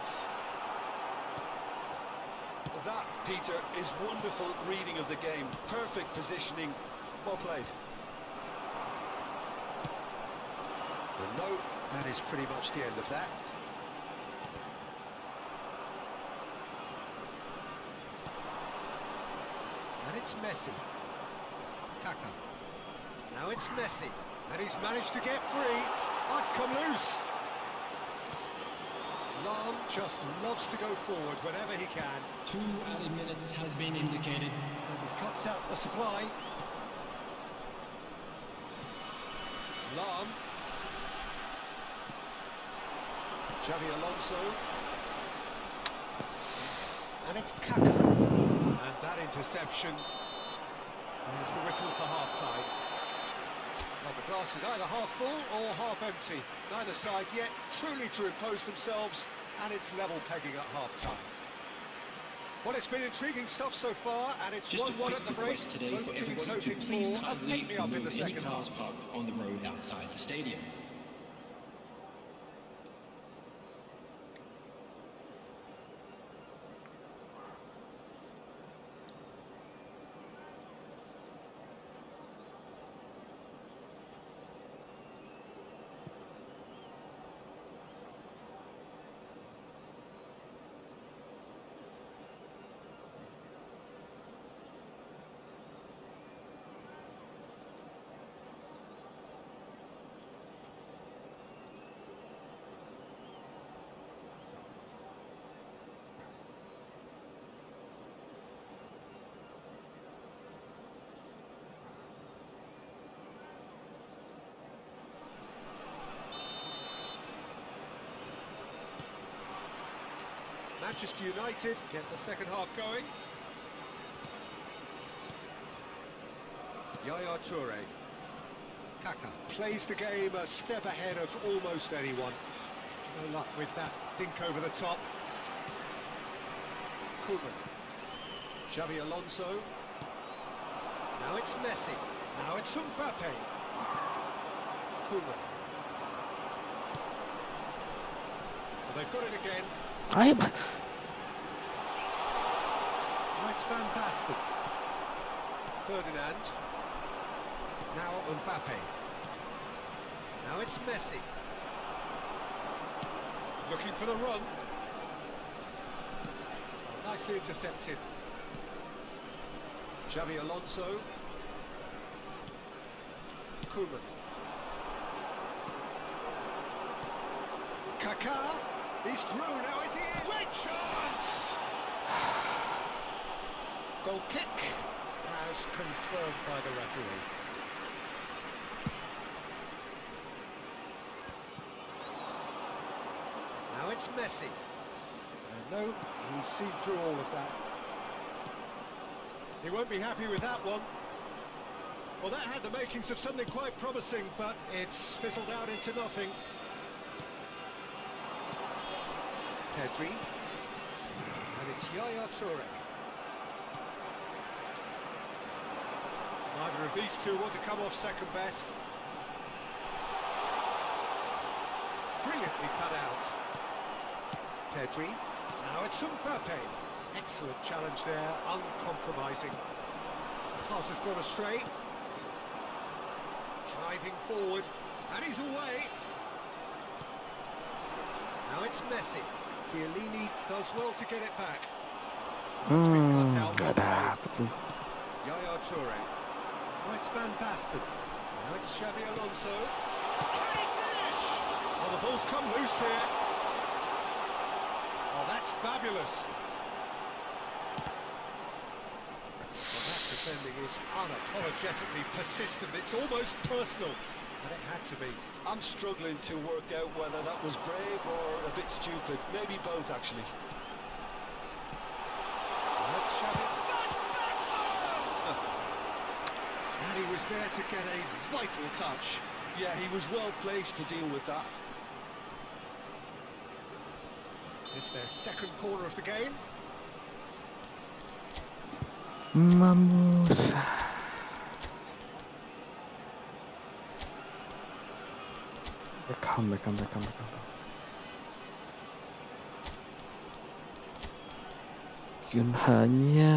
That, Peter, is wonderful reading of the game. Perfect positioning. Well played. And no, that is pretty much the end of that. And it's Messi. Kaka. Now it's Messi. And he's managed to get free. Oh, it's come loose. Lam just loves to go forward whenever he can. 2 added minutes has been indicated. And he cuts out the supply. Lam. Xavi Alonso. And it's Kaka. And that interception. There's the whistle for half-time. Well, the glass is either half full or half empty. Neither side yet truly to impose themselves, and it's level pegging at half-time. Well, it's been intriguing stuff so far, and it's 1-1 at the break. Both teams hoping for a pick-me-up in the second half. On the road outside the stadium. Manchester United get the second half going. Yaya Toure. Kaka plays the game a step ahead of almost anyone. No luck with that dink over the top. Koeman. Xavi Alonso. Now it's Messi. Now it's Mbappe. Koeman. Well, they've got it again. Oh, it's fantastic. Ferdinand. Now Mbappe. Now it's Messi. Looking for the run. Nicely intercepted. Xavi Alonso. Koeman. Kaká. He's through, now is he in? Great chance! Goal kick as confirmed by the referee. Now it's Messi. And no, he's seen through all of that. He won't be happy with that one. Well, that had the makings of something quite promising, but it's fizzled out into nothing. Pedri, and it's Yaya Toure. Neither of these two want to come off second best. Brilliantly cut out. Pedri, Now it's Mbappe. Excellent challenge there, uncompromising. Pass has gone astray. Driving forward, and he's away. Now it's Messi. Chiellini does well to get it back. It's been cut out. Nggak dapet lu. Yaya Toure. Oh, it's Van Basten. Now it's Xabi Alonso. Can he finish? Oh, the ball's come loose here. Oh, that's fabulous. Well, that defending is unapologetically persistent. It's almost personal, but it had to be. I'm struggling to work out whether that was brave or a bit stupid. Maybe both, actually. That's Xabi. And he was there to get a vital touch. Yeah, he was well placed to deal with that. It's their second corner of the game. Mamusa. Beckham. Hanya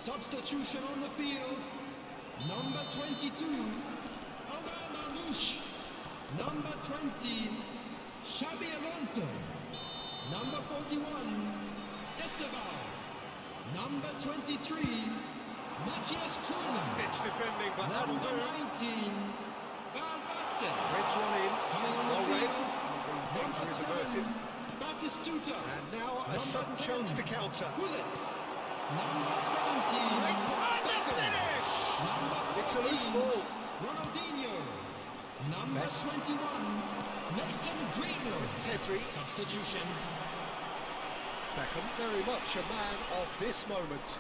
Substitution on the field. Number 22, Omar Mamouche. Number 20, Xabi Alonso. Number 41, Esteban. Number 23, Matthias Cunha. Stitch defending, but that'll Number do. 19, Van Basten. Red's one in. Coming on the Well read. field. Danger is averted. Batistuta. And now a sudden chance to counter. Bullet. Number 17, And the finish! It's a loose ball. Ronaldinho. Number Best. 21, Nathan Greenwood. Pedri. Substitution. Beckham, very much a man of this moment.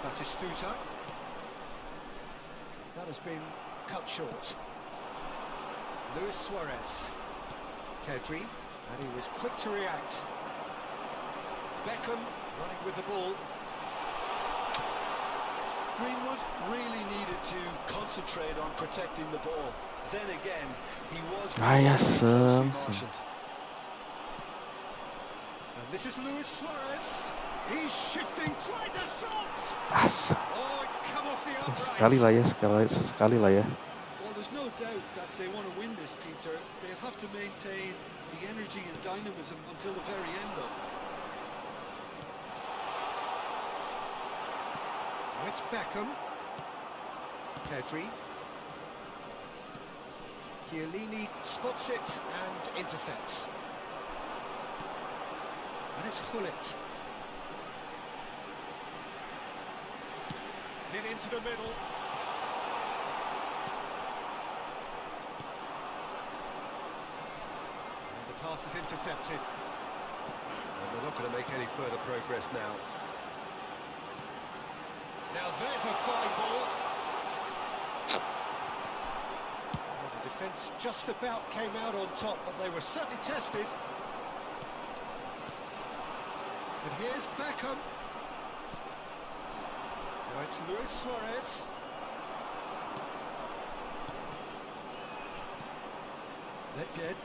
Batistuta. That has been cut short. Luis Suarez. Pedri, and he was quick to react. Beckham running with the ball. Greenwood really needed to concentrate on protecting the ball. Then again, he was yes, closely some. marshaled. And this is Luis Suarez. He's shifting, tries a shot. Asa. Oh, it's come off the Sekali upright. lah ya, sesekali lah ya. Well, there's no doubt that they want to win this, Peter. They'll have to maintain the energy and dynamism until the very end, though. Now it's Beckham. Pedri. Chiellini spots it and intercepts. And it's Hullet. Hit into the middle. And the pass is intercepted. And they're not going to make any further progress now. Now there's a fine ball. Well, the defence just about came out on top, but they were certainly tested. And here's Beckham. Now it's Luis Suarez. Nedved.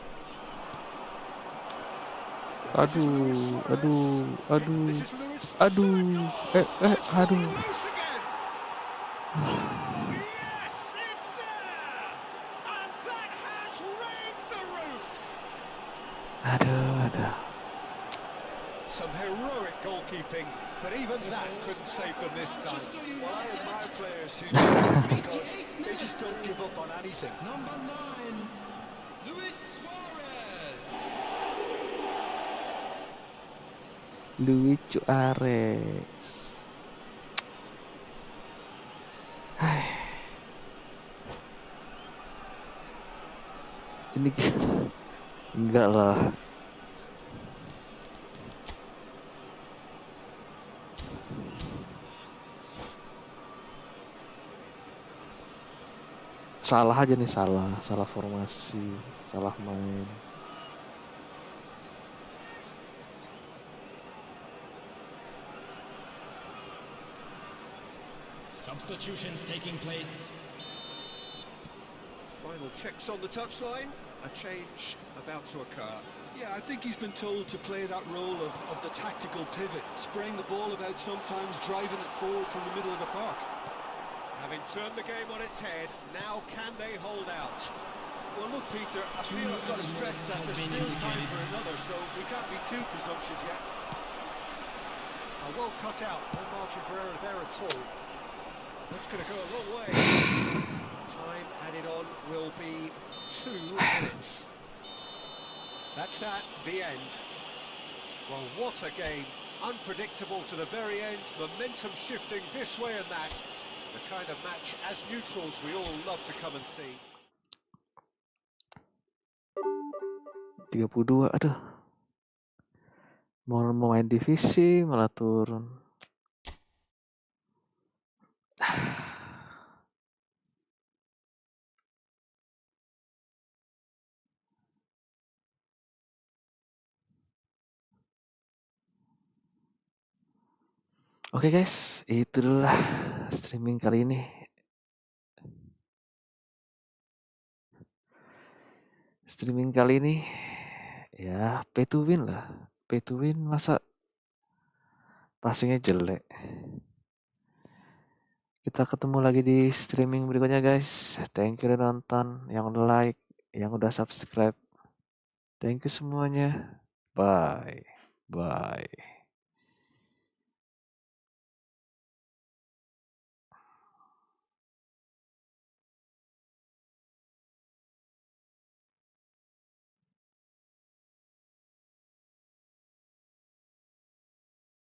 Aduh. This is Luis. Aduh. Aduh. Loose again. Yes, it's there. And that has raised the roof. Aduh. Some heroic goalkeeping, but even that couldn't save them this time. Well, I admire players who do that because they just don't give up on anything. Number 9, Luis Suarez. Luis Suarez. Ini enggak lah. Salah aja nih, salah formasi, salah main. Substitutions taking place. Final checks on the touchline. A change about to occur. Yeah, I think he's been told to play that role of the tactical pivot, spraying the ball about sometimes, driving it forward from the middle of the park. Having turned the game on its head, now can they hold out? Well, look, Peter, I feel I've got to stress that there's still time for another, so we can't be too presumptuous yet. Well cut out, no margin for error there at all. That's going to go a long way. Time added on will be 2 minutes. That's that, the end. Well, what a game. Unpredictable to the very end, momentum shifting this way and that. The kind of match, as neutrals, we all love to come and see. 32, aduh. Mau main divisi malah turun. Oke guys, itu dulu lah streaming kali ini. Streaming kali ini ya pay to win lah. Pay to win masa passingnya jelek. Kita ketemu lagi di streaming berikutnya guys. Thank you udah nonton, yang udah like, yang udah subscribe. Thank you semuanya. Bye. Bye.